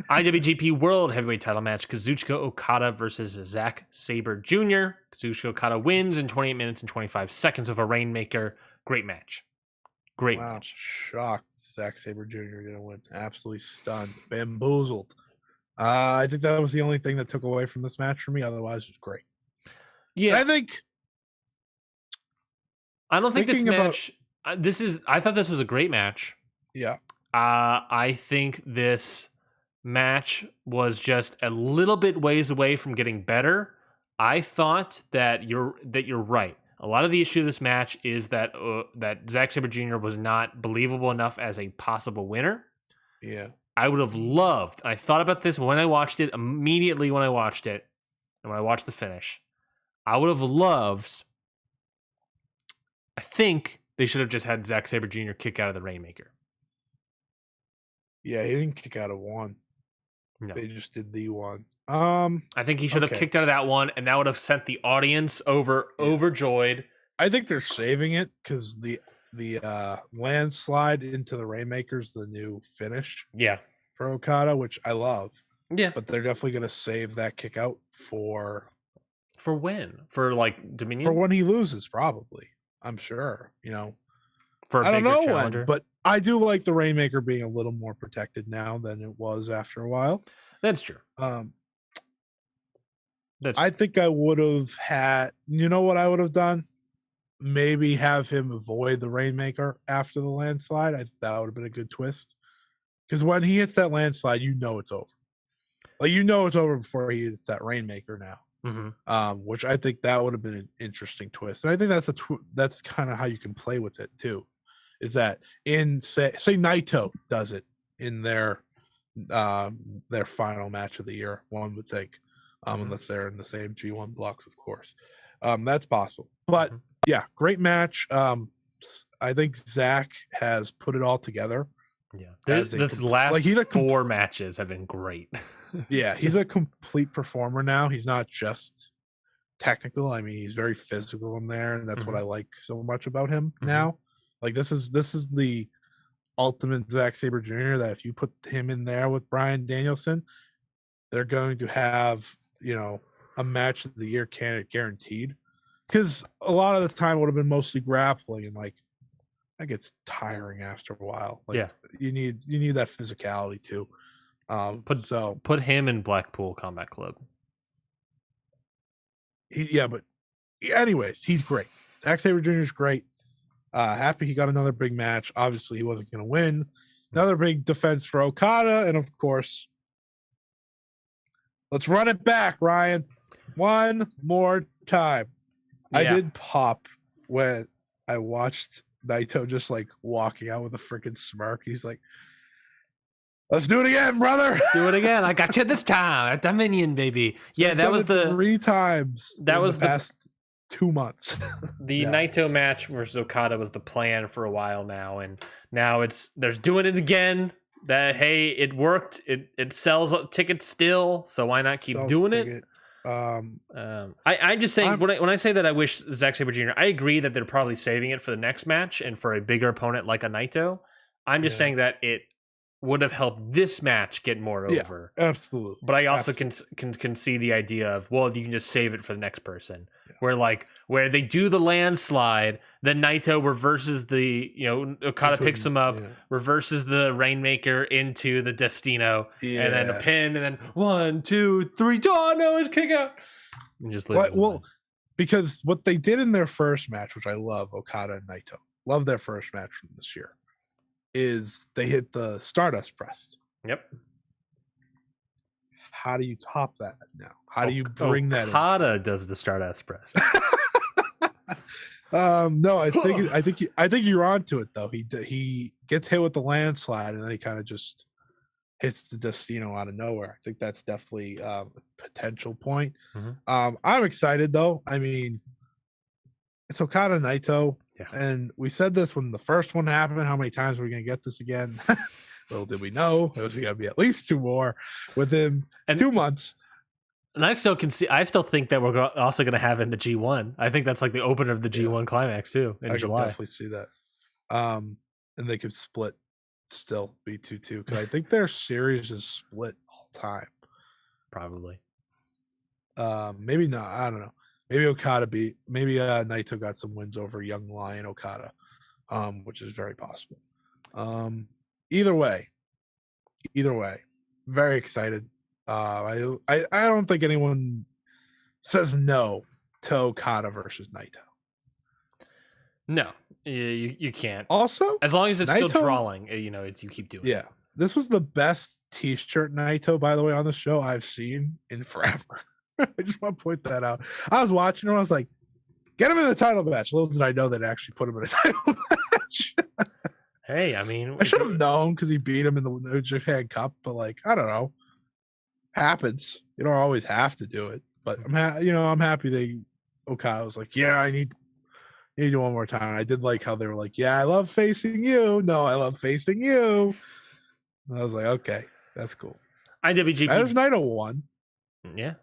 Speaker 2: IWGP World Heavyweight Title match: Kazuchika Okada versus Zack Sabre Jr. Kazuchika Okada wins in 28 minutes and 25 seconds of a Rainmaker. Great match. Great match.
Speaker 1: Shocked Zack Sabre Jr. gonna win. Absolutely stunned. Bamboozled. I think that was the only thing that took away from this match for me. Otherwise, it was great.
Speaker 2: Yeah,
Speaker 1: and
Speaker 2: I don't think this match. I thought this was a great match.
Speaker 1: Yeah.
Speaker 2: I think this match was just a little bit ways away from getting better. I thought that you're right. A lot of the issue of this match is that Zack Sabre Jr. was not believable enough as a possible winner.
Speaker 1: Yeah.
Speaker 2: I would have loved. I thought about this when I watched it, immediately when I watched it, and when I watched the finish. I would have loved. I think they should have just had Zack Sabre Jr. kick out of the Rainmaker.
Speaker 1: Yeah, he didn't kick out of one.
Speaker 2: No.
Speaker 1: They just did the one.
Speaker 2: I think he should have kicked out of that one, and that would have sent the audience overjoyed.
Speaker 1: I think they're saving it because the landslide into the Rainmaker's the new finish.
Speaker 2: Yeah.
Speaker 1: For Okada, which I love.
Speaker 2: Yeah.
Speaker 1: But they're definitely gonna save that kick out for
Speaker 2: when? For like Dominion?
Speaker 1: For when he loses, probably. I'm sure.
Speaker 2: For
Speaker 1: I don't know when, but I do like the Rainmaker being a little more protected now than it was after a while.
Speaker 2: That's true.
Speaker 1: I think I would have had, what I would have done? Maybe have him avoid the Rainmaker after the landslide. I think that would have been a good twist. Because when he hits that landslide, it's over. Like, it's over before he hits that Rainmaker now.
Speaker 2: Mm-hmm.
Speaker 1: Which I think that would have been an interesting twist. And I think that's kind of how you can play with it too. Is that in say Naito does it in their final match of the year, one would think. Unless they're in the same G1 blocks, of course. That's possible. But yeah, great match. I think Zach has put it all together.
Speaker 2: Yeah. This last 4 matches have been great.
Speaker 1: Yeah, he's a complete performer now. He's not just technical. I mean, he's very physical in there, and that's what I like so much about him now. Like this is the ultimate Zack Sabre Jr. that if you put him in there with Bryan Danielson, they're going to have, a match of the year candidate guaranteed. Because a lot of the time it would have been mostly grappling, and that gets tiring after a while. You need that physicality too.
Speaker 2: Put him in Blackpool Combat Club.
Speaker 1: But anyways, he's great. Zack Sabre Jr. is great. Happy he got another big match. Obviously, he wasn't going to win. Another big defense for Okada, and of course, let's run it back, Ryan. One more time. Yeah. I did pop when I watched Naito just walking out with a freaking smirk. He's like, Let's do it again, brother.
Speaker 2: Do it again. I got you this time at Dominion, baby. Yeah, that was the
Speaker 1: 3 times.
Speaker 2: That was
Speaker 1: the past 2 months.
Speaker 2: The Naito match versus Okada was the plan for a while now, and now they're doing it again. That hey, it worked. It sells tickets still, so why not keep doing it? I'm just saying when I say that I wish Zack Sabre Jr. I agree that they're probably saving it for the next match and for a bigger opponent like a Naito. I'm just saying that it would have helped this match get more over.
Speaker 1: Absolutely.
Speaker 2: But I also can see the idea of, well, you can just save it for the next person. Yeah. Where they do the landslide, then Naito reverses Okada picks him up, reverses the Rainmaker into the Destino, and then a pin, and then 1, 2, 3, oh no, it's kick out. And just
Speaker 1: because what they did in their first match, which I love, Okada and Naito, love their first match from this year, is they hit the Stardust press.
Speaker 2: Yep.
Speaker 1: How do you top that now? How do you bring that in?
Speaker 2: Okada does the Stardust press.
Speaker 1: No, I think you're onto it though. He gets hit with the landslide and then he kind of just hits the Destino out of nowhere. I think that's definitely a potential point. Mm-hmm. I'm excited though. I mean, it's Okada Naito. Yeah. And we said this when the first one happened. How many times are we going to get this again? Little did we know it was going to be at least 2 more within 2 months.
Speaker 2: And I still think that we're also going to have in the G1. I think that's like the opener of the G1 climax too in July. I
Speaker 1: can definitely see that. And they could split still be 2-2 because I think their series is split all time.
Speaker 2: Probably.
Speaker 1: Maybe not. I don't know. Maybe Naito got some wins over Young Lion Okada, which is very possible. Either way, very excited. I don't think anyone says no to Okada versus Naito.
Speaker 2: No, you can't.
Speaker 1: Also,
Speaker 2: as long as it's Naito, still drawing, you keep doing it.
Speaker 1: Yeah, this was the best T-shirt Naito, by the way, on the show I've seen in forever. I just want to point that out. I was watching him. I was like, get him in the title match. Little did I know they'd actually put him in a title match.
Speaker 2: Hey, I mean,
Speaker 1: I should have known because he beat him in the New Japan Cup. But I don't know. Happens. You don't always have to do it. But I'm happy Okada was like, yeah, I need to do one more time. And I did like how they were like, yeah, I love facing you. No, I love facing you. And I was like, okay, that's cool.
Speaker 2: IWGP.
Speaker 1: There's Naito won.
Speaker 2: Yeah.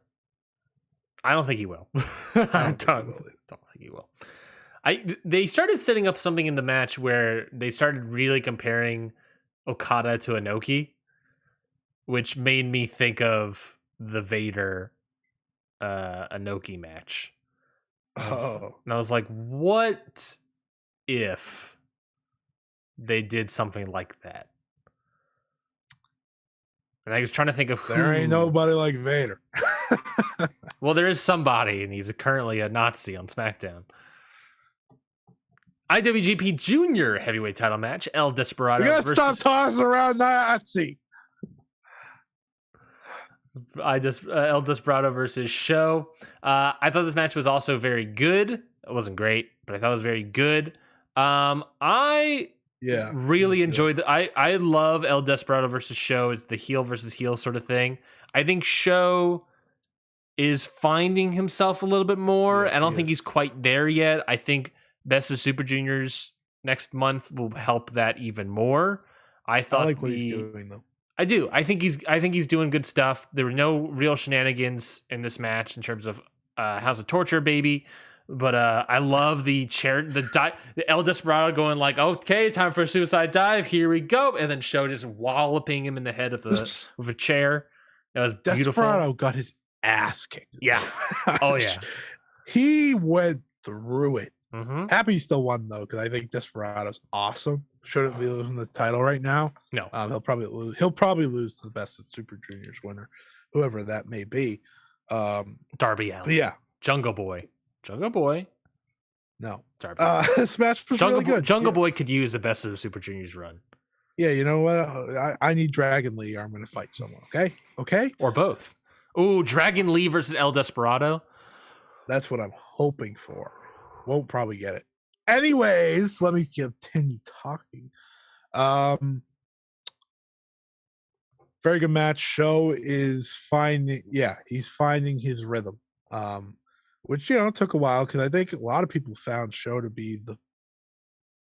Speaker 2: I don't think he will. I don't think he will. They started setting up something in the match where they started really comparing Okada to Inoki, which made me think of the Vader Inoki match. And I was like, what if they did something like that? And I was trying to think of who.
Speaker 1: There ain't nobody like Vader.
Speaker 2: Well, there is somebody, and he's currently a Nazi on SmackDown. IWGP Junior Heavyweight Title match: El Desperado.
Speaker 1: You gotta stop tossing around Nazi.
Speaker 2: El Desperado versus Show. I thought this match was also very good. It wasn't great, but I thought it was very good. I really enjoyed I love El Desperado versus Show. It's the heel versus heel sort of thing. I think Show is finding himself a little bit more. I don't think he's quite there yet. I think Best of Super Juniors next month will help that even more. I like
Speaker 1: what he's doing though.
Speaker 2: I do. I think he's doing good stuff. There were no real shenanigans in this match in terms of House of Torture, baby. But I love the El Desperado going like, okay, time for a suicide dive. Here we go, and then Show just walloping him in the head with a chair. That was beautiful.
Speaker 1: Desperado got his ass kicked.
Speaker 2: Yeah. Oh yeah.
Speaker 1: He went through it.
Speaker 2: Mm-hmm.
Speaker 1: Happy he still won though, because I think Desperado's awesome. Shouldn't be losing the title right now.
Speaker 2: No.
Speaker 1: He'll probably lose. He'll probably lose to the Best of Super Juniors winner, whoever that may be.
Speaker 2: Darby Allin.
Speaker 1: Yeah.
Speaker 2: Jungle Boy.
Speaker 1: No.
Speaker 2: Darby.
Speaker 1: This match was really good.
Speaker 2: Jungle Boy could use the Best of the Super Juniors run.
Speaker 1: Yeah, you know what? I need Dragon Lee or I'm going to fight someone, okay?
Speaker 2: Or both. Ooh, Dragon Lee versus El Desperado.
Speaker 1: That's what I'm hoping for. Won't probably get it. Anyways, let me continue talking. very good match. Show is finding, he's finding his rhythm, which took a while because I think a lot of people found Show to be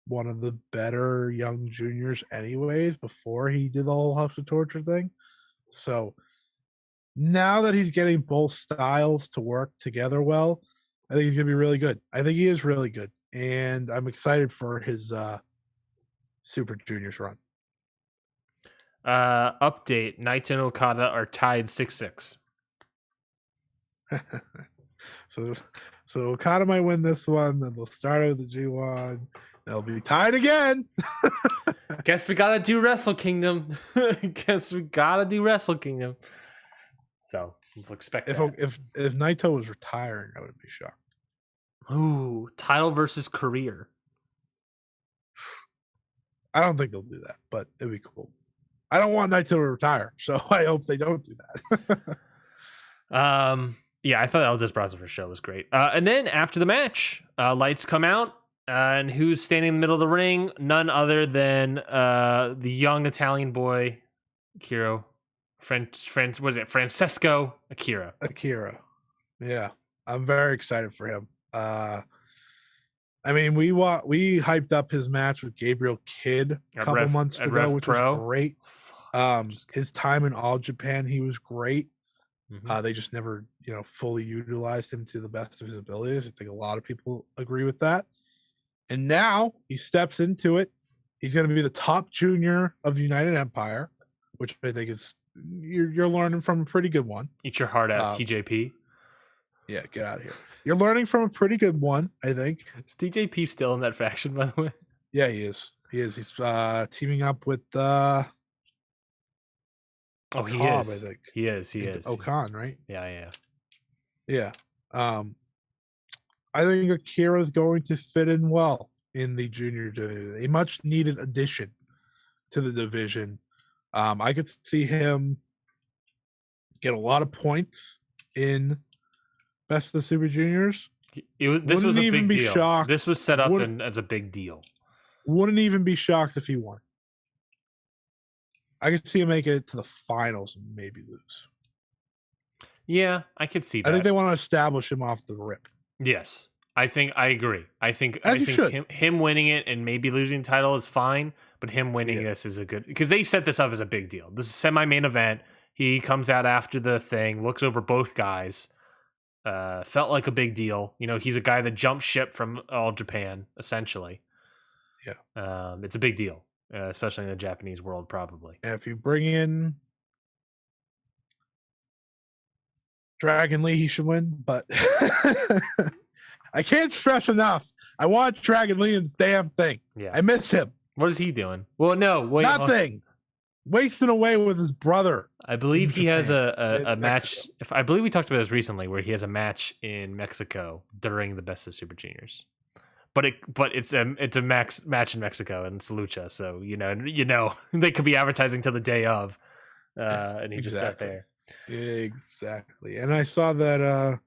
Speaker 1: one of the better young juniors, anyways, before he did the whole House of Torture thing. So now that he's getting both styles to work together well, I think he's gonna be really good. I think he is really good, and I'm excited for his Super Juniors run.
Speaker 2: Update: Naito and Okada are tied 6-6.
Speaker 1: So Okada might win this one, then they'll start with the G1. They'll be tied again.
Speaker 2: Guess we gotta do Wrestle Kingdom. So we'll expect
Speaker 1: if
Speaker 2: that.
Speaker 1: if Naito was retiring, I would be shocked.
Speaker 2: Ooh, title versus career.
Speaker 1: I don't think they'll do that, but it'd be cool. I don't want Naito to retire, so I hope they don't do
Speaker 2: that. Yeah, I thought El Desbrazo for Show was great. And then after the match, lights come out, and who's standing in the middle of the ring? None other than the young Italian boy, Akira. Francesco Akira.
Speaker 1: Akira. Yeah, I'm very excited for him. I mean, we hyped up his match with Gabriel Kidd a couple months ago, which was great. His time in All Japan, he was great. Mm-hmm. They just never, fully utilized him to the best of his abilities. I think a lot of people agree with that. And now he steps into it. He's going to be the top junior of United Empire, which I think is you're learning from a pretty good one.
Speaker 2: Eat your heart out, TJP.
Speaker 1: Yeah, get out of here. You're learning from a pretty good one, I think.
Speaker 2: Is TJP still in that faction, by the way?
Speaker 1: Yeah, he is. He's teaming up with
Speaker 2: he
Speaker 1: Cobb,
Speaker 2: is.
Speaker 1: I think.
Speaker 2: He is.
Speaker 1: Okan, right?
Speaker 2: Yeah.
Speaker 1: I think Akira's going to fit in well in the junior division. A much needed addition to the division. I could see him get a lot of points in Best of the Super Juniors.
Speaker 2: This was a big deal. Shocked. This was set up as a big deal.
Speaker 1: Wouldn't even be shocked if he won. I could see him make it to the finals and maybe lose.
Speaker 2: Yeah, I could see that.
Speaker 1: I think they want to establish him off the rip.
Speaker 2: Yes, I agree. I think him winning it and maybe losing the title is fine, but him winning this is a good, because they set this up as a big deal. This is semi-main event. He comes out after the thing, looks over both guys. Felt like a big deal. He's a guy that jumped ship from All Japan, essentially.
Speaker 1: Yeah.
Speaker 2: It's a big deal, especially in the Japanese world, probably.
Speaker 1: And if you bring in Dragon Lee, he should win, but I can't stress enough. I want Dragon Lee in this damn thing.
Speaker 2: Yeah.
Speaker 1: I miss him.
Speaker 2: What is he doing? Well, no, wait.
Speaker 1: Nothing. Wasting away with his brother.
Speaker 2: I believe he has a match. I believe we talked about this recently, where he has a match in Mexico during the Best of Super Juniors. But it's a match in Mexico, and it's lucha, so they could be advertising till the day of, and he just got there.
Speaker 1: Exactly. And I saw that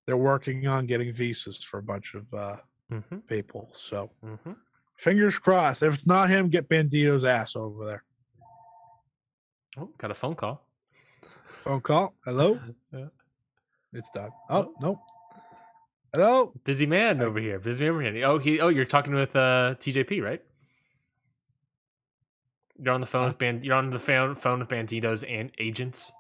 Speaker 1: they're working on getting visas for a bunch of people. So fingers crossed. If it's not him, get Bandito's ass over there.
Speaker 2: Oh, got a phone call.
Speaker 1: Phone call. Hello?
Speaker 2: Yeah.
Speaker 1: It's done. Oh, nope. Hello?
Speaker 2: Busy man over here. Oh, you're talking with TJP, right? You're on the phone with You're on the phone with Bandito's and agents.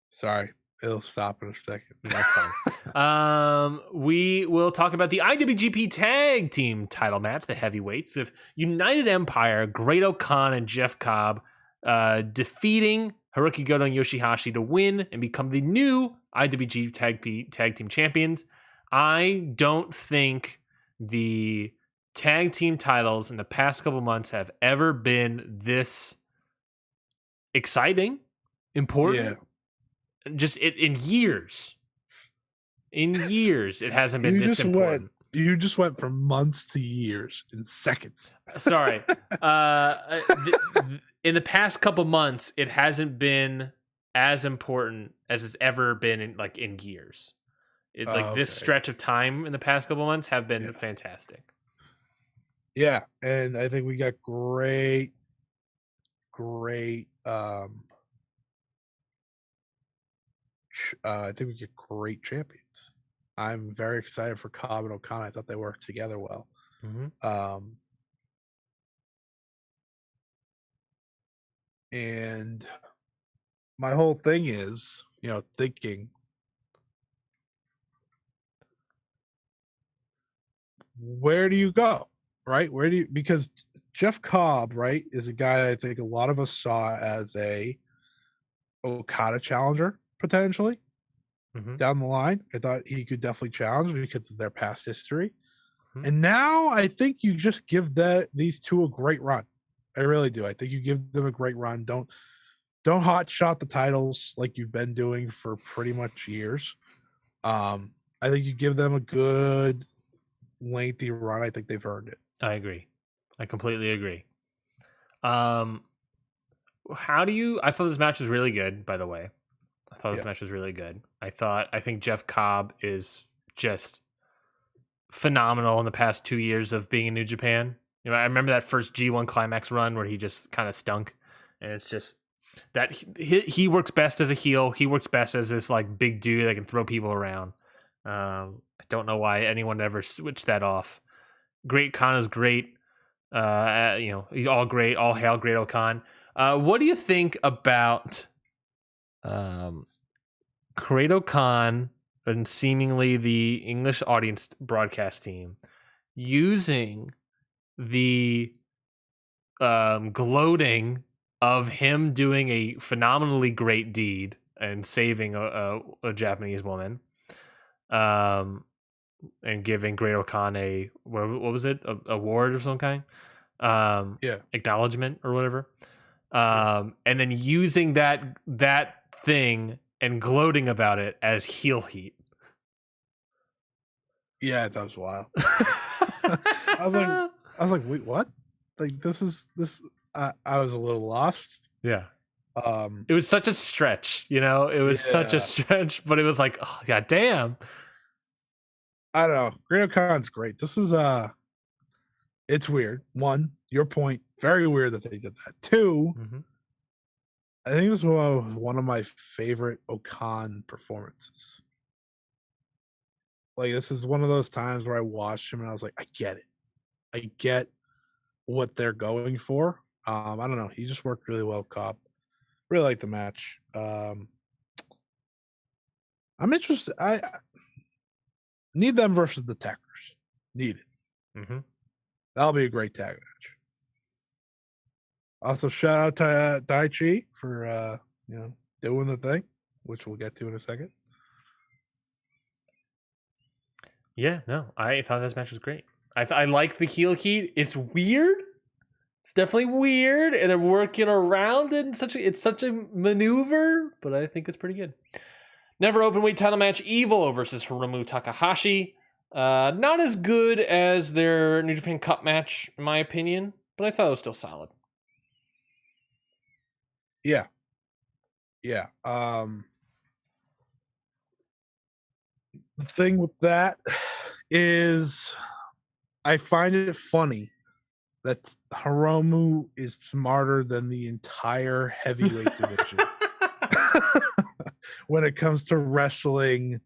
Speaker 1: Sorry, it'll stop in a second.
Speaker 2: That's fine. We will talk about the IWGP Tag Team title match, the heavyweights of United Empire, Great O'Khan and Jeff Cobb, defeating Hiroki Goto and Yoshihashi to win and become the new IWGP Tag Team champions. I don't think the tag team titles in the past couple months have ever been this exciting, important.
Speaker 1: Yeah.
Speaker 2: Just in years. In years, it hasn't been this important.
Speaker 1: You just went from months to years in seconds.
Speaker 2: Sorry. In the past couple months, it hasn't been as important as it's ever been in years. It's this stretch of time in the past couple months have been fantastic.
Speaker 1: Yeah, and I think we got great great. I think we get great champions. I'm very excited for Cobb and O'Connor. I thought they worked together well. And my whole thing is, thinking, where do you go? Right? Because Jeff Cobb, right, is a guy I think a lot of us saw as a Okada challenger potentially down the line. I thought he could definitely challenge because of their past history. And now I think you just give these two a great run. I really do. I think you give them a great run. Don't hot shot the titles like you've been doing for pretty much years. I think you give them a good lengthy run. I think they've earned it.
Speaker 2: I agree. I completely agree. I thought this match was really good, by the way. I thought this match was really good. I think Jeff Cobb is just phenomenal in the past 2 years of being in New Japan. I remember that first G1 Climax run where he just kind of stunk, and it's just that he works best as a heel. He works best as this like big dude that can throw people around. I don't know why anyone ever switched that off. Great Khan is great. He's all great. All hail Great O'Khan. What do you think about Great O'Khan and seemingly the English audience broadcast team using the gloating of him doing a phenomenally great deed and saving a Japanese woman, and giving Great O'Khan what was it, a award of some kind, acknowledgement or whatever, and then using that thing and gloating about it as heel heat.
Speaker 1: Yeah, that was wild. I was like, wait, what? Like this. I was a little lost.
Speaker 2: Yeah. It was such a stretch, It was such a stretch, but it was like, oh god damn.
Speaker 1: I don't know. Great O'Khan's great. This is it's weird. One, your point, very weird that they did that. Two, I think this was one of my favorite O'Khan performances. Like, this is one of those times where I watched him and I was like, I get it. I get what they're going for. I don't know. He just worked really well, Cobb. Really like the match. I'm interested. I need them versus the Techers. Need it. That'll be a great tag match. Also, shout out to Daichi for doing the thing, which we'll get to in a second.
Speaker 2: Yeah, no, I thought this match was great. I like the heel heat. It's weird. It's definitely weird, and they're working around it. It's such a maneuver, but I think it's pretty good. Never open weight title match: Evil versus Hiromu Takahashi. Not as good as their New Japan Cup match, in my opinion, but I thought it was still solid.
Speaker 1: Yeah. The thing with that is I find it funny that Hiromu is smarter than the entire heavyweight division when it comes to wrestling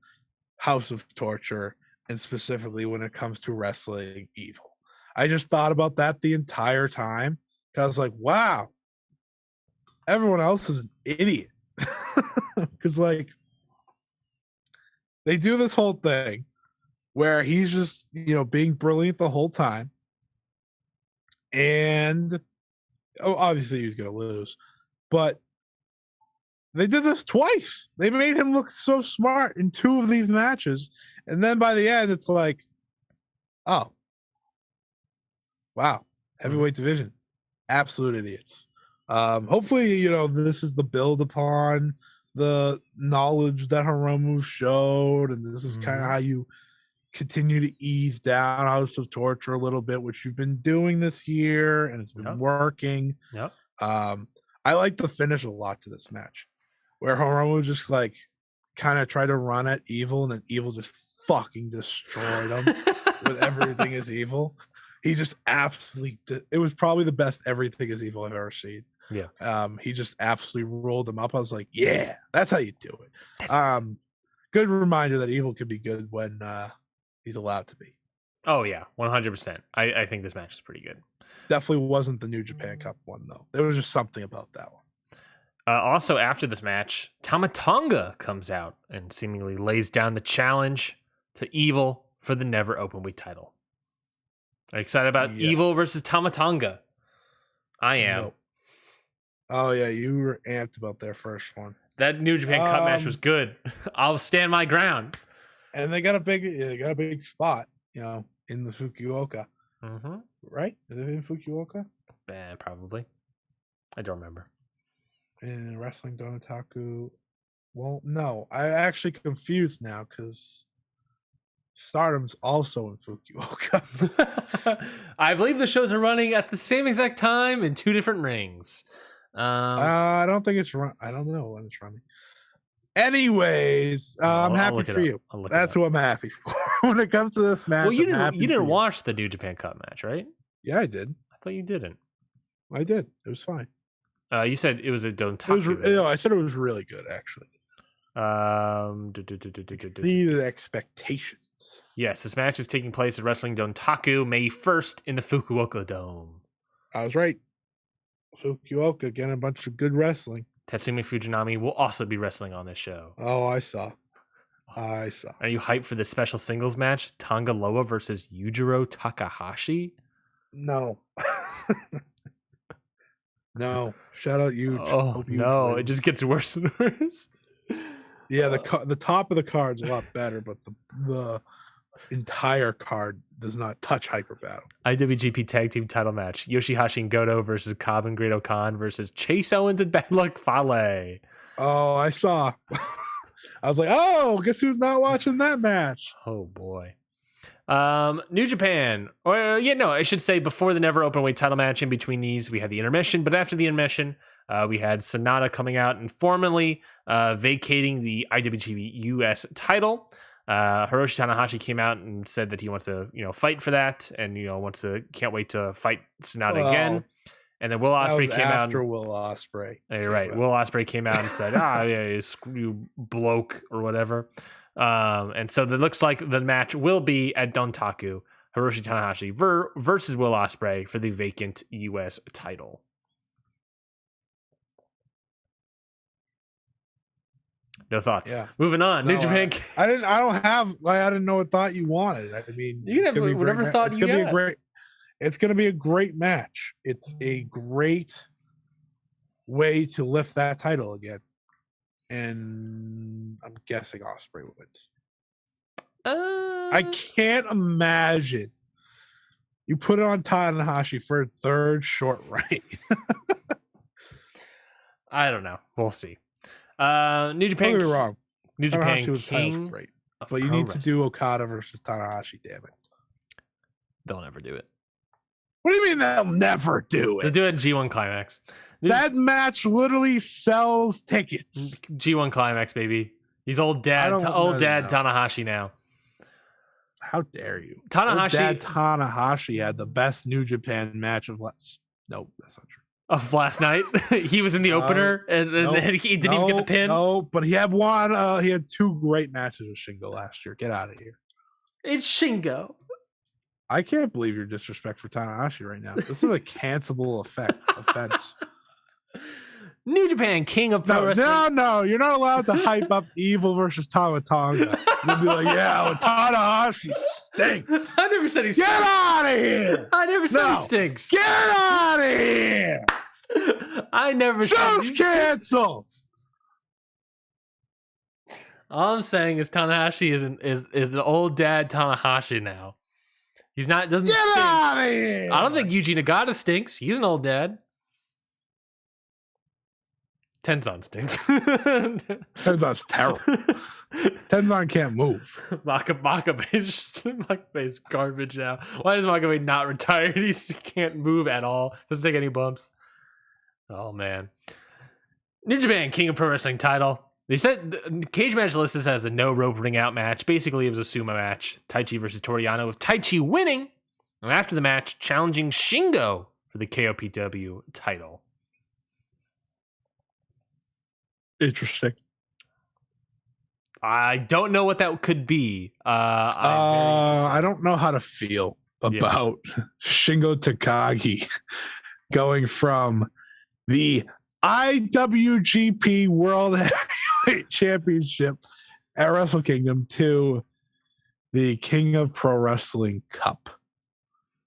Speaker 1: House of Torture, and specifically when it comes to wrestling Evil. I just thought about that the entire time because I was like, wow, everyone else is an idiot. Because they do this whole thing where he's just, being brilliant the whole time. And obviously he was going to lose. But they did this twice. They made him look so smart in 2 of these matches. And then by the end, it's like, oh, wow, heavyweight division. Absolute idiots. Hopefully, this is the build upon the knowledge that Hiromu showed, and this is kind of how you continue to ease down House of Torture a little bit, which you've been doing this year, and it's been working.
Speaker 2: Yep.
Speaker 1: I like the finish a lot to this match, where Hiromu just kind of tried to run at Evil, and then Evil just fucking destroyed him with Everything is Evil. He just absolutely, it was probably the best Everything is Evil I've ever seen. He just absolutely rolled him up. I was like, yeah, that's how you do it. Good reminder that Evil can be good when he's allowed to be.
Speaker 2: Oh yeah, 100%. I think this match is pretty good.
Speaker 1: Definitely wasn't the New Japan Cup one though. There was just something about that one.
Speaker 2: Also, after this match, Tama Tonga comes out and seemingly lays down the challenge to Evil for the Never Openweight title. Are you excited about Evil versus Tama Tonga? I am.
Speaker 1: Nope. Oh yeah, you were amped about their first one.
Speaker 2: That New Japan Cup match was good. I'll stand my ground.
Speaker 1: And they got a big spot, in the Fukuoka.
Speaker 2: Mm-hmm.
Speaker 1: Right? Is it in Fukuoka?
Speaker 2: Probably. I don't remember.
Speaker 1: In Wrestling Donutaku. Well, no. I'm actually confused now because Stardom's also in Fukuoka.
Speaker 2: I believe the shows are running at the same exact time in two different rings.
Speaker 1: I don't think it's run. I don't know when it's running. Anyways, I'm happy for you. That's what I'm happy for. When it comes to this match,
Speaker 2: well, you didn't watch the New Japan Cup match, right?
Speaker 1: Yeah, I did.
Speaker 2: I thought you didn't.
Speaker 1: I did. It was fine.
Speaker 2: You said it was a Dontaku.
Speaker 1: I said it was really good, actually. Exceeded expectations.
Speaker 2: Yes, this match is taking place at Wrestling Dontaku May 1st in the Fukuoka Dome.
Speaker 1: I was right. Fukuoka getting a bunch of good wrestling.
Speaker 2: Tatsumi Fujinami will also be wrestling on this show.
Speaker 1: Oh, I saw.
Speaker 2: Are you hyped for this special singles match? Tonga Loa versus Yujiro Takahashi?
Speaker 1: No. No. Shout out Yuj.
Speaker 2: Oh, no. It just gets worse and worse.
Speaker 1: Yeah, the top of the card's a lot better, but the entire card does not touch Hyper Battle.
Speaker 2: IWGP Tag Team Title match: Yoshihashi and Goto versus Cobb and Great Khan versus Chase Owens and Bad Luck Fale.
Speaker 1: Oh, I saw. I was like, oh, guess who's not watching that match?
Speaker 2: Oh boy. New Japan, I should say before the Never Openweight title match. In between these, we had the intermission, but after the intermission, we had Sonata coming out and formally vacating the IWGP US title. Hiroshi Tanahashi came out and said that he wants to, fight for that, and can't wait to fight Sonata again. And then Will Ospreay came out
Speaker 1: after Will Ospreay.
Speaker 2: You're right. Will Ospreay came out and said, yeah, screw you, bloke, or whatever. And so it looks like the match will be at Dontaku, Hiroshi Tanahashi versus Will Ospreay for the vacant US title. No thoughts. Yeah. Moving on. New Japan.
Speaker 1: I didn't know what thought you wanted. I mean,
Speaker 2: you can have whatever thought you got.
Speaker 1: It's going to be a great match. It's a great way to lift that title again. And I'm guessing Ospreay wins. I can't imagine you put it on Tanahashi for a third short reign.
Speaker 2: I don't know. We'll see. New Japan.
Speaker 1: Don't get me wrong.
Speaker 2: New Japan
Speaker 1: Tanahashi
Speaker 2: King.
Speaker 1: Great. But you need to do Okada versus Tanahashi, damn it.
Speaker 2: They'll never do it.
Speaker 1: What do you mean they'll never do it?
Speaker 2: They'll do it in G1 Climax.
Speaker 1: That match literally sells tickets.
Speaker 2: G1 Climax, baby. He's old dad Tanahashi now.
Speaker 1: How dare you?
Speaker 2: Tanahashi.
Speaker 1: Old dad Tanahashi had the best New Japan match of last. Nope, that's not true.
Speaker 2: Of last night, he was in the opener and he didn't even get the pin.
Speaker 1: No, but he had one. He had two great matches with Shingo last year. Get out of here.
Speaker 2: It's Shingo.
Speaker 1: I can't believe your disrespect for Tanahashi right now. This is a cancelable offense.
Speaker 2: New Japan King of Pro Wrestling.
Speaker 1: No, you're not allowed to hype up Evil versus Tama Tonga. You'll be like, yeah, Tanahashi stinks.
Speaker 2: I never said he
Speaker 1: stinks. Get out of here.
Speaker 2: I never said he stinks.
Speaker 1: Get out of here.
Speaker 2: I never said
Speaker 1: show's canceled.
Speaker 2: All I'm saying is Tanahashi is an old dad Tanahashi now. He's not doesn't
Speaker 1: get
Speaker 2: stink.
Speaker 1: Out of here.
Speaker 2: I don't think Yuji Nagata stinks. He's an old dad. Tenzan stinks.
Speaker 1: Tenzan's terrible. Tenzan can't move.
Speaker 2: Makabe's garbage now. Why is Makabe not retired? He can't move at all. Doesn't take any bumps. Oh man. New Japan King of Pro Wrestling title. They said the cage match listed as a no rope ring out match. Basically, it was a sumo match. Taichi versus Toriano, with Taichi winning. And after the match, challenging Shingo for the KOPW title.
Speaker 1: Interesting.
Speaker 2: I don't know what that could be.
Speaker 1: I don't know how to feel about Shingo Takagi going from the IWGP World Heavyweight Championship at Wrestle Kingdom to the King of Pro Wrestling Cup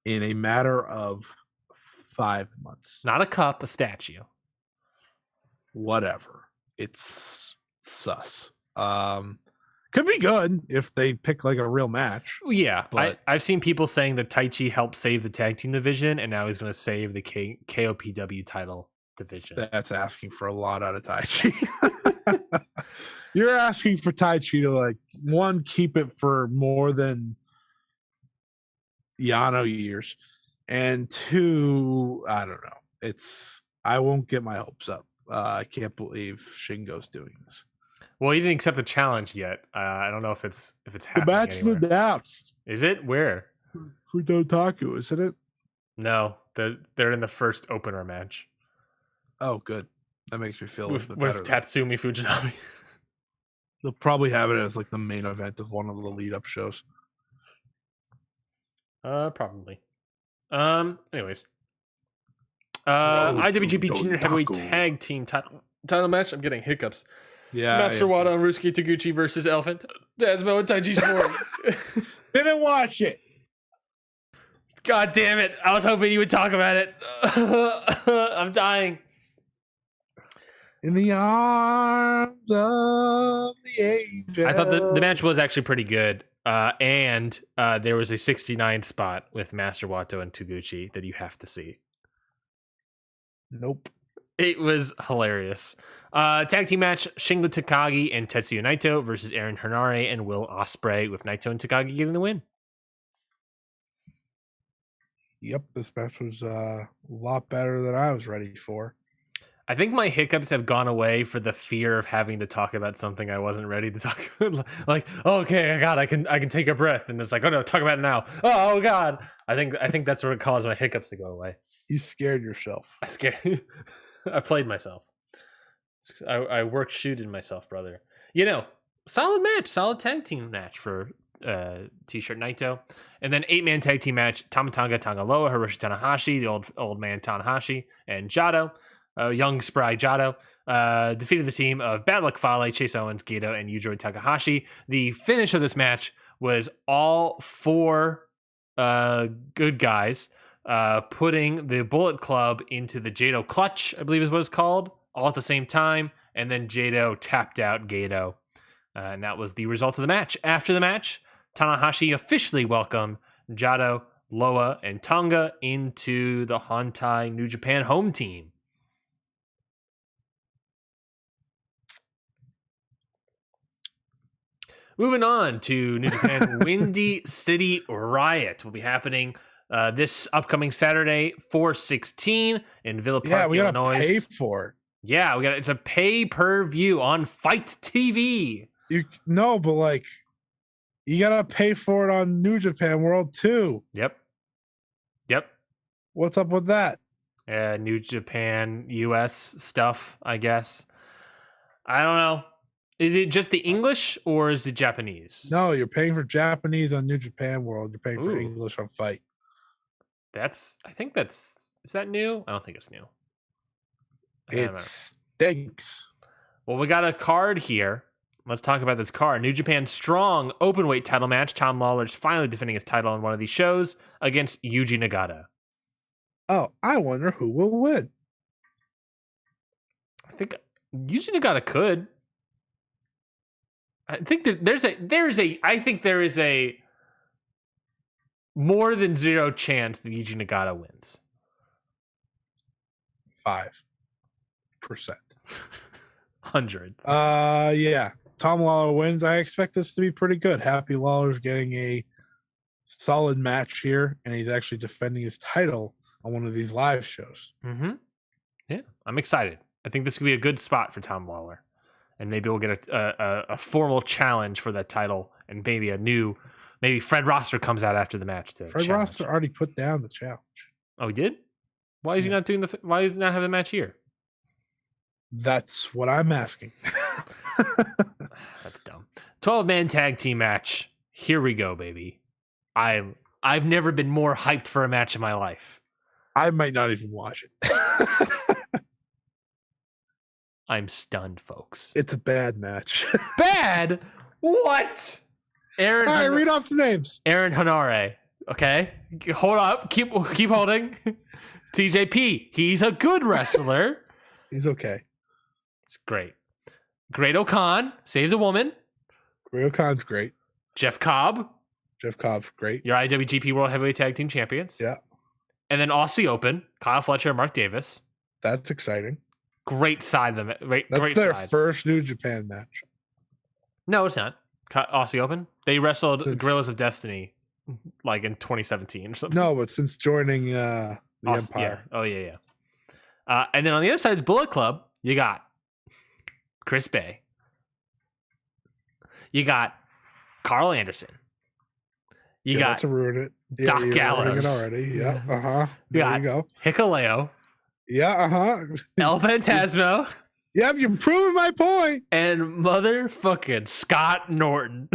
Speaker 1: in a matter of 5 months.
Speaker 2: Not a cup, a statue.
Speaker 1: Whatever. It's sus. Could be good if they pick like a real match.
Speaker 2: Yeah,
Speaker 1: but
Speaker 2: I've seen people saying that Taichi helped save the tag team division, and now he's going to save the KOPW title division.
Speaker 1: That's asking for a lot out of Taichi. You're asking for Taichi to, like, one, keep it for more than Yano years, and two, I don't know. I won't get my hopes up. I can't believe Shingo's doing this.
Speaker 2: Well, he didn't accept the challenge yet. I don't know if it's happening.
Speaker 1: The match is announced.
Speaker 2: Is it? Where?
Speaker 1: Fudotaku, isn't it?
Speaker 2: No, they're in the first opener match.
Speaker 1: Oh, good. That makes me feel
Speaker 2: with
Speaker 1: better.
Speaker 2: Tatsumi Fujinami.
Speaker 1: They'll probably have it as like the main event of one of the lead-up shows.
Speaker 2: Probably. Anyways. IWGP Junior Heavyweight Tag Team title match. I'm getting hiccups.
Speaker 1: Yeah.
Speaker 2: Master Wada and Rusuke Taguchi versus Elephant. Desmo and Taiji Shimori.
Speaker 1: Didn't watch it.
Speaker 2: God damn it. I was hoping you would talk about it. I'm dying.
Speaker 1: In the arms of the angels.
Speaker 2: I thought the match was actually pretty good. And there was a 69 spot with Master Wato and Taguchi that you have to see.
Speaker 1: Nope.
Speaker 2: It was hilarious. Tag team match, Shingo Takagi and Tetsuya Naito versus Aaron Henare and Will Ospreay, with Naito and Takagi getting the win.
Speaker 1: Yep, this match was a lot better than I was ready for.
Speaker 2: I think my hiccups have gone away for the fear of having to talk about something I wasn't ready to talk about. Like, oh, okay, God, I can take a breath, and it's like, oh no, talk about it now. Oh God, I think that's what caused my hiccups to go away.
Speaker 1: You scared yourself.
Speaker 2: I scared. I played myself. I worked shooting myself, brother. You know, solid match, solid tag team match for T-shirt Naito, and then 8-man tag team match: Tamatanga Tangaloa, Hiroshi Tanahashi, the old man Tanahashi, and Jado. Young spry Jado defeated the team of Bad Luck Fale, Chase Owens, Gedo, and Yujiro Takahashi. The finish of this match was all four good guys putting the Bullet Club into the Jado Clutch, I believe is what it's called, all at the same time, and then Jado tapped out Gedo. And that was the result of the match. After the match, Tanahashi officially welcomed Jado, Loa, and Tonga into the Hontai New Japan home team. Moving on to New Japan, Windy City Riot will be happening this upcoming Saturday, 4/16 in Villa Park,
Speaker 1: yeah, we
Speaker 2: Illinois.
Speaker 1: Gotta pay for it.
Speaker 2: Yeah, it's a pay-per-view on Fight TV.
Speaker 1: But like, you gotta pay for it on New Japan World too.
Speaker 2: Yep.
Speaker 1: What's up with that?
Speaker 2: New Japan US stuff, I guess. I don't know. Is it just the English or is it Japanese?
Speaker 1: No, you're paying for Japanese on New Japan World. You're paying for English on Fight.
Speaker 2: Is that new? I don't think it's new.
Speaker 1: It stinks.
Speaker 2: Well, we got a card here. Let's talk about this card. New Japan Strong Openweight title match. Tom Lawler's finally defending his title on one of these shows against Yuji Nagata.
Speaker 1: Oh, I wonder who will win.
Speaker 2: I think Yuji Nagata could. I think there is a more than zero chance that Yuji Nagata wins.
Speaker 1: 5%.
Speaker 2: 100.
Speaker 1: Yeah. Tom Lawler wins. I expect this to be pretty good. Happy Lawler's getting a solid match here, and he's actually defending his title on one of these live shows.
Speaker 2: Mm-hmm. Yeah, I'm excited. I think this could be a good spot for Tom Lawler. And maybe we'll get a formal challenge for that title, and maybe Fred Rosser comes out after the match too.
Speaker 1: Fred Rosser already put down the challenge.
Speaker 2: Oh, he did? Why is he not doing why is he not having the match here?
Speaker 1: That's what I'm asking.
Speaker 2: That's dumb. 12-man tag team match. Here we go, baby. I've never been more hyped for a match in my life.
Speaker 1: I might not even watch it.
Speaker 2: I'm stunned, folks.
Speaker 1: It's a bad match.
Speaker 2: Bad? What? Aaron.
Speaker 1: All right, read off the names.
Speaker 2: Aaron Hanare. Okay, hold up. Keep holding. TJP. He's a good wrestler.
Speaker 1: He's okay.
Speaker 2: It's great. Great O'Con saves a woman.
Speaker 1: Great O'Con's great.
Speaker 2: Jeff Cobb's
Speaker 1: great.
Speaker 2: Your IWGP World Heavyweight Tag Team Champions.
Speaker 1: Yeah.
Speaker 2: And then Aussie Open, Kyle Fletcher and Mark Davis.
Speaker 1: That's exciting.
Speaker 2: Great side of them.
Speaker 1: That's their first New Japan match.
Speaker 2: No, it's not. Aussie Open. They wrestled Guerrillas of Destiny like in 2017 or something.
Speaker 1: No, but since joining the Empire.
Speaker 2: Yeah. Oh, yeah. And then on the other side is Bullet Club. You got Chris Bay. You got Carl Anderson. You got
Speaker 1: to ruin it. Yeah,
Speaker 2: Doc Gallows.
Speaker 1: It already. Yeah.
Speaker 2: You
Speaker 1: there you go.
Speaker 2: Hikuleo.
Speaker 1: Yeah.
Speaker 2: El Phantasmo.
Speaker 1: Yep, you're proving my point.
Speaker 2: And motherfucking Scott Norton.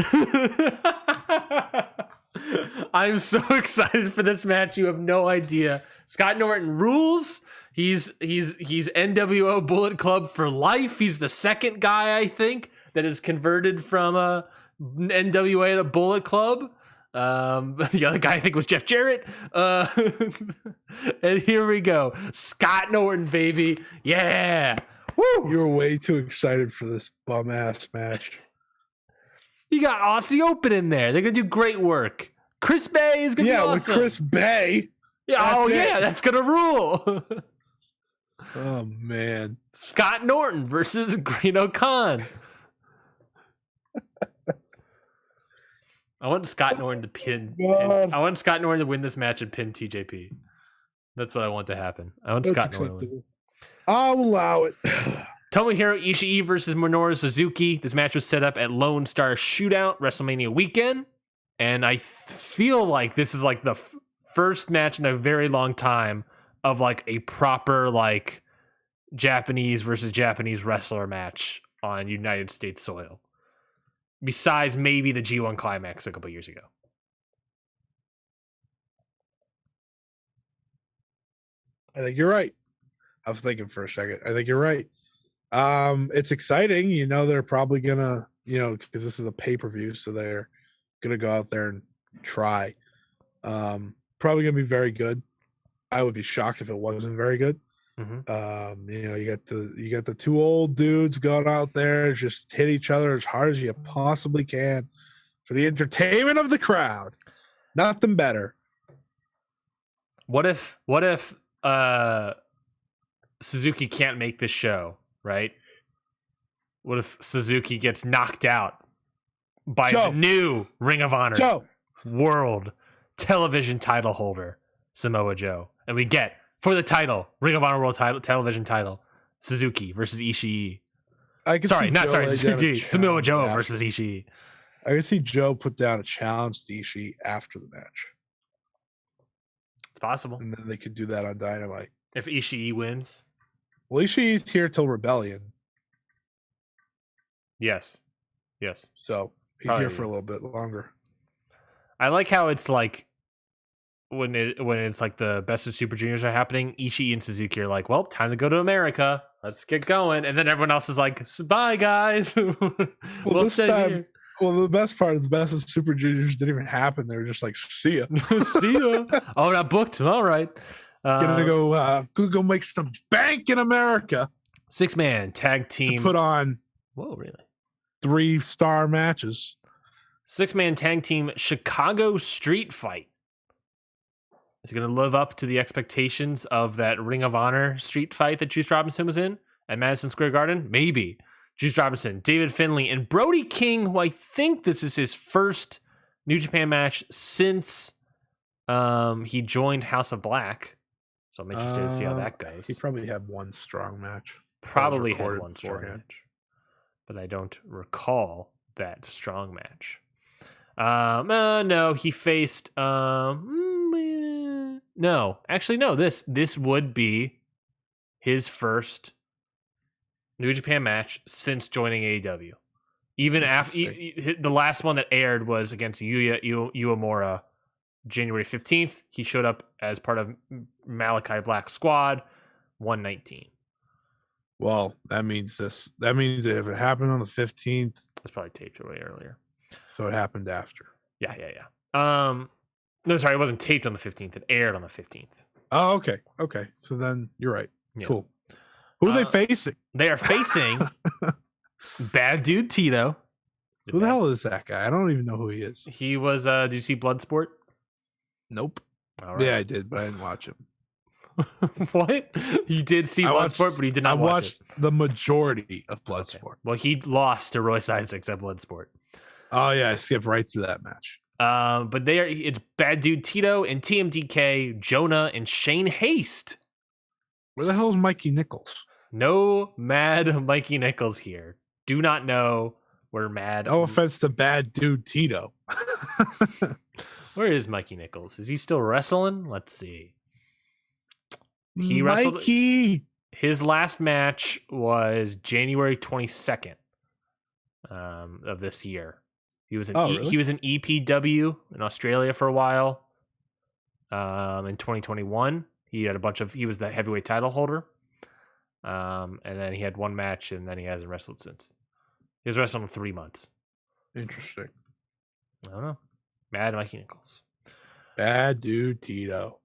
Speaker 2: I'm so excited for this match. You have no idea. Scott Norton rules. He's NWO Bullet Club for life. He's the second guy, I think, that is converted from NWA to Bullet Club. The other guy I think was Jeff Jarrett. And here we go. Scott Norton, baby. Yeah. Woo!
Speaker 1: You're way too excited for this bum ass match.
Speaker 2: You got Aussie Open in there. They're gonna do great work. Chris Bay is gonna be awesome.
Speaker 1: With Chris Bay.
Speaker 2: Yeah, that's gonna rule.
Speaker 1: Oh man.
Speaker 2: Scott Norton versus Great O'Con. I want Scott Norton to pin. I want Scott Norton to win this match and pin TJP. That's what I want to happen. I want Scott Norton to win.
Speaker 1: I'll allow it.
Speaker 2: Tomohiro Ishii versus Minoru Suzuki. This match was set up at Lone Star Shootout WrestleMania weekend, and I feel like this is like the first match in a very long time of like a proper like Japanese versus Japanese wrestler match on United States soil. Besides maybe the G1 Climax a couple years ago.
Speaker 1: I think you're right. I was thinking for a second. I think you're right. It's exciting. You know, they're probably gonna, because this is a pay-per-view, so they're gonna go out there and try. Probably gonna be very good. I would be shocked if it wasn't very good.
Speaker 2: Mm-hmm.
Speaker 1: You got the two old dudes going out there, just hit each other as hard as you possibly can for the entertainment of the crowd. Nothing better.
Speaker 2: What if Suzuki can't make this show, right? What if Suzuki gets knocked out by the new Ring of Honor World Television title holder, Samoa Joe, and we get for the title, Ring of Honor World Television title, Suzuki versus Ishii. Suzuki. Samoa Joe versus Ishii.
Speaker 1: I can see Joe put down a challenge to Ishii after the match.
Speaker 2: It's possible.
Speaker 1: And then they could do that on Dynamite.
Speaker 2: If Ishii wins.
Speaker 1: Well, Ishii's here till Rebellion.
Speaker 2: Yes.
Speaker 1: So he's here for a little bit longer.
Speaker 2: I like how it's like when it's like the Best of Super Juniors are happening, Ishii and Suzuki are like, well, time to go to America. Let's get going. And then everyone else is like, bye, guys.
Speaker 1: We'll stay here. Well, the best part is the Best of Super Juniors didn't even happen. They were just like, see ya.
Speaker 2: See ya. Oh, not booked. All right.
Speaker 1: Gonna go make some bank in America.
Speaker 2: 6-man tag team.
Speaker 1: To put on.
Speaker 2: Whoa, really?
Speaker 1: 3-star matches.
Speaker 2: 6-man tag team Chicago Street Fight. Is it going to live up to the expectations of that Ring of Honor street fight that Juice Robinson was in at Madison Square Garden? Maybe. Juice Robinson, David Finlay, and Brody King, who I think this is his first New Japan match since he joined House of Black. So I'm interested to see how that goes.
Speaker 1: He probably had one strong match.
Speaker 2: Probably had one strong match. But I don't recall that strong match. No, he faced... No, actually, no. This would be his first New Japan match since joining AEW. Even after the last one that aired was against Yuya Uemura, January 15th. He showed up as part of Malachi Black's squad, 119.
Speaker 1: Well, that means this. That means if it happened on the 15th,
Speaker 2: it's probably taped way earlier.
Speaker 1: So it happened after.
Speaker 2: Yeah. No, sorry, it wasn't taped on the 15th. It aired on the 15th.
Speaker 1: Oh, okay. So then you're right.
Speaker 2: Yeah.
Speaker 1: Cool. Who are they facing?
Speaker 2: They are facing Bad Dude Tito.
Speaker 1: Who the hell is that guy? I don't even know who he is.
Speaker 2: He was, did you see Bloodsport?
Speaker 1: Nope.
Speaker 2: All right.
Speaker 1: Yeah, I did, but I didn't watch him.
Speaker 2: What? You did see Bloodsport, but he did not watch it. I watched
Speaker 1: the majority of Bloodsport.
Speaker 2: Okay. Well, he lost to Royce Isaacs at Bloodsport.
Speaker 1: Oh, yeah. I skipped right through that match.
Speaker 2: But it's Bad Dude Tito and TMDK, Jonah, and Shane Haste.
Speaker 1: Where the hell is Mikey Nichols?
Speaker 2: No Mad Mikey Nichols here. Do not know where Mad.
Speaker 1: No offense to Bad Dude Tito.
Speaker 2: Where is Mikey Nichols? Is he still wrestling? Let's see. He
Speaker 1: Mikey.
Speaker 2: wrestled. His last match was January 22nd of this year. He was he was in EPW in Australia for a while. In 2021, he was the heavyweight title holder. And then he had one match, and then he hasn't wrestled since. He was wrestling 3 months.
Speaker 1: Interesting.
Speaker 2: I don't know. Mad Mikey Nichols.
Speaker 1: Bad Dude Tito.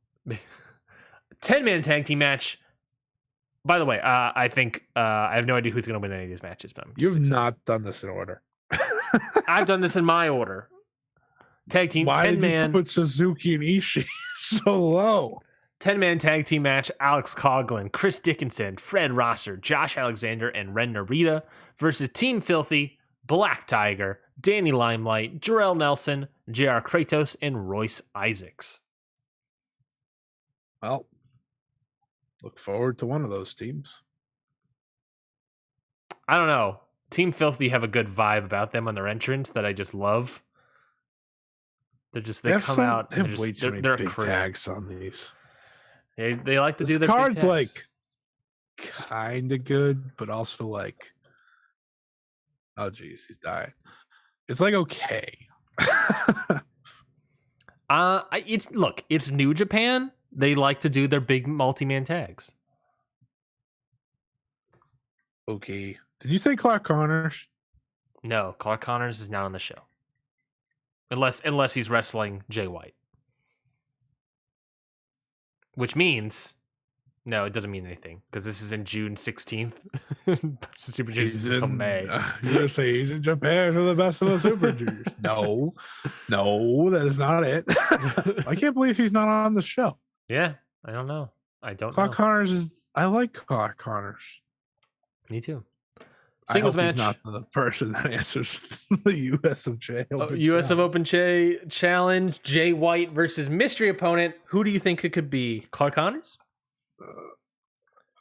Speaker 2: 10-man tag team match. By the way, I think I have no idea who's going to win any of these matches. But
Speaker 1: you've not done this in order.
Speaker 2: I've done this in my order. Tag team.
Speaker 1: Why
Speaker 2: 10-man.
Speaker 1: Did you put Suzuki and Ishii so low?
Speaker 2: 10-man tag team match. Alex Coughlin, Chris Dickinson, Fred Rosser, Josh Alexander, and Ren Narita versus Team Filthy, Black Tiger, Danny Limelight, Jarrell Nelson, JR Kratos, and Royce Isaacs.
Speaker 1: Well, look forward to one of those teams.
Speaker 2: I don't know. Team Filthy have a good vibe about them on their entrance that I just love. They come out.
Speaker 1: They have way too many big tags on these.
Speaker 2: They like to do their
Speaker 1: cards
Speaker 2: big tags.
Speaker 1: Like kind of good, but also like, oh geez, he's dying. It's like okay.
Speaker 2: It's New Japan. They like to do their big multi-man tags.
Speaker 1: Okay. Did you say Clark Connors?
Speaker 2: No, Clark Connors is not on the show. Unless he's wrestling Jay White. Which means, no, it doesn't mean anything because this is in June 16th. Super Juniors until May.
Speaker 1: You're going to say he's in Japan for the best of the Super Juniors. No, that is not it. I can't believe he's not on the show.
Speaker 2: Yeah, I don't know.
Speaker 1: Clark Connors I like Clark Connors.
Speaker 2: Me too.
Speaker 1: Singles match. He's not the person that answers the USFJ.
Speaker 2: US of Open Challenge. Jay White versus mystery opponent. Who do you think it could be? Clark Connors?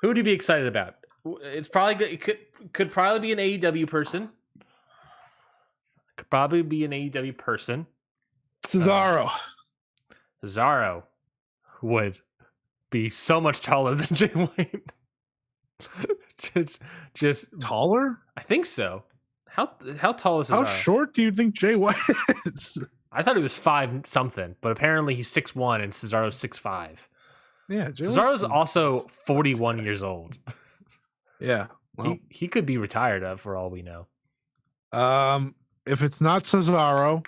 Speaker 2: Who would you be excited about? It's probably it could probably be an AEW person.
Speaker 1: Cesaro.
Speaker 2: Cesaro would be so much taller than Jay White. just
Speaker 1: taller?
Speaker 2: I think so. How tall is Cesaro?
Speaker 1: How short do you think Jay White is?
Speaker 2: I thought he was 5 something, but apparently he's 6'1" and Cesaro's 6'5".
Speaker 1: Yeah,
Speaker 2: Cesaro's also 41 years old.
Speaker 1: Yeah, well,
Speaker 2: he could be retired for all we know.
Speaker 1: If it's not Cesaro,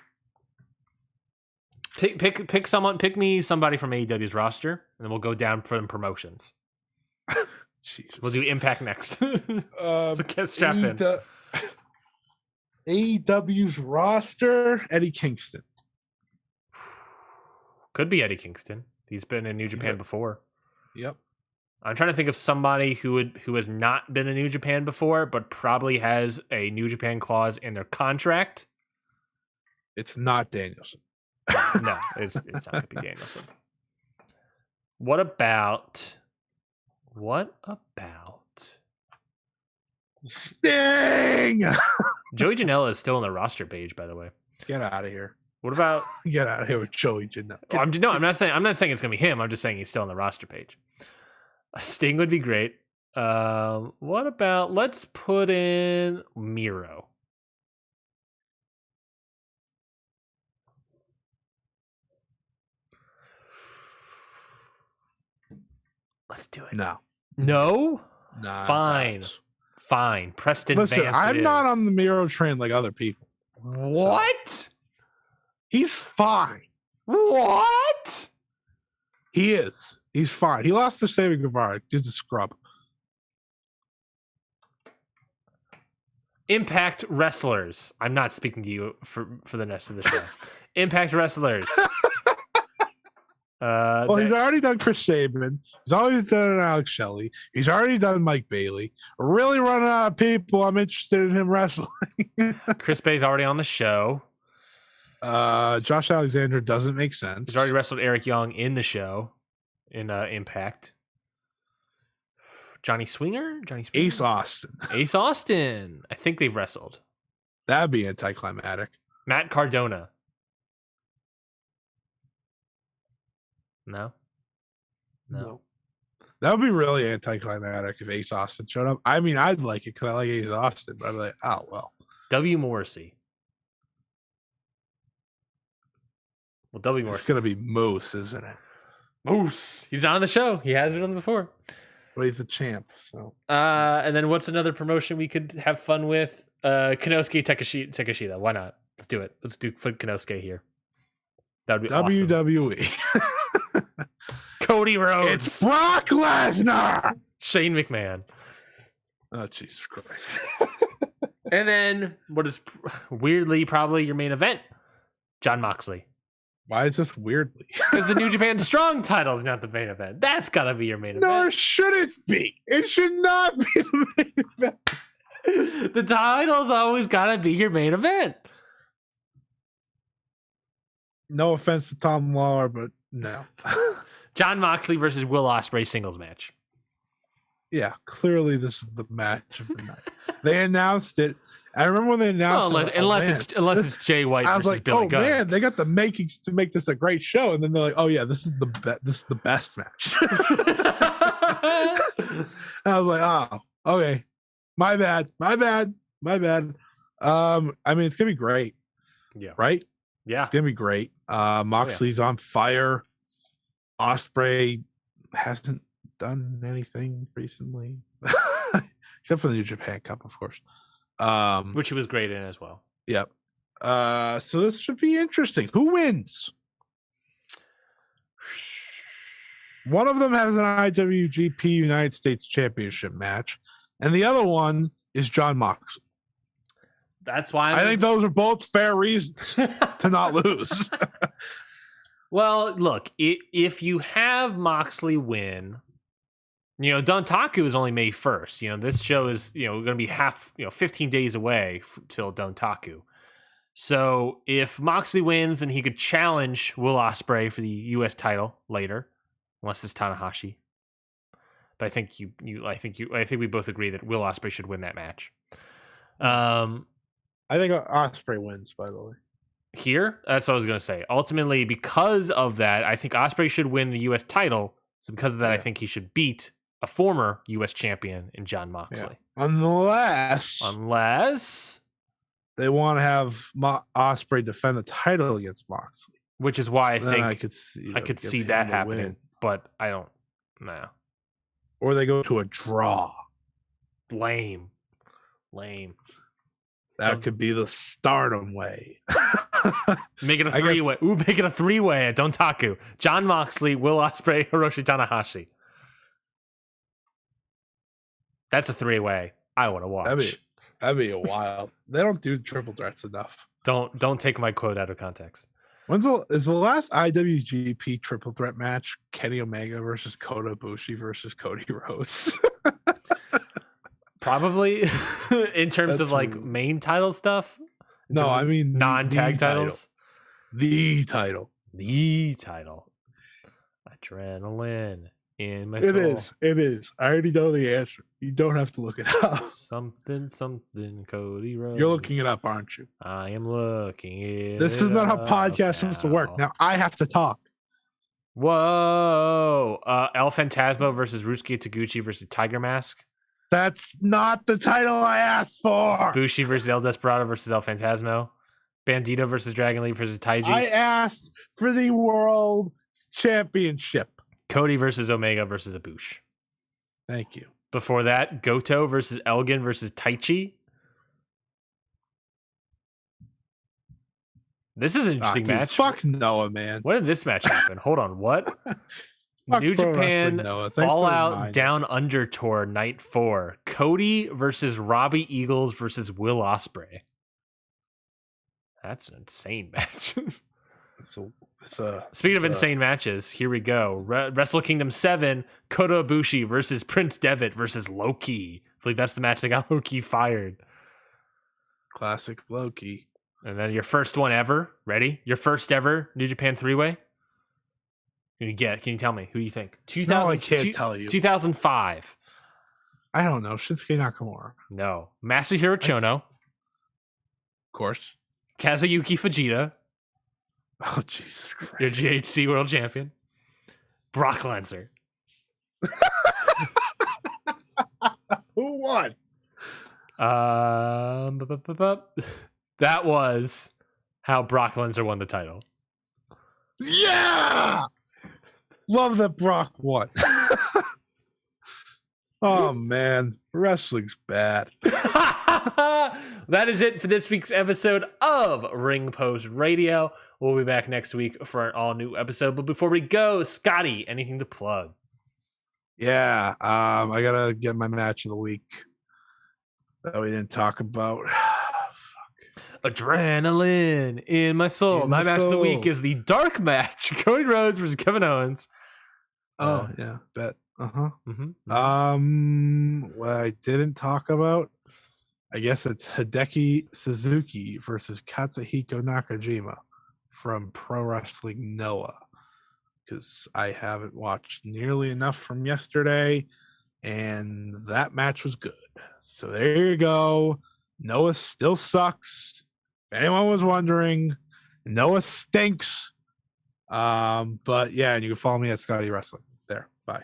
Speaker 2: pick someone. Pick me somebody from AEW's roster, and then we'll go down for the promotions.
Speaker 1: Jesus.
Speaker 2: We'll do Impact next. So get strapped in.
Speaker 1: AEW's roster, Eddie Kingston.
Speaker 2: Could be Eddie Kingston. He's been in New Japan before.
Speaker 1: Yep.
Speaker 2: I'm trying to think of somebody who has not been in New Japan before, but probably has a New Japan clause in their contract.
Speaker 1: It's not Danielson.
Speaker 2: No, it's not going to be Danielson. What about
Speaker 1: Sting?
Speaker 2: Joey Janela is still on the roster page, by the way.
Speaker 1: Get out of here.
Speaker 2: What about
Speaker 1: get out of here with Joey Janela?
Speaker 2: I'm not saying it's gonna be him. I'm just saying he's still on the roster page. Sting would be great. What about let's put in Miro. Let's do it.
Speaker 1: No.
Speaker 2: Nah, fine. Preston
Speaker 1: Listen,
Speaker 2: Vance
Speaker 1: I'm not on the Miro train like other people.
Speaker 2: What?
Speaker 1: So. He's fine.
Speaker 2: What?
Speaker 1: He is. He's fine. He lost to Sammy Guevara. Dude's a scrub.
Speaker 2: Impact wrestlers. I'm not speaking to you for the rest of the show. Impact wrestlers.
Speaker 1: Well, he's already done Chris Sabin. He's always done Alex Shelley. He's already done Mike Bailey. Really running out of people I'm interested in him wrestling.
Speaker 2: Chris Bay's already on the show.
Speaker 1: Josh Alexander doesn't make sense.
Speaker 2: He's already wrestled Eric Young in the show in Impact. Johnny Swinger?
Speaker 1: Ace Austin.
Speaker 2: Ace Austin. I think they've wrestled.
Speaker 1: That'd be anticlimactic.
Speaker 2: Matt Cardona. No.
Speaker 1: That would be really anticlimactic if Ace Austin showed up. I mean, I'd like it because I like Ace Austin, but I'd be like, oh, well.
Speaker 2: W. Morrissey. Well, W. Morrissey.
Speaker 1: It's going to be Moose, isn't it?
Speaker 2: Moose. He's on the show. He has been on before.
Speaker 1: But he's the champ. So.
Speaker 2: And then what's another promotion we could have fun with? Konosuke Takeshita. Why not? Let's do it. Let's put Konosuke here. That would be
Speaker 1: WWE.
Speaker 2: Awesome. Cody Rhodes.
Speaker 1: It's Brock Lesnar.
Speaker 2: Shane McMahon.
Speaker 1: Oh, Jesus Christ.
Speaker 2: And then what is weirdly probably your main event? Jon Moxley.
Speaker 1: Why is this weirdly?
Speaker 2: Because the New Japan Strong title is not the main event. That's got to be your main event.
Speaker 1: Nor should it be. It should not be the main event.
Speaker 2: The title's always got to be your main event.
Speaker 1: No offense to Tom Lawler, but no.
Speaker 2: Jon Moxley versus Will Ospreay singles match.
Speaker 1: Yeah, clearly this is the match of the night. They announced it. I remember when they announced it.
Speaker 2: Unless it's Jay White versus
Speaker 1: like,
Speaker 2: Billy Gunn.
Speaker 1: Man, they got the makings to make this a great show, and then they're like, oh yeah, this is the best match. I was like, oh, okay, my bad. I mean, it's gonna be great.
Speaker 2: Yeah.
Speaker 1: Right.
Speaker 2: Yeah.
Speaker 1: It's gonna be great. Moxley's on fire. Ospreay hasn't done anything recently, except for the New Japan Cup, of course.
Speaker 2: Which he was great in as well.
Speaker 1: Yep. So this should be interesting. Who wins? One of them has an IWGP United States Championship match, and the other one is Jon Moxley.
Speaker 2: That's why
Speaker 1: I think those are both fair reasons to not lose.
Speaker 2: Well, look, if you have Moxley win, Dontaku is only May 1st. This show is, going to be 15 days away till Dontaku. So if Moxley wins, then he could challenge Will Ospreay for the U.S. title later, unless it's Tanahashi. But I think I think we both agree that Will Ospreay should win that match.
Speaker 1: I think Ospreay wins, by the way.
Speaker 2: Here, that's what I was going to say. Ultimately, because of that, I think Ospreay should win the U.S. title. So because of that, I think he should beat a former U.S. champion in Jon Moxley.
Speaker 1: Yeah.
Speaker 2: Unless
Speaker 1: they want to have Ospreay defend the title against Moxley.
Speaker 2: Which is why I think
Speaker 1: I could see
Speaker 2: that happening. But I don't know.
Speaker 1: Or they go to a draw.
Speaker 2: Lame.
Speaker 1: That could be the Stardom way.
Speaker 2: Make it a three-way. Ooh, make it a three-way at Dontaku. Jon Moxley, Will Ospreay, Hiroshi Tanahashi. That's a three-way. I want to watch.
Speaker 1: That'd be a wild. They don't do triple threats enough.
Speaker 2: Don't take my quote out of context.
Speaker 1: Is the last IWGP triple threat match Kenny Omega versus Kota Ibushi versus Cody Rhodes?
Speaker 2: Probably in terms of like main title stuff.
Speaker 1: No, I mean
Speaker 2: non-tag titles.
Speaker 1: The title.
Speaker 2: Adrenaline in my soul.
Speaker 1: It is. I already know the answer. You don't have to look it up.
Speaker 2: Something, Cody Rhodes.
Speaker 1: You're looking it up, aren't you?
Speaker 2: I am looking it.
Speaker 1: This is not how podcasts supposed to work. Now I have to talk.
Speaker 2: Whoa. El Phantasmo versus Rusuke Taguchi versus Tiger Mask.
Speaker 1: That's not the title I asked for.
Speaker 2: Bushi versus El Desperado versus El Phantasmo. Bandito versus Dragon Lee versus Taiji.
Speaker 1: I asked for the World Championship.
Speaker 2: Cody versus Omega versus Ibushi.
Speaker 1: Thank you.
Speaker 2: Before that, Goto versus Elgin versus Taichi. This is an interesting match.
Speaker 1: Fuck Noah, man.
Speaker 2: When did this match happen? Hold on, what? New
Speaker 1: Pro
Speaker 2: Japan
Speaker 1: Noah.
Speaker 2: Fallout Down Under Tour Night 4. Cody versus Robbie Eagles versus Will Ospreay. That's an insane match. Speaking of insane matches, here we go. Wrestle Kingdom 7, Kota Ibushi versus Prince Devitt versus Loki. I believe that's the match that got Loki fired.
Speaker 1: Classic Loki.
Speaker 2: And then your first one ever. Ready? Your first ever New Japan 3-way? Can you tell me? Who you think?
Speaker 1: No, I can't tell you.
Speaker 2: 2005.
Speaker 1: I don't know. Shinsuke Nakamura.
Speaker 2: No. Masahiro Chono.
Speaker 1: Of course.
Speaker 2: Kazuyuki Fujita.
Speaker 1: Oh, Jesus Christ.
Speaker 2: Your GHC World Champion. Brock Lesnar.
Speaker 1: Who won?
Speaker 2: That was how Brock Lesnar won the title.
Speaker 1: Yeah! Love that Brock won. Oh, man. Wrestling's bad.
Speaker 2: That is it for this week's episode of Ring Post Radio. We'll be back next week for an all-new episode. But before we go, Scotty, anything to plug?
Speaker 1: Yeah. I got to get my match of the week that we didn't talk about.
Speaker 2: Adrenaline in my soul. My match of the week is the dark match. Cody Rhodes versus Kevin Owens.
Speaker 1: Oh, yeah. Bet.
Speaker 2: Mm-hmm.
Speaker 1: What I didn't talk about, I guess it's Hideki Suzuki versus Katsuhiko Nakajima from Pro Wrestling Noah, because I haven't watched nearly enough from yesterday, and that match was good. So there you go. Noah still sucks. If anyone was wondering, Noah stinks. But yeah, and you can follow me at Scotty Wrestling. There. Bye.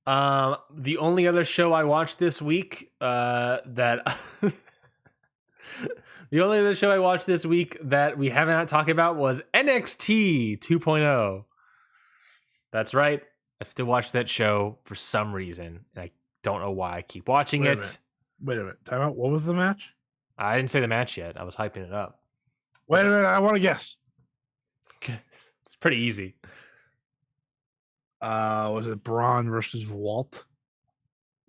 Speaker 2: The only other show I watched this week that the only other show I watched this week that we haven't talked about was NXT 2.0. That's right. I still watch that show for some reason. And I don't know why I keep watching it.
Speaker 1: Wait a minute. Time out. What was the match?
Speaker 2: I didn't say the match yet. I was hyping it up.
Speaker 1: Wait a minute. I want to guess.
Speaker 2: It's pretty easy.
Speaker 1: Was it Braun versus Walt?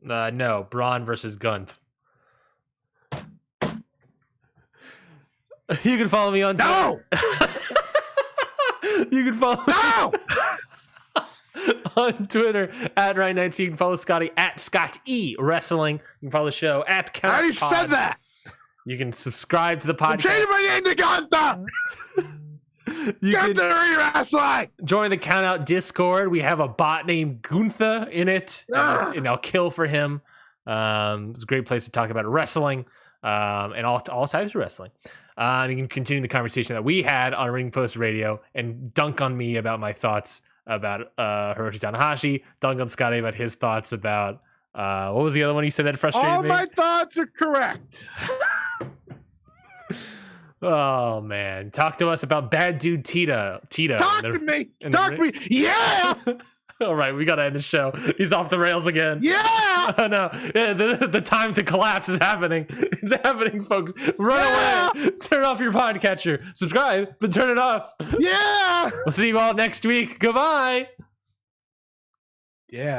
Speaker 2: No, Braun versus Gunth. You can follow me on Twitter.
Speaker 1: No!
Speaker 2: You can follow
Speaker 1: No!
Speaker 2: on Twitter at Ryan19. You can follow Scotty at Scott E Wrestling. You can follow the show at Count.
Speaker 1: I already said that.
Speaker 2: You can subscribe to the podcast.
Speaker 1: I'm changing my name to Gunther. Gunther Wrestling.
Speaker 2: Join the Countout Discord. We have a bot named Gunther in it, and I'll kill for him. It's a great place to talk about wrestling and all types of wrestling. You can continue the conversation that we had on Ring Post Radio and dunk on me about my thoughts about Hiroshi Tanahashi, dunk on Scotty about his thoughts about what was the other one you said that frustrated
Speaker 1: all
Speaker 2: me?
Speaker 1: All my thoughts are correct.
Speaker 2: Oh man, talk to us about Bad Dude Tito.
Speaker 1: Talk to me. Yeah.
Speaker 2: All right, we gotta end the show. He's off the rails again.
Speaker 1: Yeah.
Speaker 2: Oh no, yeah, the time to collapse is happening. It's happening, folks. Run away. Turn off your podcatcher. Subscribe, but turn it off.
Speaker 1: Yeah.
Speaker 2: We'll see you all next week. Goodbye.
Speaker 1: Yeah.